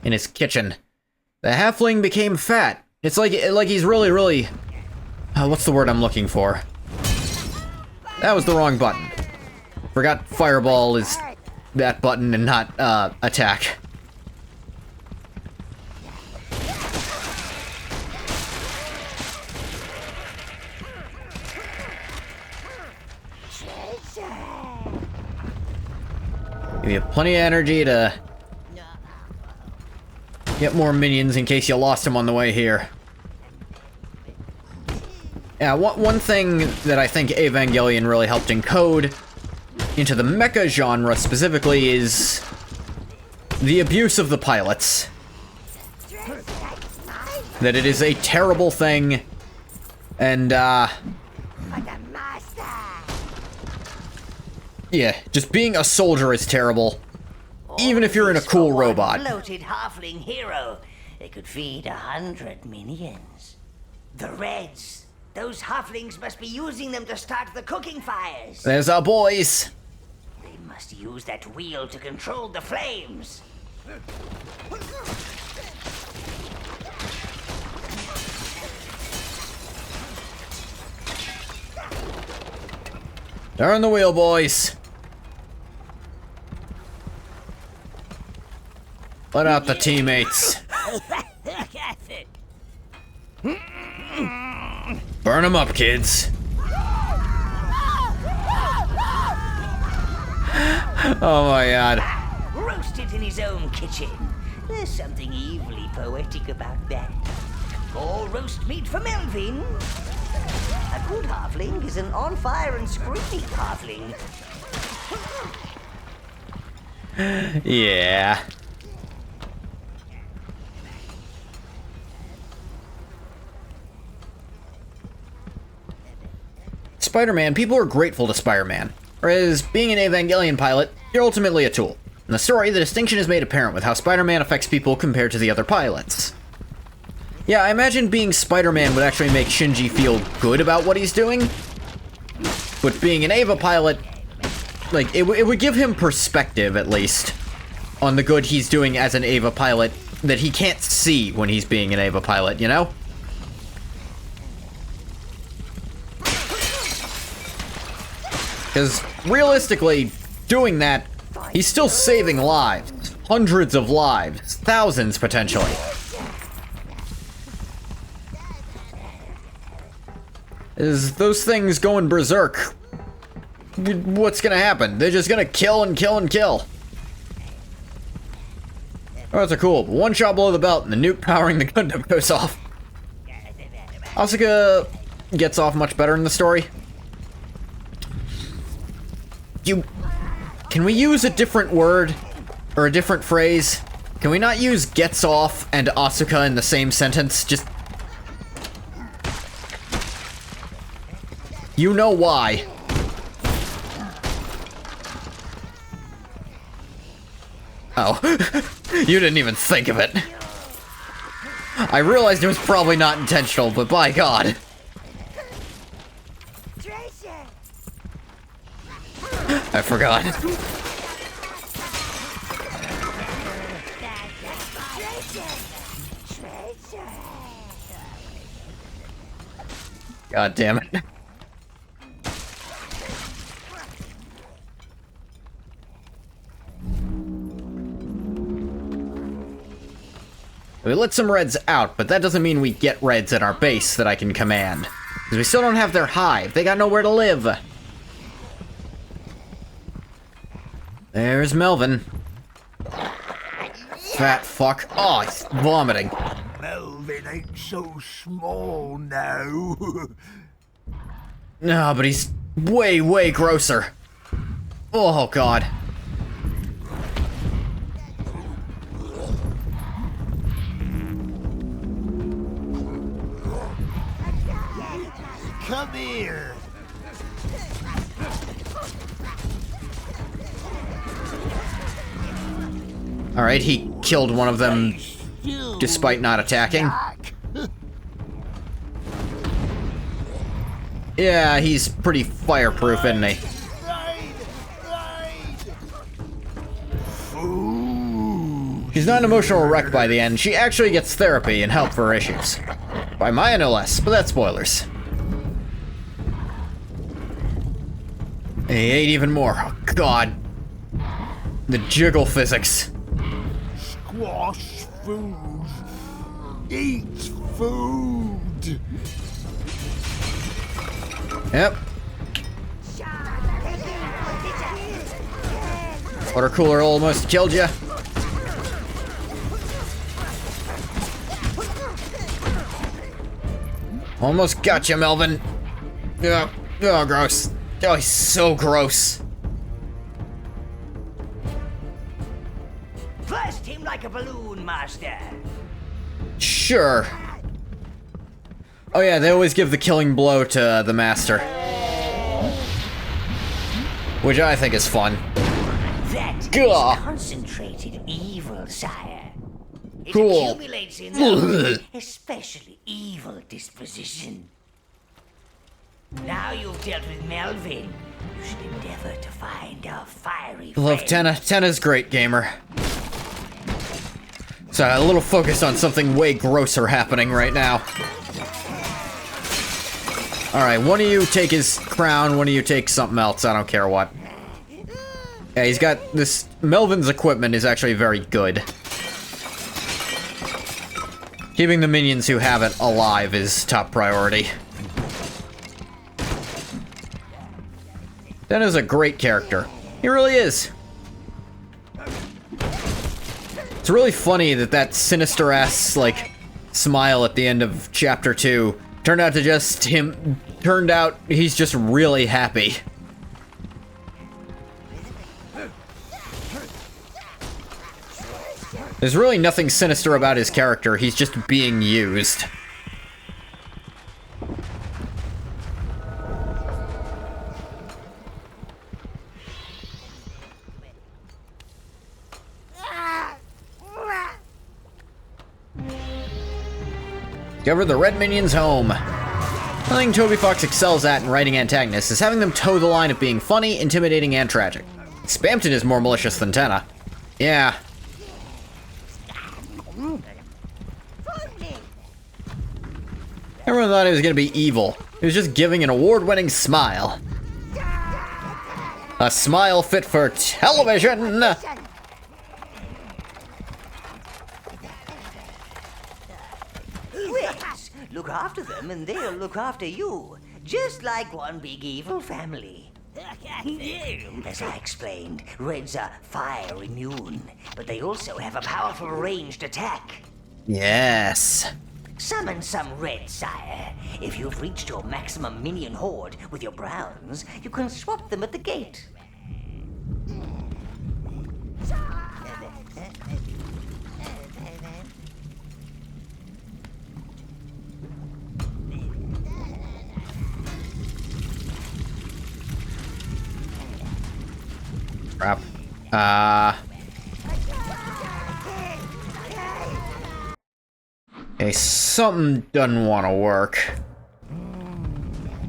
in his kitchen. The halfling became fat. It's like he's really, what's the word I'm looking for? That was the wrong button. Forgot fireball is that button and not, attack. Give you plenty of energy to get more minions in case you lost them on the way here. Yeah, one thing that I think Evangelion really helped encode into the mecha genre specifically is the abuse of the pilots. That it is a terrible thing, and yeah, just being a soldier is terrible. Even if you're in a cool robot. Bloated halfling hero. They could feed 100 minions. The Reds. Those halflings must be using them to start the cooking fires. There's our boys. They must use that wheel to control the flames. Turn the wheel, boys. Let out the teammates. Burn them up, kids. Oh my god. Roasted in his own kitchen. There's something evilly poetic about that. More roast meat for Melvin. A good halfling is an on-fire and screaming halfling. Yeah. Spider-Man, people are grateful to Spider-Man. Whereas, being an Evangelion pilot, you're ultimately a tool. In the story, the distinction is made apparent with how Spider-Man affects people compared to the other pilots. Yeah, I imagine being Spider-Man would actually make Shinji feel good about what he's doing. But being an Ava pilot, like, it would give him perspective, at least, on the good he's doing as an Ava pilot that he can't see when he's being an Ava pilot, you know? Because, realistically, doing that, he's still saving lives. Hundreds of lives. Thousands, potentially. Is those things going berserk? What's gonna happen? They're just gonna kill and kill and kill. Oh, that's a cool. One shot below the belt and the nuke powering the Gundam goes off. Asuka gets off much better in the story. Can we use a different word? Or a different phrase? Can we not use gets off and Asuka in the same sentence? Just... You know why. Oh. You didn't even think of it. I realized it was probably not intentional, but by God. I forgot. God damn it. We let some Reds out, but that doesn't mean we get Reds at our base that I can command. Because we still don't have their hive. They got nowhere to live. There's Melvin. Fat fuck. Oh, he's vomiting. Melvin ain't so small now. No, but he's way, way grosser. Oh, God. Come here. Alright, he killed one of them despite not attacking. Yeah, he's pretty fireproof, isn't he? She's not an emotional wreck by the end. She actually gets therapy and help for her issues. By Maya, no less, but that's spoilers. He ate even more. Oh, God. The jiggle physics. Squash food. Eat food. Yep. Water cooler almost killed you. Almost got you, Melvin. Yeah. Oh, gross. Oh, he's so gross. Burst him like a balloon, master. Sure. Oh yeah, they always give the killing blow to the master. Which I think is fun. That Gah. is concentrated evil, sire. It Cool. accumulates in those especially evil disposition. Now you've dealt with Melvin, you should endeavor to find a fiery Love friend. Tenna. Tenna's great gamer. So a little focus on something way grosser happening right now. Alright, one of you take his crown, one of you take something else, I don't care what. Yeah, he's got this... Melvin's equipment is actually very good. Keeping the minions who have it alive is top priority. Tenna's a great character. He really is. It's really funny that that sinister-ass, like, smile at the end of Chapter 2 turned out to just him... Turned out he's just really happy. There's really nothing sinister about his character, he's just being used. Discover the Red Minion's home. Something Toby Fox excels at in writing antagonists is having them toe the line of being funny, intimidating, and tragic. Spamton is more malicious than Tenna. Yeah. Everyone thought he was gonna be evil. He was just giving an award-winning smile. A smile fit for television! Reds, look after them and they'll look after you. Just like one big evil family. As I explained, Reds are fire immune, but they also have a powerful ranged attack. Yes. Summon some Red, sire. If you've reached your maximum minion horde with your Browns, you can swap them at the gate. Crap. Okay, something doesn't want to work.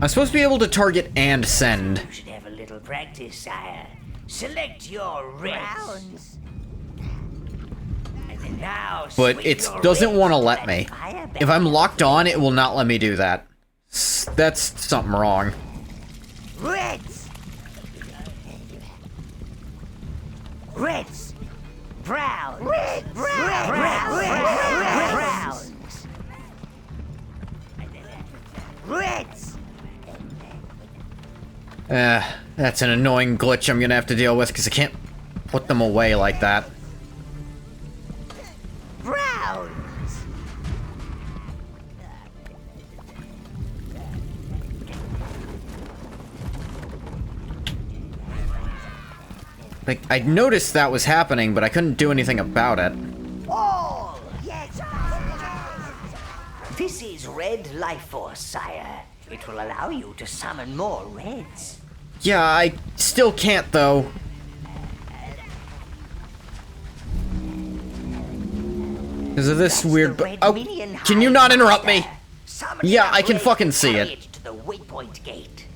I'm supposed to be able to target and send. You should have a little practice, sire. Select your Reds. And now But it doesn't want to let me. If I'm locked on, it will not let me do that. That's something wrong. Reds! Reds! Browns! Reds! Browns! Reds! That's an annoying glitch I'm gonna have to deal with because I can't put them away like that. Browns! Like, I noticed that was happening, but I couldn't do anything about it. All! Yes! This is Red Life Force, sire. It will allow you to summon more Reds. Yeah, I still can't, though. Because of this weird... Oh, can you not interrupt me? Yeah, I can fucking see it. To the waypoint gate.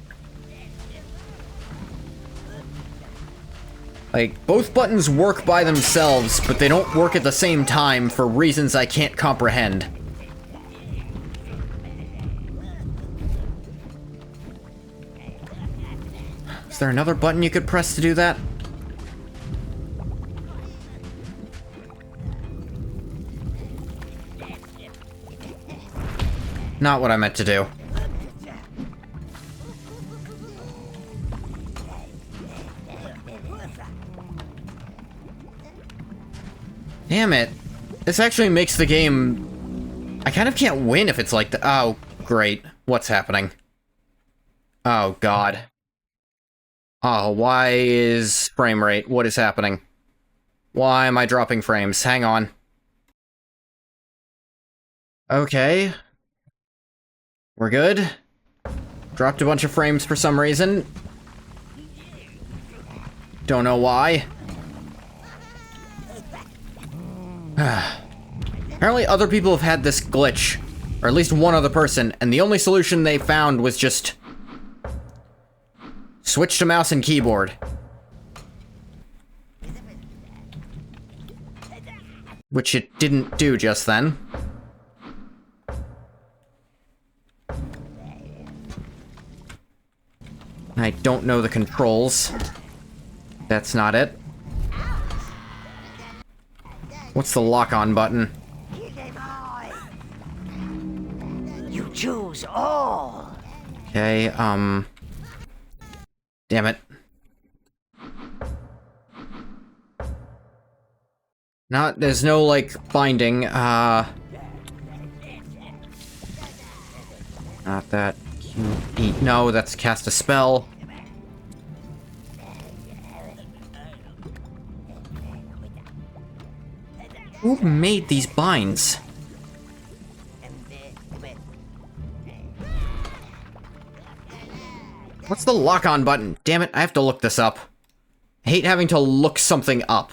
Like, both buttons work by themselves, but they don't work at the same time for reasons I can't comprehend. Is there another button you could press to do that? Not what I meant to do. Damn it. This actually makes the game... I kind of can't win if it's like the... Oh, great. What's happening? Oh, God. Oh, why is frame rate? What is happening? Why am I dropping frames? Hang on. Okay. We're good. Dropped a bunch of frames for some reason. Don't know why. Apparently other people have had this glitch. Or at least one other person, and the only solution they found was just... switch to mouse and keyboard. Which it didn't do just then. I don't know the controls. That's not it. What's the lock-on button? You choose all. Okay, damn it. There's no, like, binding, not that. No, that's cast a spell. Who made these binds? What's the lock-on button? Damn it, I have to look this up. I hate having to look something up.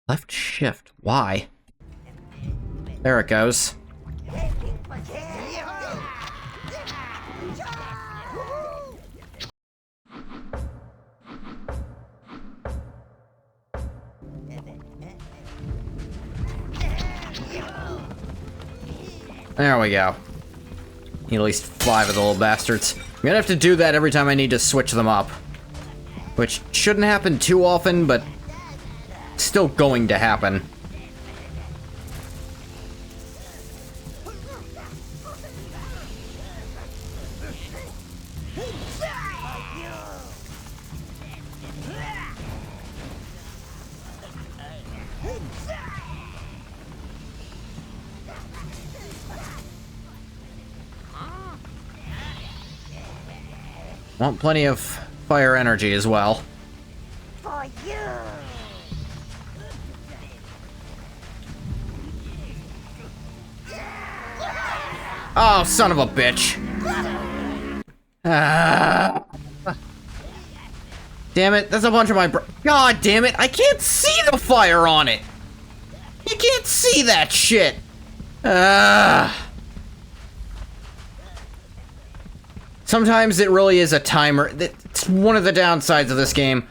Left shift. Why? There it goes. There we go. Need at least 5 of the little bastards. I'm gonna have to do that every time I need to switch them up. Which shouldn't happen too often, but still going to happen. Want plenty of fire energy as well. For you. Oh, son of a bitch. Damn it, that's a bunch of my God damn it, I can't see the fire on it! You can't see that shit! Sometimes it really is a timer. It's one of the downsides of this game.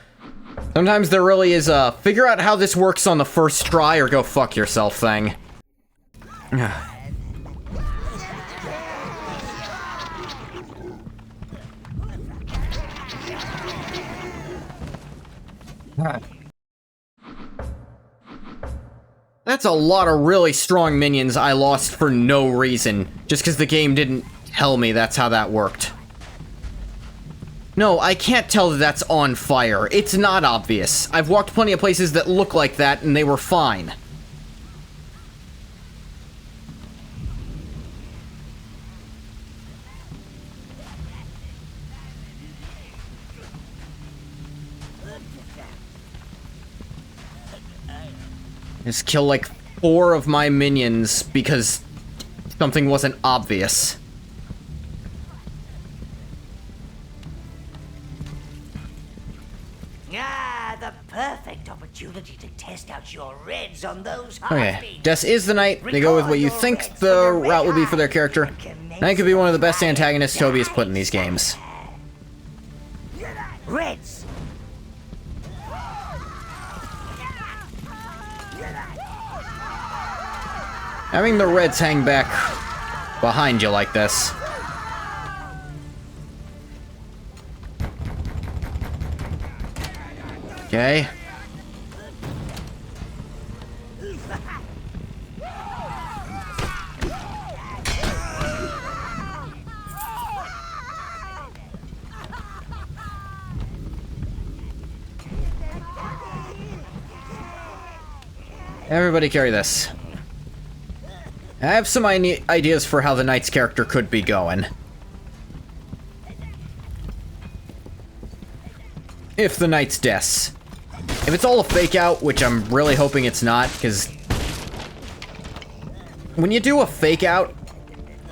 Sometimes there really is a figure out how this works on the first try or go fuck yourself thing. That's a lot of really strong minions I lost for no reason, just because the game didn't tell me that's how that worked. No, I can't tell that that's on fire. It's not obvious. I've walked plenty of places that look like that, and they were fine. Just kill like 4 of my minions because something wasn't obvious. Ah, the perfect opportunity to test out your reds on those Okay, Des is the knight. They go with what you think the route would be for their character. Knight could be one of the best antagonists Toby has put in these games. Reds. Having the reds hang back behind you like this. Okay. Everybody carry this. I have some ideas for how the knight's character could be going. If the knight's deaths. If it's all a fake out, which I'm really hoping it's not, because when you do a fake out,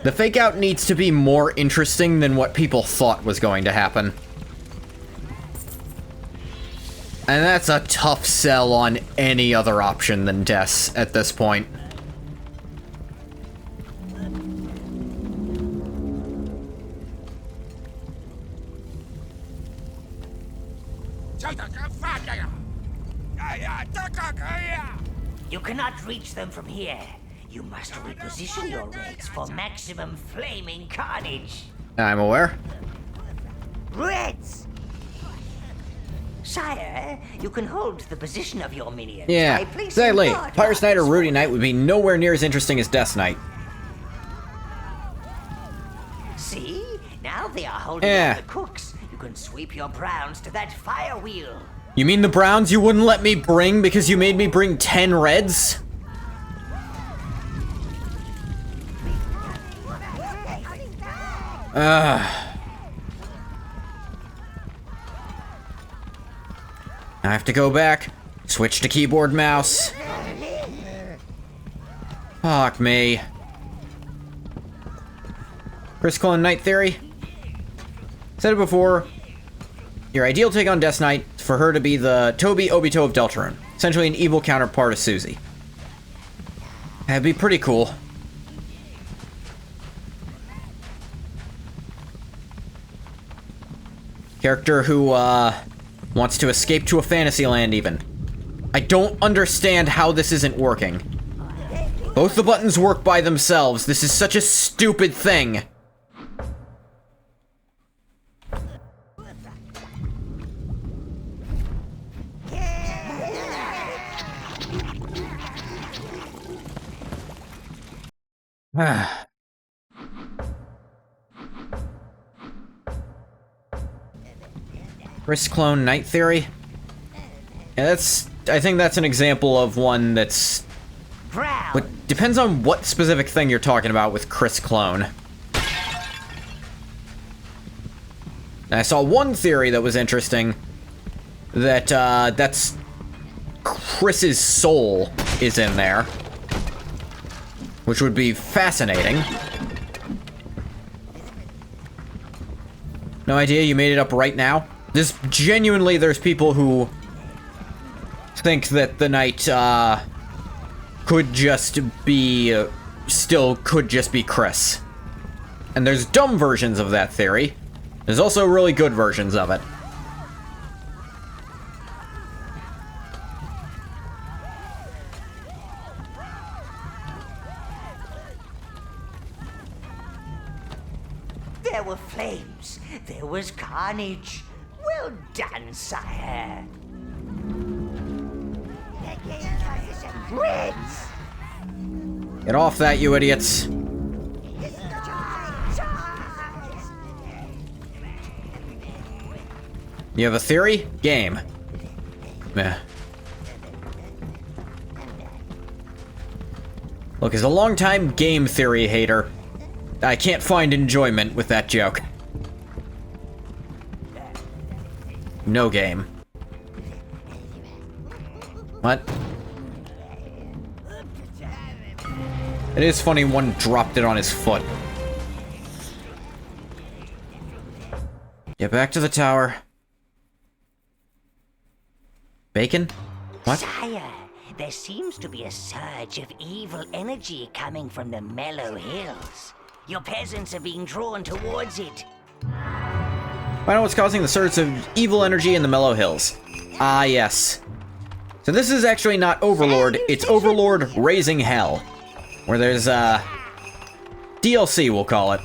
the fake out needs to be more interesting than what people thought was going to happen. And that's a tough sell on any other option than deaths at this point. You cannot reach them from here. You must reposition your reds for maximum flaming carnage. I'm aware. Reds! Sire, you can hold the position of your minions Yeah, by placing exactly. guard Pirates Knight or marks. Rudy Knight would be nowhere near as interesting as Death Knight. See? Now they are holding Yeah. up the cooks. You can sweep your browns to that fire wheel. You mean the browns you wouldn't let me bring because you made me bring 10 reds? I have to go back, switch to keyboard mouse. Fuck me. Critical and Night Theory? Said it before, your ideal take on Death Knight is for her to be the Toby Obito of Deltarune. Essentially an evil counterpart of Susie. That'd be pretty cool. Character who, wants to escape to a fantasy land, even. I don't understand how this isn't working. Both the buttons work by themselves. This is such a stupid thing. Chris clone Night Theory? Yeah, I think that's an example of one that's... But depends on what specific thing you're talking about with Chris clone. And I saw one theory that was interesting. That, that's... Chris's soul is in there. Which would be fascinating. No idea, you made it up right now? There's people who think that the Knight, could just be, still could just be Chris. And there's dumb versions of that theory. There's also really good versions of it. There were flames. There was carnage. Well done, sire. Reds! Get off that, you idiots. You have a theory? Game. Meh. Look, as a longtime game theory hater, I can't find enjoyment with that joke. No game. What? It is funny one dropped it on his foot. Get back to the tower. Bacon? What? Sire, there seems to be a surge of evil energy coming from the Mellow Hills. Your peasants are being drawn towards it. Find out what's causing the surge of evil energy in the Mellow Hills. Ah, yes. So this is actually not Overlord, it's Overlord Raising Hell. Where there's, DLC, we'll call it.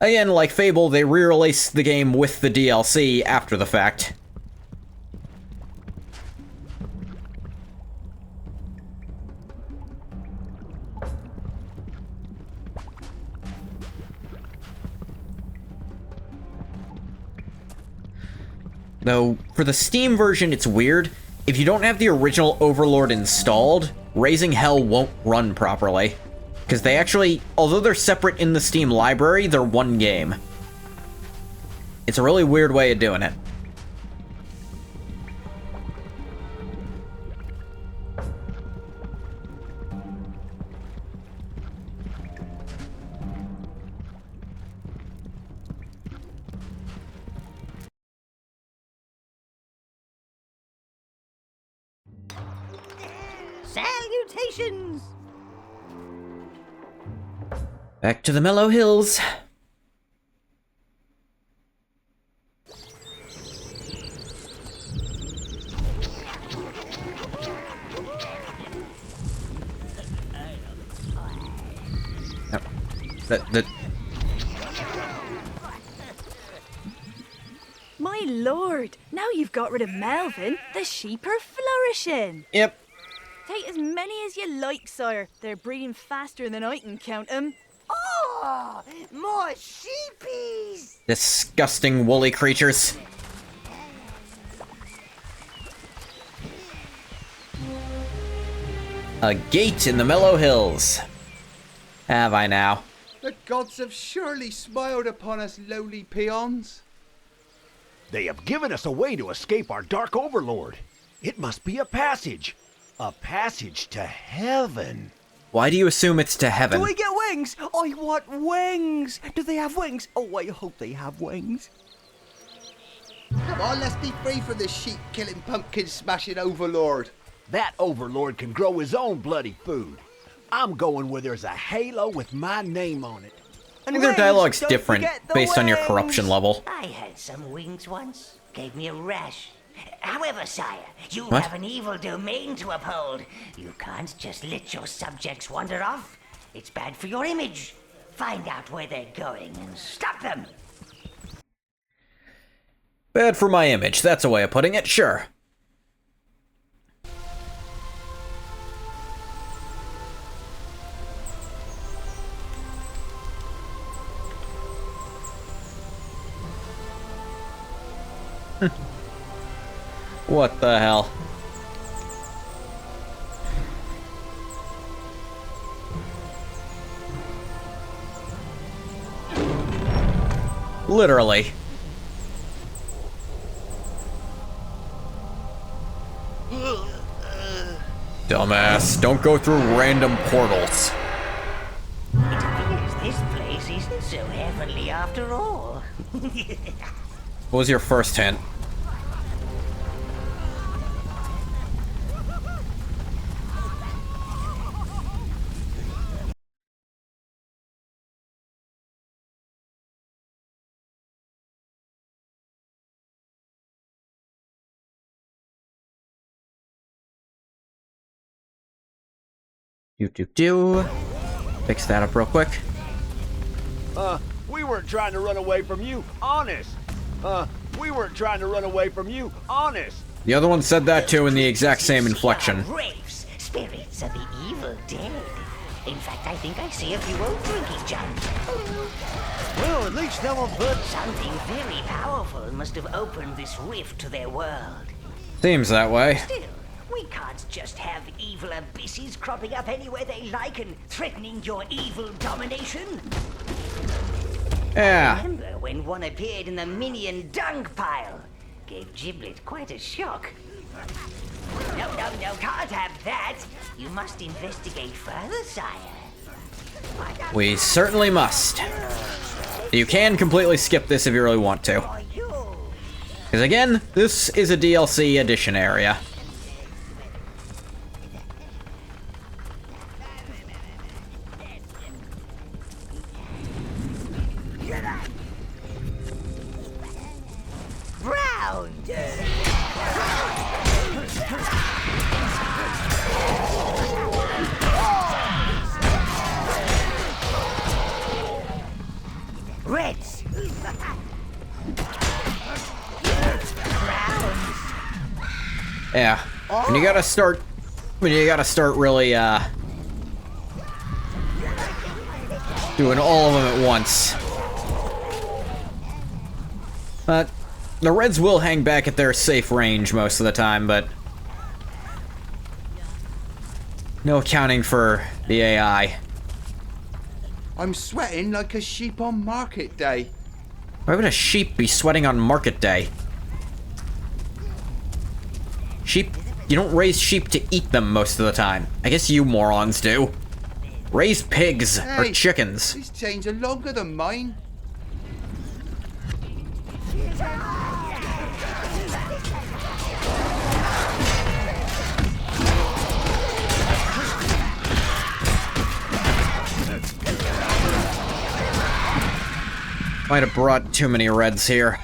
Again, like Fable, they re-released the game with the DLC after the fact. Though, for the Steam version, it's weird. If you don't have the original Overlord installed, Raising Hell won't run properly. Because they actually, although they're separate in the Steam library, they're one game. It's a really weird way of doing it. Salutations! Back to the Mellow Hills. My lord, now you've got rid of Melvin, the sheep are flourishing. Yep. Take as many as you like, sire. They're breeding faster than I can count them. Oh, more sheepies! Disgusting woolly creatures. A gate in the Mellow Hills. Have I now? The gods have surely smiled upon us lowly peons. They have given us a way to escape our Dark Overlord. It must be a passage. A passage to heaven. Why do you assume it's to heaven? Do we get wings? I want wings. Do they have wings? Oh, I hope they have wings. Come on, let's be free from this sheep-killing, pumpkin-smashing overlord. That overlord can grow his own bloody food. I'm going where there's a halo with my name on it. I think their dialogue's different based on your corruption level. I had some wings once. Gave me a rash. However, sire, you What? have an evil domain to uphold. You can't just let your subjects wander off. It's bad for your image. Find out where they're going and stop them. Bad for my image, that's a way of putting it, sure. What the hell? Literally. Dumbass, don't go through random portals. It appears this place isn't so heavenly after all. What was your first hint? Fix that up real quick. We weren't trying to run away from you, honest. We weren't trying to run away from you, honest. The other one said that too in the exact same inflection. Graves, spirits of the evil dead. In fact, I think I see a few old drinking jugs. Well, at least someone put... Something very powerful must have opened this rift to their world. Seems that way. Still, we can't just have evil abysses cropping up anywhere they like and threatening your evil domination. Yeah. Remember when one appeared in the minion dung pile? Gave Giblet quite a shock. No, can't have that. You must investigate further, sire. We certainly must. You can completely skip this if you really want to. Because again, this is a DLC edition area. Round. Reds. Yeah. When you gotta start really, doing all of them at once. But the Reds will hang back at their safe range most of the time, but no accounting for the AI. I'm sweating like a sheep on market day. Why would a sheep be sweating on market day? Sheep, you don't raise sheep to eat them most of the time. I guess you morons do. Raise pigs or chickens. These chains are longer than mine. Might have brought too many Reds here.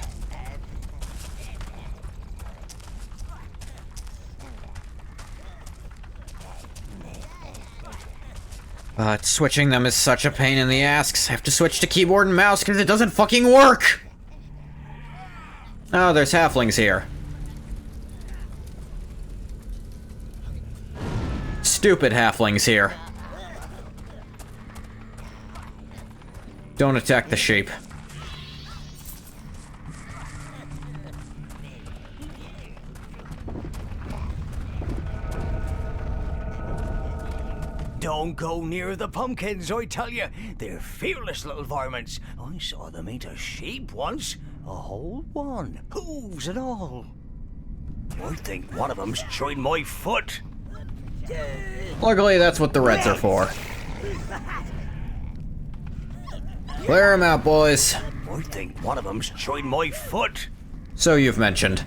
But switching them is such a pain in the ass, 'cause I have to switch to keyboard and mouse because it doesn't fucking work! Oh, there's halflings here. Stupid halflings here. Don't attack the sheep. Don't go near the pumpkins, I tell you. They're fearless little varmints. I saw them eat a sheep once. A whole one. Hooves and all. I think one of them's chewing my foot. Luckily, that's what the reds are for. Clear them out, boys. I think one of them's joined my foot. So you've mentioned.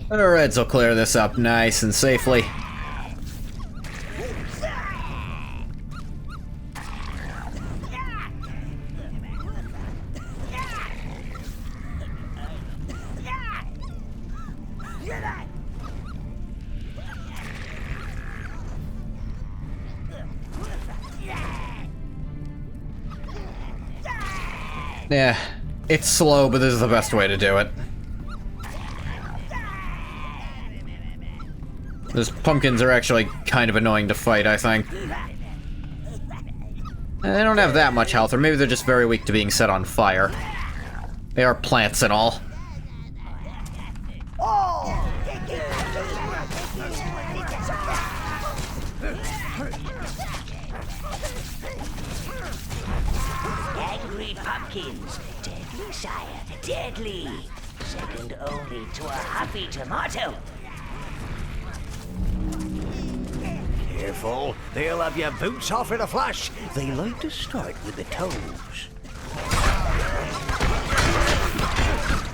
The reds will clear this up nice and safely. Yeah, it's slow, but this is the best way to do it. Those pumpkins are actually kind of annoying to fight, I think. They don't have that much health, or maybe they're just very weak to being set on fire. They are plants and all. Angry pumpkins. Deadly, sire. Deadly. Second only to a happy tomato. Careful, they'll have your boots off in a flash. They like to start with the toes.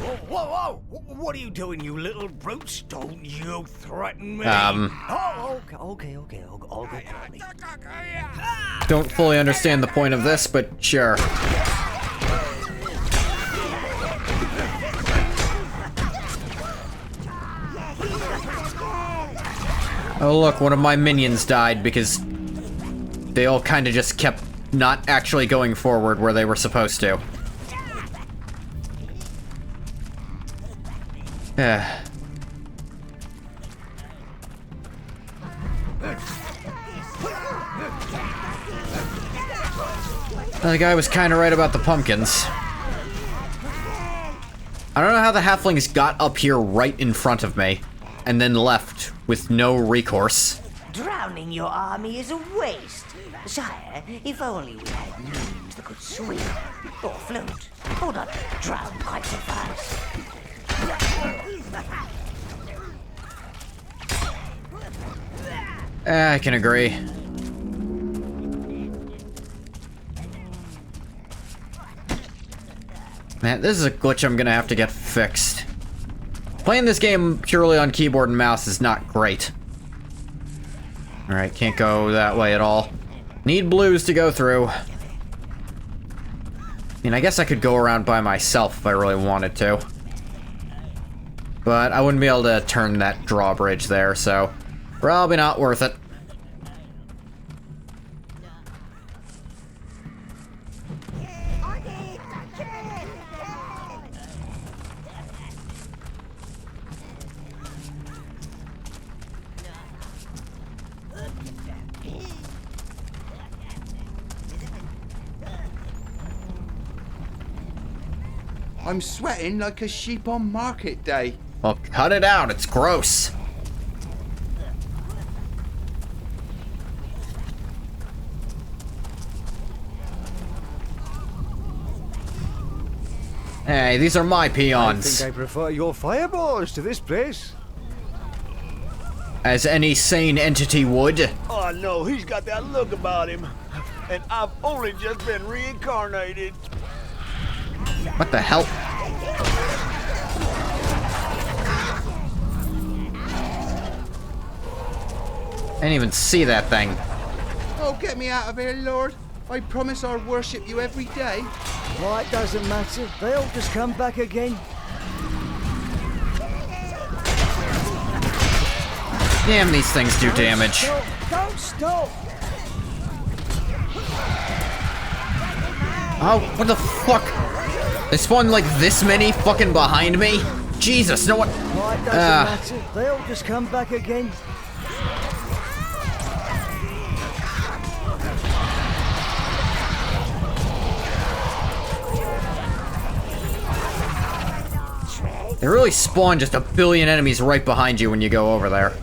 Whoa, whoa, whoa! What are you doing, you little brutes? Don't you threaten me! Oh, okay, I'll go quietly. Don't fully understand the point of this, but sure. Oh look, one of my minions died because they all kind of just kept not actually going forward where they were supposed to. Yeah. The guy was kind of right about the pumpkins. I don't know how the halflings got up here right in front of me and then left with no recourse. Drowning your army is a waste. Sire, if only we had means that could swim, or float, or not drown quite so fast. I can agree. Man, this is a glitch I'm gonna have to get fixed. Playing this game purely on keyboard and mouse is not great. Alright, can't go that way at all. Need blues to go through. I mean, I guess I could go around by myself if I really wanted to. But I wouldn't be able to turn that drawbridge there, so probably not worth it. I'm sweating like a sheep on market day. Well, cut it out, it's gross. Hey, these are my peons. I think I prefer your fireballs to this place. As any sane entity would. Oh no, he's got that look about him. And I've only just been reincarnated. What the hell? I didn't even see that thing. Oh, get me out of here, Lord. I promise I'll worship you every day. Well, it doesn't matter. They'll just come back again. Damn, these things do damage. Don't stop! Oh, what the fuck? They spawned like this many fucking behind me? Jesus, no one. Well, it doesn't matter. They'll just come back again. They really spawn just a billion enemies right behind you when you go over there.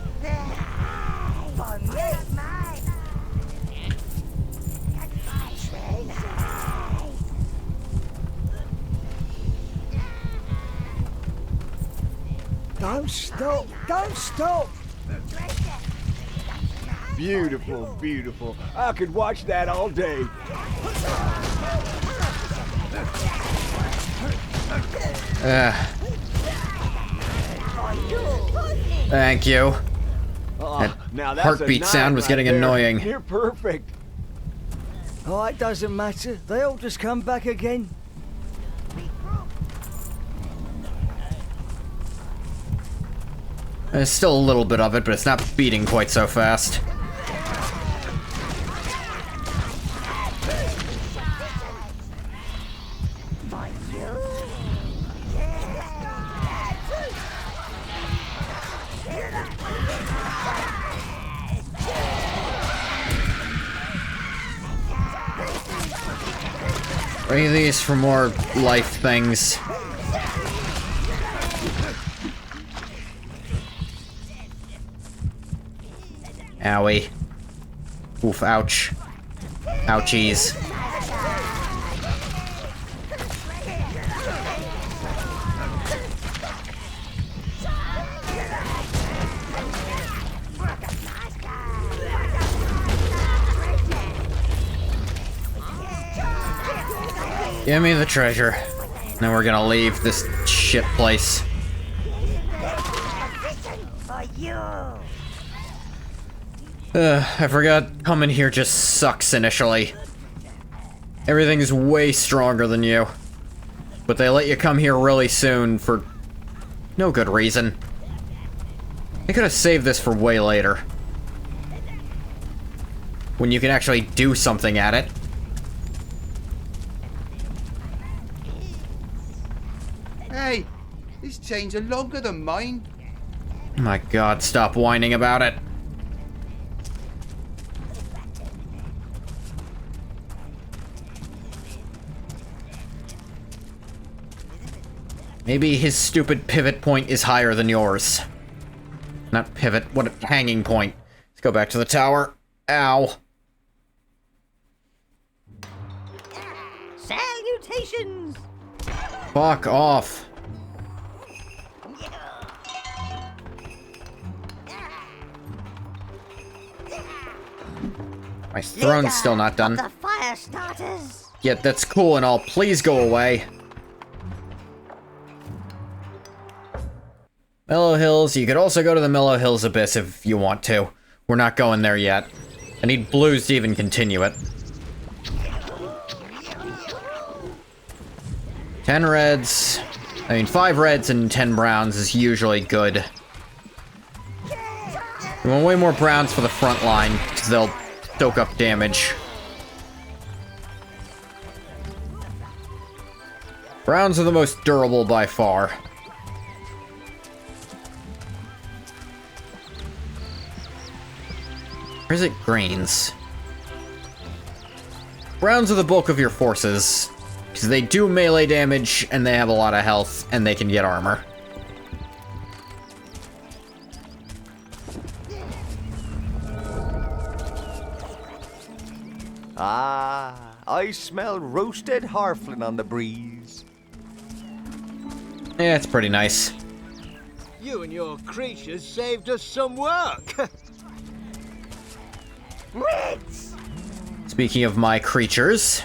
Don't stop! Don't stop! Beautiful, beautiful. I could watch that all day. Thank you. Oh, now that's heartbeat a sound was right getting there. annoying. You're perfect. Oh, it doesn't matter. They'll just come back again. There's still a little bit of it, but it's not beating quite so fast. Bring these for more life things. Owie. Oof, ouch. Ouchies. Give me the treasure. Then we're gonna leave this shit place. I forgot coming here just sucks initially. Everything's way stronger than you. But they let you come here really soon for no good reason. They could have saved this for way later. When you can actually do something at it. Hey, these chains are longer than mine. My god, stop whining about it. Maybe his stupid pivot point is higher than yours. Not pivot, what a hanging point. Let's go back to the tower. Ow. Salutations! Fuck off. My throne's still not done. The fire starters. Yeah, that's cool and all. Please go away. Mellow Hills. You could also go to the Mellow Hills Abyss if you want to. We're not going there yet. I need blues to even continue it. 10 reds. I mean, 5 reds and 10 browns is usually good. We want way more browns for the front line, because they'll soak up damage. Browns are the most durable by far. Or is it greens? Browns are the bulk of your forces, because they do melee damage, and they have a lot of health, and they can get armor. Ah, I smell roasted harflin on the breeze. Yeah, it's pretty nice. You and your creatures saved us some work. Reds! Speaking of my creatures.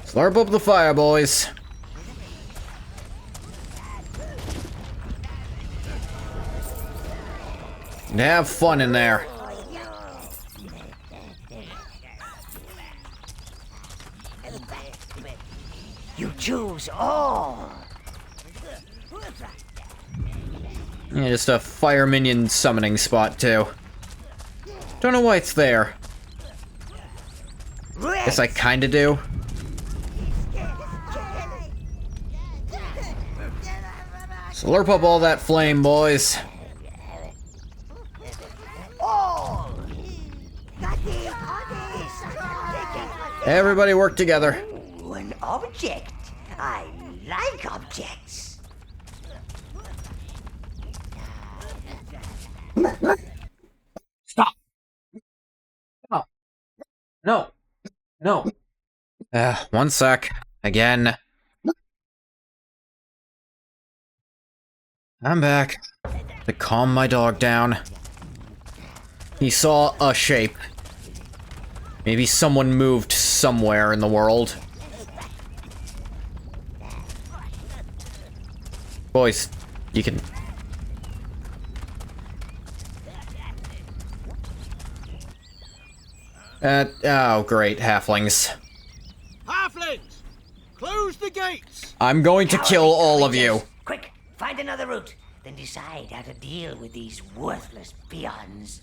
Slurp up the fire, boys. And have fun in there. You choose all. Yeah, just a fire minion summoning spot, too. Don't know why it's there. Guess I kinda do. Slurp up all that flame, boys. Everybody work together. Ooh, an object. I like objects. Stop. No. No. No. 1 sec. Again. I'm back. To calm my dog down. He saw a shape. Maybe someone moved somewhere in the world. Boys, you can... oh great, halflings. Halflings! Close the gates! I'm going to kill all of you. Quick, find another route, then decide how to deal with these worthless peons.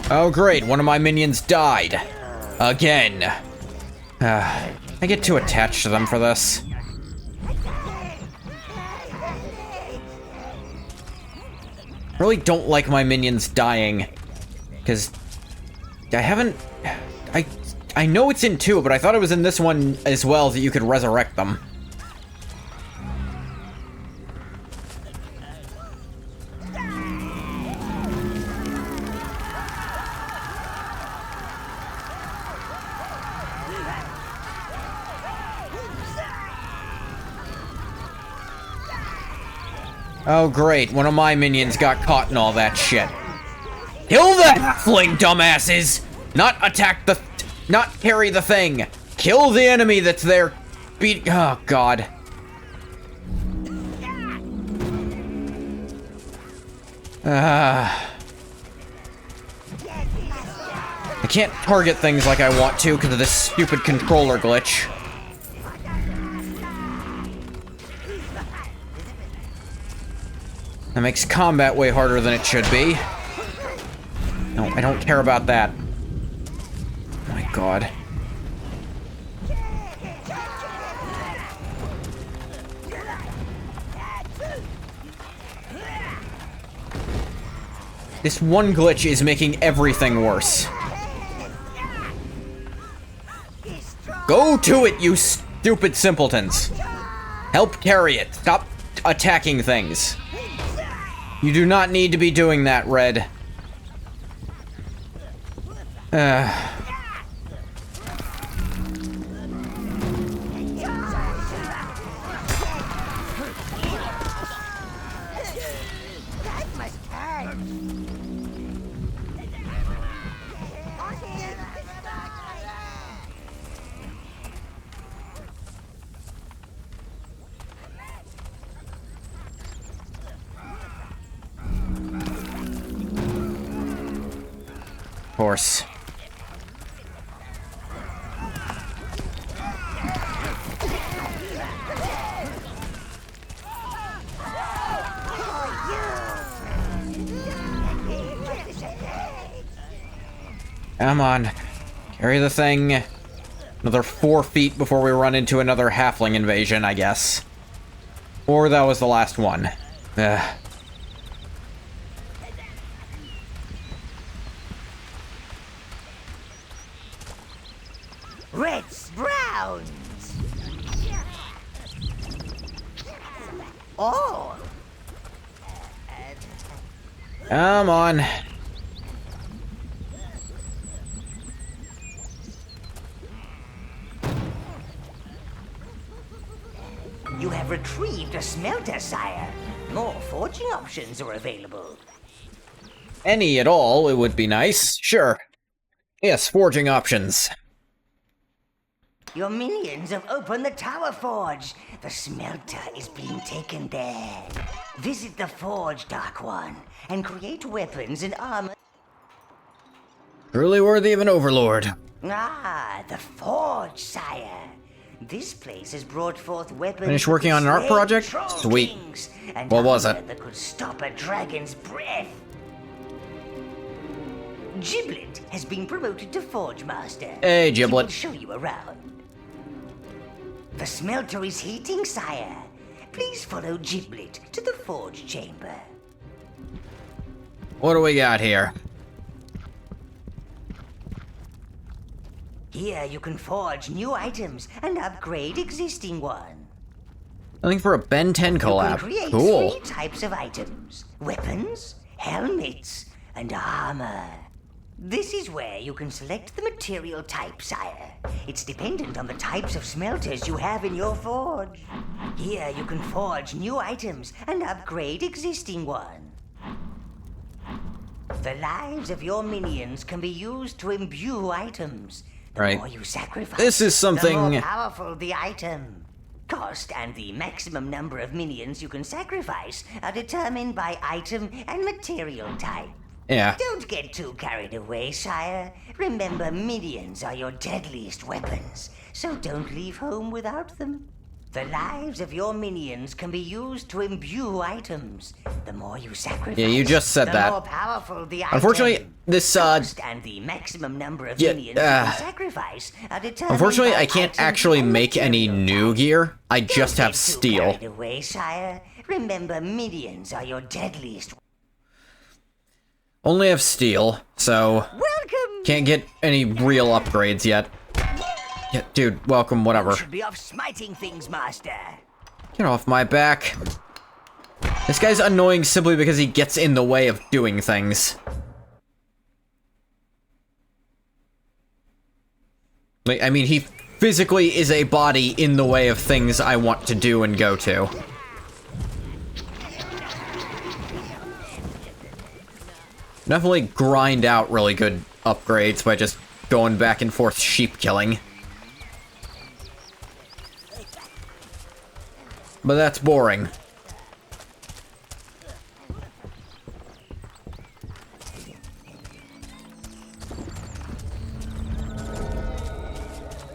Oh great, one of my minions died. Again. I get too attached to them for this. Really don't like my minions dying. Because I haven't... I know it's in 2, but I thought it was in this one as well that you could resurrect them. Oh great, one of my minions got caught in all that shit. Kill the halfling, dumbasses! Not attack the... not carry the thing! Kill the enemy that's there! Beat... oh god. I can't target things like I want to because of this stupid controller glitch. That makes combat way harder than it should be. No, I don't care about that. Oh my god. This one glitch is making everything worse. Go to it, you stupid simpletons. Help carry it. Stop attacking things. You do not need to be doing that, Red. Of course. Come on. Carry the thing. Another 4 feet before we run into another halfling invasion, I guess. Or that was the last one. Ugh. Reds, browns. Oh. Come on. You have retrieved a smelter, sire. More forging options are available. Any at all, it would be nice. Sure. Yes, forging options. Your minions have opened the tower forge. The smelter is being taken there. Visit the forge, Dark One, and create weapons and armor. Truly worthy of an overlord. Ah, the forge, sire. This place has brought forth weapons. Finished working on an art project? Sweet. What was it? That could stop a dragon's breath. Giblet has been promoted to Forge Master. Hey, Giblet. He will show you around. The smelter is heating, sire. Please follow Giblet to the forge chamber. What do we got here? Here you can forge new items and upgrade existing ones. Nothing for a Ben 10 collab. You can create Cool. 3 types of items: weapons, helmets, and armor. This is where you can select the material type, sire. It's dependent on the types of smelters you have in your forge. Here you can forge new items and upgrade existing ones. The lives of your minions can be used to imbue items. The more you sacrifice, This is something... the more powerful the item. Cost and the maximum number of minions you can sacrifice are determined by item and material type. Yeah. Don't get too carried away, sire. Remember, minions are your deadliest weapons, so don't leave home without them. The lives of your minions can be used to imbue items. The more you sacrifice, Yeah, you just said that. the more powerful the item. Unfortunately, this, and the maximum number of minions you can sacrifice are determined unfortunately, by I can't item actually and make any new gear. I just have Don't get too steel. carried away, sire. Remember, minions are your deadliest. Only have steel, so... Welcome! Can't get any real upgrades yet. Yeah, dude, welcome, whatever. Should be off smiting things, master. Get off my back. This guy's annoying simply because he gets in the way of doing things. Like, I mean, he physically is a body in the way of things I want to do and go to. Definitely grind out really good upgrades by just going back and forth sheep killing. But that's boring.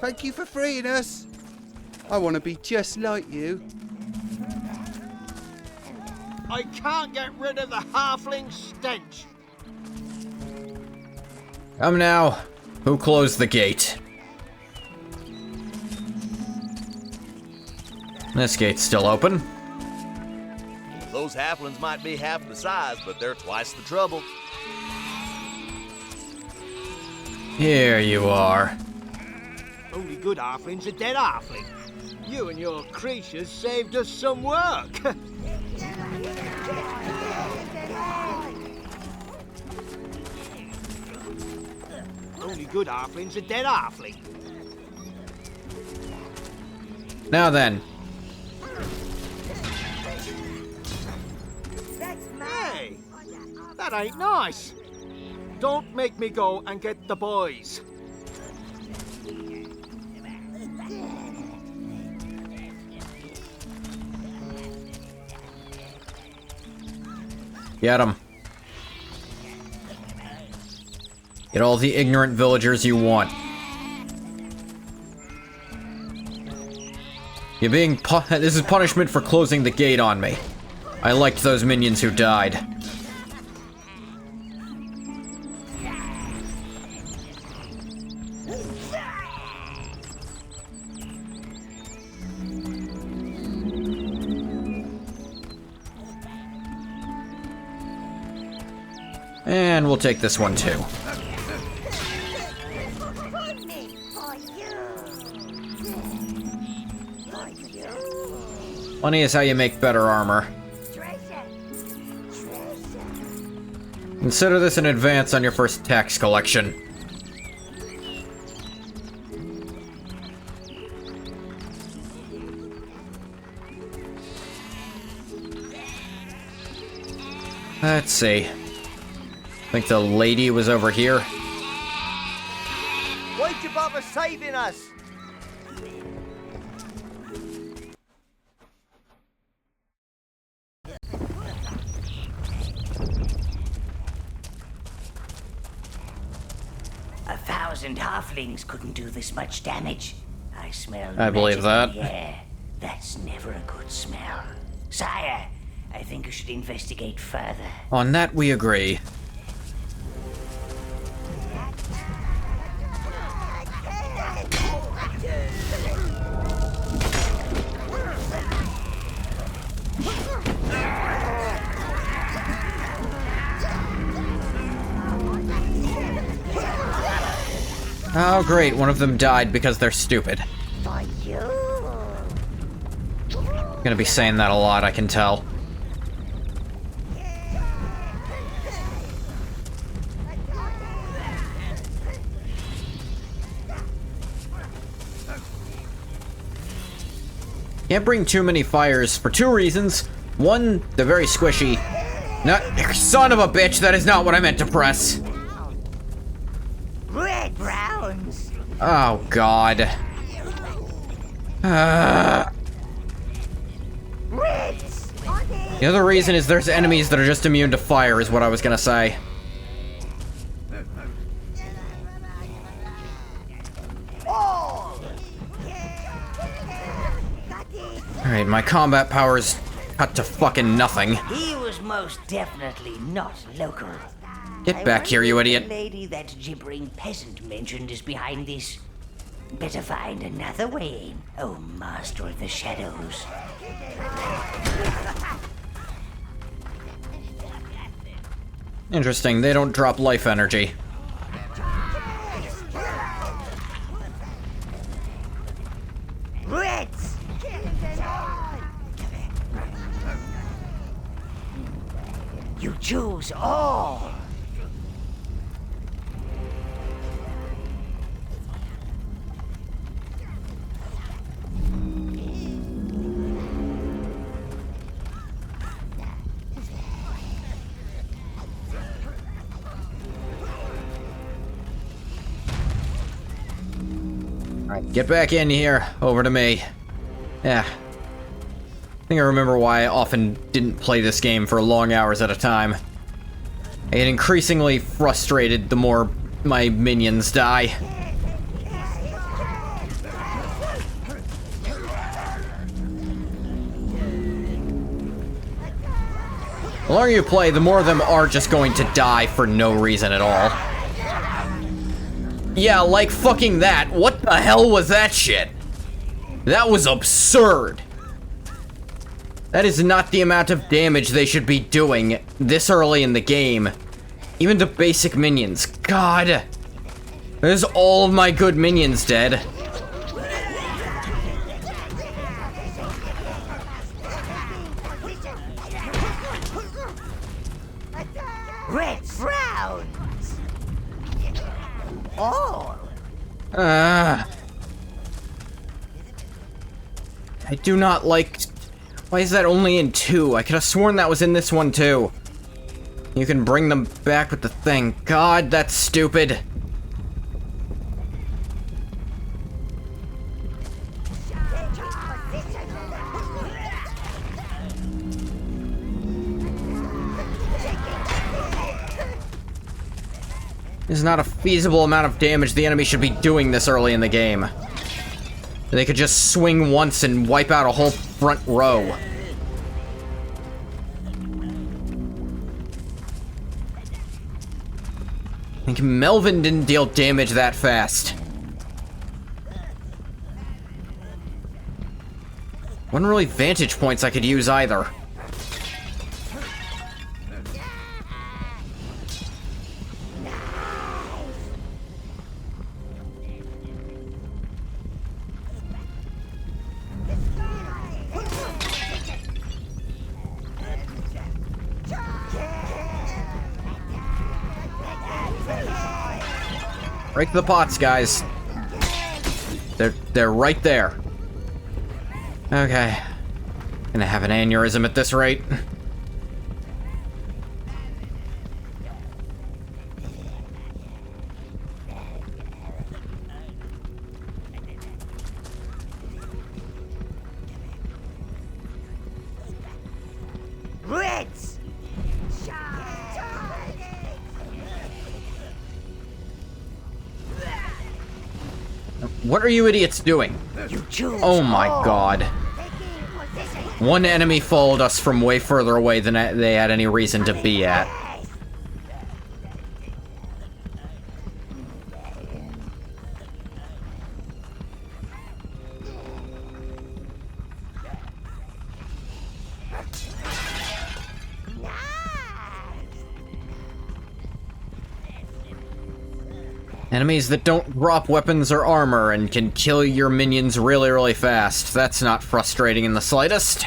Thank you for freeing us. I want to be just like you. I can't get rid of the halfling stench. Come now. Who closed the gate? This gate's still open. Those halflings might be half the size, but they're twice the trouble. Here you are. Only good halfling's a dead halfling. You and your creatures saved us some work. Only good halfling's a dead halfling. Now then. Hey, that ain't nice. Don't make me go and get the boys. Get him. Get all the ignorant villagers you want. You're being this is punishment for closing the gate on me. I liked those minions who died. And we'll take this one too. Money is how you make better armor. Consider this an advance on your first tax collection. Let's see. I think the lady was over here. Why'd you bother saving us? A 1,000 halflings couldn't do this much damage. I smell I believe that. Yeah, that's never a good smell. Sire, I think you should investigate further. On that we agree. Oh great, one of them died because they're stupid. Gonna be saying that a lot, I can tell. Can't bring too many fires for two reasons. One, they're very squishy. Not, son of a bitch, that is not what I meant to press. Red browns. Oh, God. Reds. The other reason is there's enemies that are just immune to fire, is what I was gonna say. Alright, my combat power's cut to fucking nothing. He was most definitely not local. Get back here, you idiot. The lady that gibbering peasant mentioned is behind this. Better find another way in, oh master of the shadows. Interesting, they don't drop life energy. Reds! You choose all! Alright, get back in here. Over to me. Yeah. I think I remember why I often didn't play this game for long hours at a time. I get increasingly frustrated the more my minions die. The longer you play, the more of them are just going to die for no reason at all. Yeah, like fucking that. What the hell was that shit? That was absurd. That is not the amount of damage they should be doing this early in the game. Even to basic minions. God. There's all of my good minions dead. Red browns! All! I do not like... Why is that only in 2? I could have sworn that was in this one too. You can bring them back with the thing. God, that's stupid. This is not a feasible amount of damage the enemy should be doing this early in the game. They could just swing once and wipe out a whole front row. I think Melvin didn't deal damage that fast. Wasn't really vantage points I could use either. Break the pots, guys. They're right there. Okay. Gonna have an aneurysm at this rate. Reds! What are you idiots doing? Oh my god. One enemy followed us from way further away than they had any reason to be at. Enemies that don't drop weapons or armor and can kill your minions really, really fast. That's not frustrating in the slightest.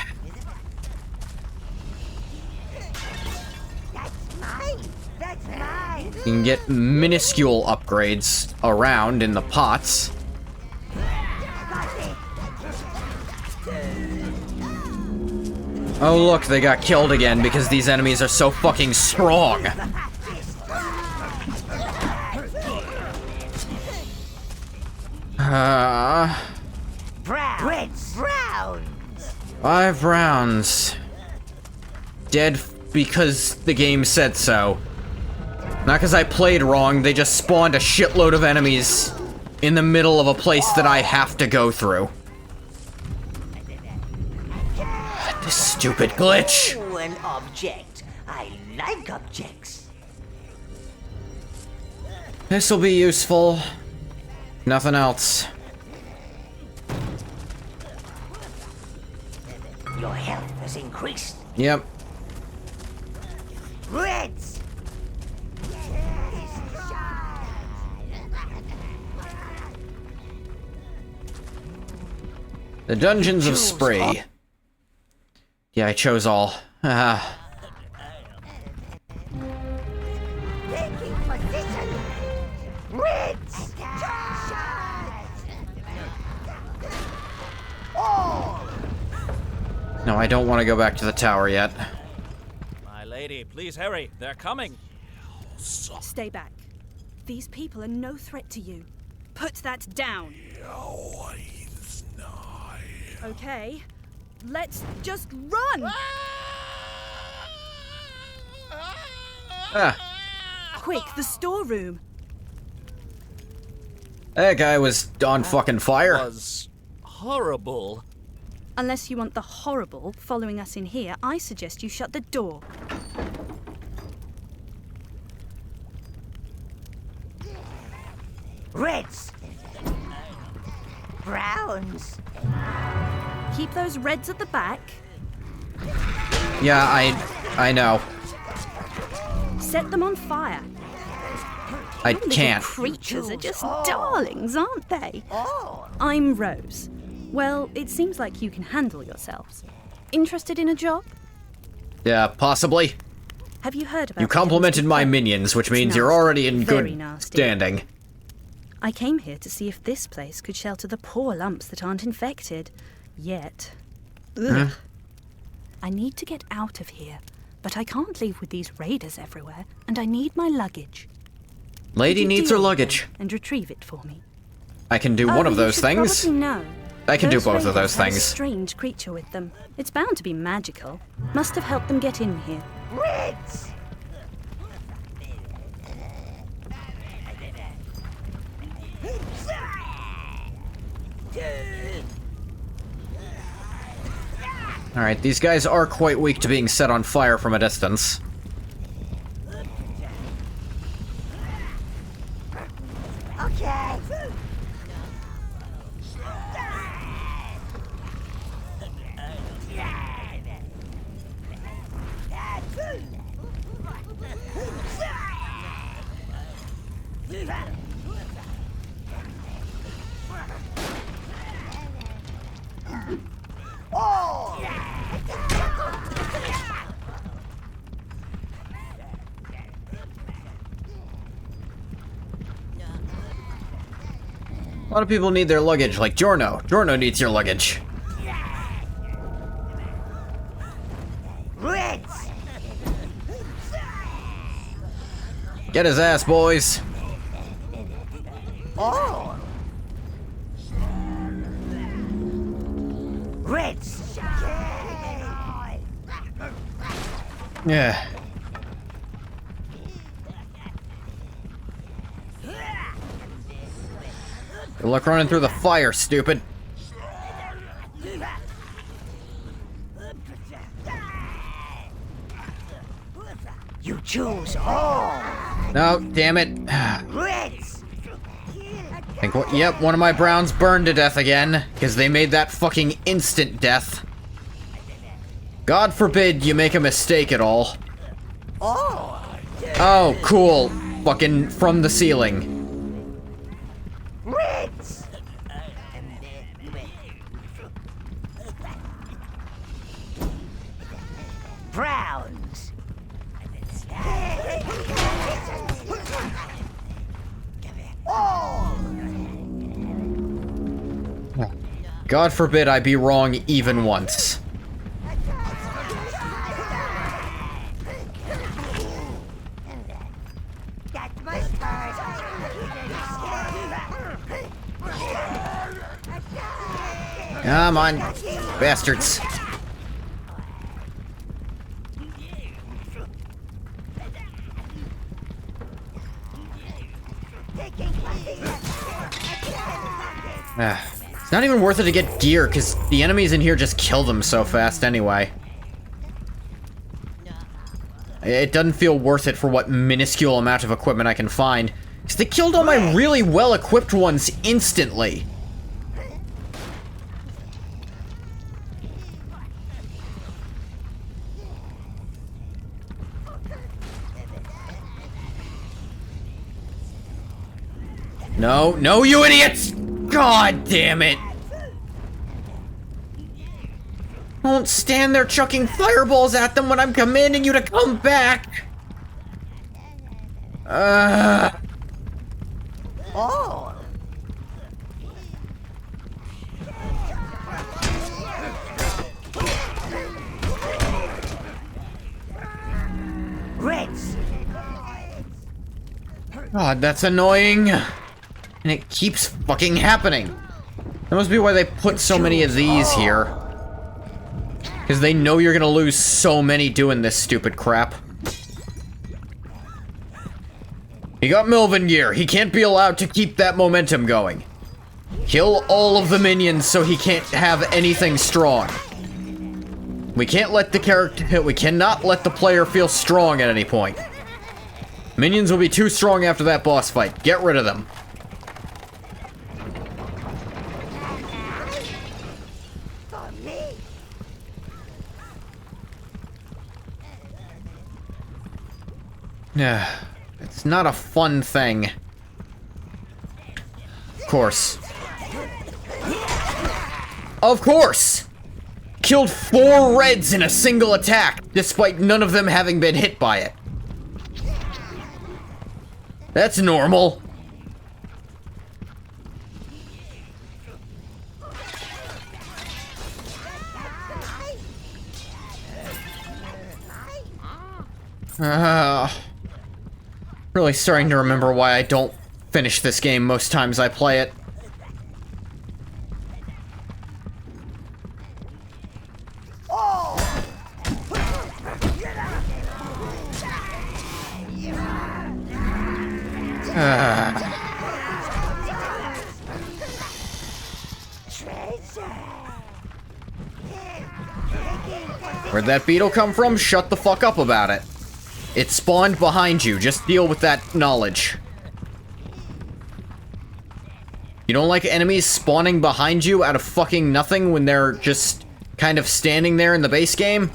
You can get minuscule upgrades around in the pots. Oh look, they got killed again because these enemies are so fucking strong. Browns. 5 rounds. Dead because the game said so. Not because I played wrong, they just spawned a shitload of enemies in the middle of a place that I have to go through. This stupid glitch. Oh, an object. I like objects. This'll be useful. Nothing else. Your health has increased. Yep. Reds. The Dungeons of Spree. Yeah, I chose all. Taking position. Reds. No, I don't want to go back to the tower yet. My lady, please hurry. They're coming. Stay back. These people are no threat to you. Put that down. Okay, let's just run! Quick, the storeroom. That guy was on fucking fire. Was horrible. Unless you want the horrible following us in here, I suggest you shut the door. Reds. Browns. Keep those reds at the back. Yeah, I know. Set them on fire. I Your little can't. Creatures are just darlings, aren't they? I'm Rose. Well, it seems like you can handle yourselves. Interested in a job? Yeah, possibly. Have you heard about You complimented my minions, which means you're already in good standing. I came here to see if this place could shelter the poor lumps that aren't infected. Yet. Ugh. I need to get out of here, but I can't leave with these raiders everywhere, and I need my luggage. Lady Could you needs deal her with luggage. them and retrieve it for me. I can do one of those things. Probably know. I can do Those both of raiders those had a things. strange creature with them. It's bound to be magical. Must have helped them get in here. Reds. Alright, these guys are quite weak to being set on fire from a distance. Okay. A lot of people need their luggage, like Giorno. Giorno needs your luggage. Reds. Get his ass, boys. Oh. Reds. Yeah. Good luck running through the fire, stupid. You choose all. No, damn it. Reds. Yep, one of my browns burned to death again, because they made that fucking instant death. God forbid you make a mistake at all. Oh, cool. Fucking from the ceiling. Reds. Browns. God forbid I be wrong even once. Come on, bastards. It's not even worth it to get gear, because the enemies in here just kill them so fast anyway. It doesn't feel worth it for what minuscule amount of equipment I can find. Because they killed all my really well-equipped ones instantly. No, no, you idiots! God damn it! Don't stand there chucking fireballs at them when I'm commanding you to come back! Oh! Reds! God, that's annoying. And it keeps fucking happening. That must be why they put so many of these here. Because they know you're gonna lose so many doing this stupid crap. He got Milven gear. He can't be allowed to keep that momentum going. Kill all of the minions so he can't have anything strong. We can't let the character... We cannot let the player feel strong at any point. Minions will be too strong after that boss fight. Get rid of them. It's not a fun thing. Of course. Of course! Killed 4 reds in a single attack, despite none of them having been hit by it. That's normal. Really starting to remember why I don't finish this game most times I play it. Where'd that beetle come from? Shut the fuck up about it. It spawned behind you. Just deal with that knowledge. You don't like enemies spawning behind you out of fucking nothing when they're just kind of standing there in the base game?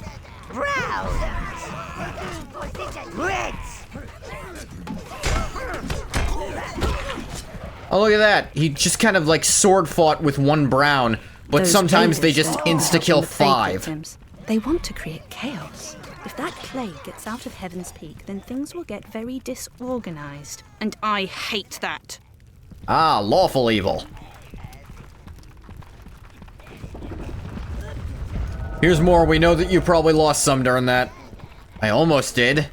Oh, look at that. He just kind of like sword fought with 1 brown, but Those sometimes they raiders just are insta-kill the plague 5. victims. They want to create chaos. If that plague gets out of Heaven's Peak, then things will get very disorganized. And I hate that. Ah, lawful evil. Here's more. We know that you probably lost some during that. I almost did.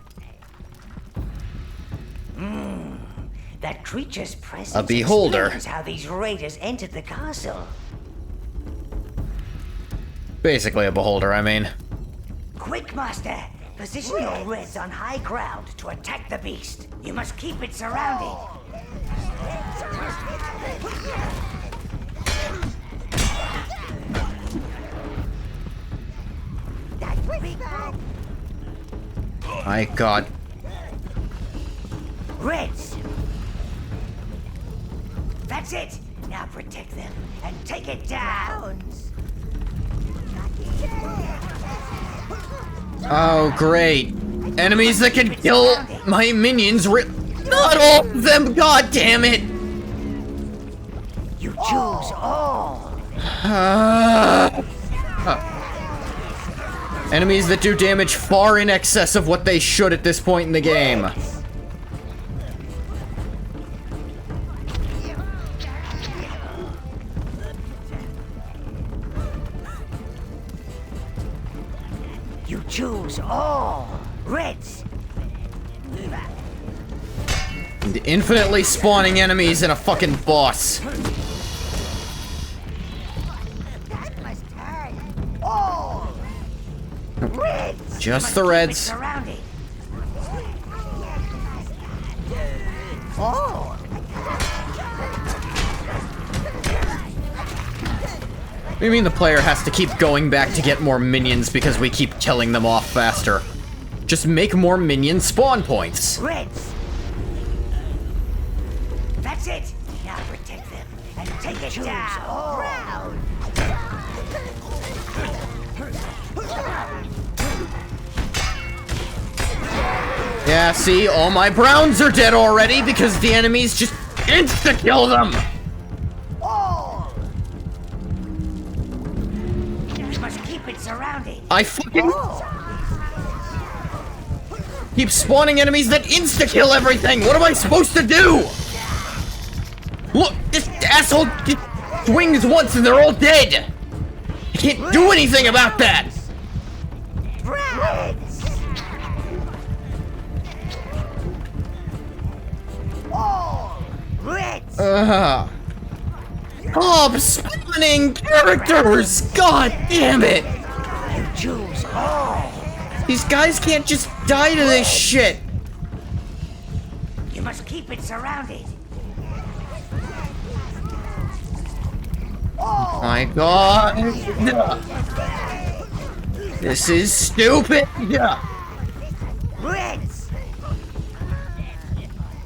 That creature's presence A beholder. explains how these raiders entered the castle. Basically a beholder, I mean. Quick, Master! Position your reds on high ground to attack the beast. You must keep it surrounded. My God. Reds! That's it! Now protect them and take it down! Oh, great. Enemies that can kill my minions. Not all of them, god damn it! You choose all! Enemies that do damage far in excess of what they should at this point in the game. You choose all! Reds! And infinitely spawning enemies and a fucking boss. Reds! Just the reds. Surrounded. Oh! What do you mean the player has to keep going back to get more minions because we keep killing them off faster? Just make more minion spawn points. Reds! That's it! Now protect them and take it down! Round. Yeah, see, all my browns are dead already because the enemies just insta-kill them! All! You must keep it surrounded. I fucking keep spawning enemies that insta-kill everything! What am I supposed to do? Look, this asshole just swings once and they're all dead! I can't do anything about that! Reds! All! Reds! Oh, I'm spawning characters! God damn it! You choose all! These guys can't just die to this shit! You must keep it surrounded. Oh my god! This is stupid! Reds!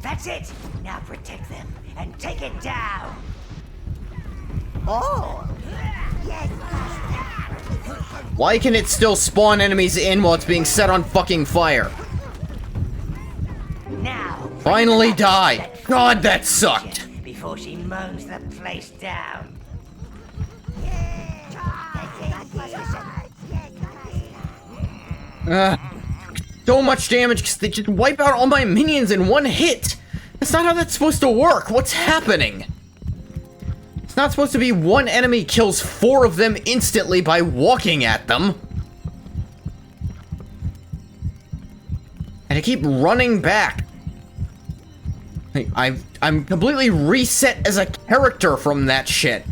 That's it! Now protect them and take it down! Oh! Why can it still spawn enemies in while it's being set on fucking fire? Now! Finally die! God, that sucked! Before she mows the place down. So much damage because they just wipe out all my minions in one hit! That's not how that's supposed to work! What's happening? It's not supposed to be one enemy kills 4 of them instantly by walking at them. And I keep running back. I'm completely reset as a character from that shit.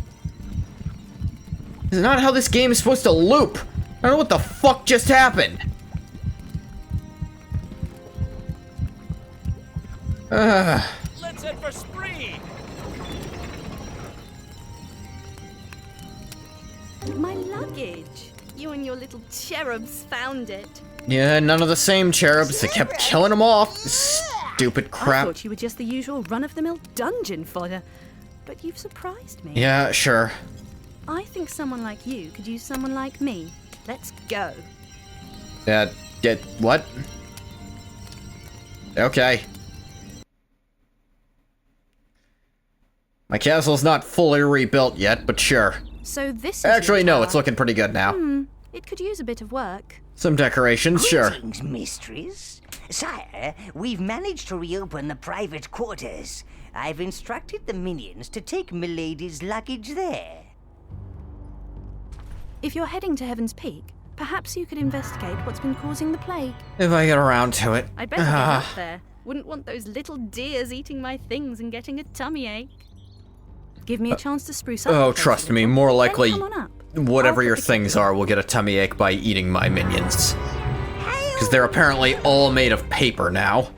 This is not how this game is supposed to loop. I don't know what the fuck just happened. Let's head for spree. My luggage. You and your little cherubs found it. Yeah, none of the same cherubs. They kept killing them off. Stupid I crap. thought you were just the usual run-of-the-mill dungeon fodder, but you've surprised me. Yeah, sure. I think someone like you could use someone like me. Let's go. What? Okay. My castle's not fully rebuilt yet, but sure. So this is Actually, your no, tower. it's looking pretty good now. It could use a bit of work. Some decorations, sure. Greetings, mistress. Sire, we've managed to reopen the private quarters. I've instructed the minions to take Milady's luggage there. If you're heading to Heaven's Peak, perhaps you could investigate what's been causing the plague. If I get around to it. I'd better get up there. Wouldn't want those little deers eating my things and getting a tummy ache. Give me a chance to spruce up. Oh, the place trust a me, little, more then likely come on up. whatever I'll your put the things are will get a tummy ache by eating my minions. Because they're apparently all made of paper now.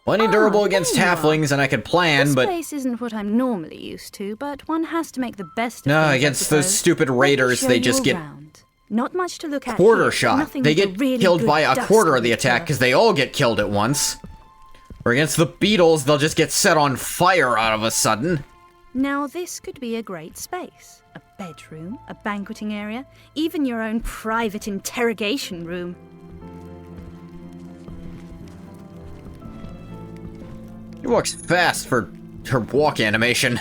Plenty durable against there you are. halflings, and I could plan, This but place isn't what I'm normally used to, but one has to make the best of no, things, I against those suppose. stupid Let me raiders, show they you just get around. Not much to look at quarter here, shot. nothing They with a get really killed good by a dust quarter of on the the attack turf. because they all get killed at once. Or against the beetles, they'll just get set on fire out of a sudden. Now this could be a great space. A bedroom, a banqueting area, even your own private interrogation room. She walks fast for her walk animation.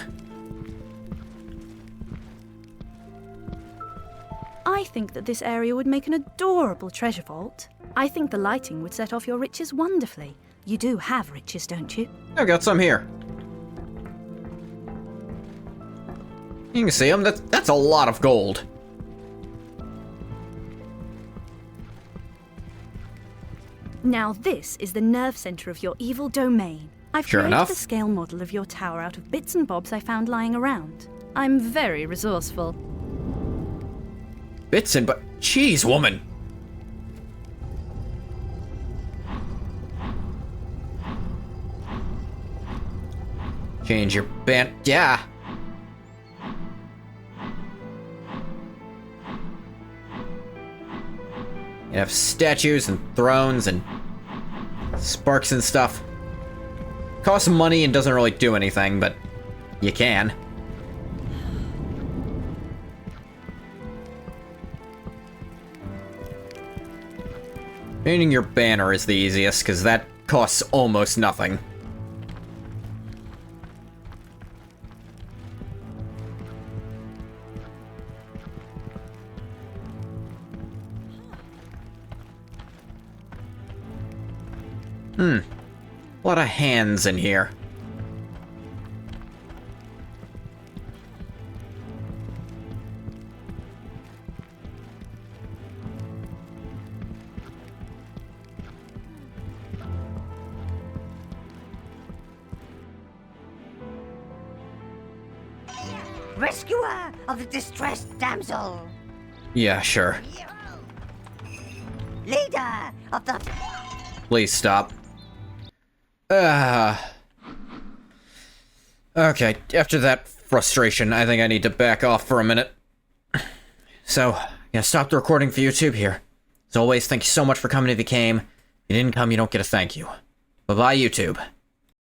I think that this area would make an adorable treasure vault. I think the lighting would set off your riches wonderfully. You do have riches, don't you? I've got some here. You can see them. That's a lot of gold. Now this is the nerve center of your evil domain. I've Sure created enough. a scale model of your tower out of bits and bobs I found lying around. I'm very resourceful. bits and but jeez, woman. Change your band. Yeah. You have statues and thrones and sparks and stuff. Costs money and doesn't really do anything, but you can. Painting your banner is the easiest, because that costs almost nothing. A lot of hands in here. Rescuer of the distressed damsel. Yeah, sure. Leader of the... Please stop. Okay, after that frustration, I think I need to back off for a minute. So, gonna stop the recording for YouTube here. As always, thank you so much for coming if you came. If you didn't come, you don't get a thank you. Bye-bye, YouTube.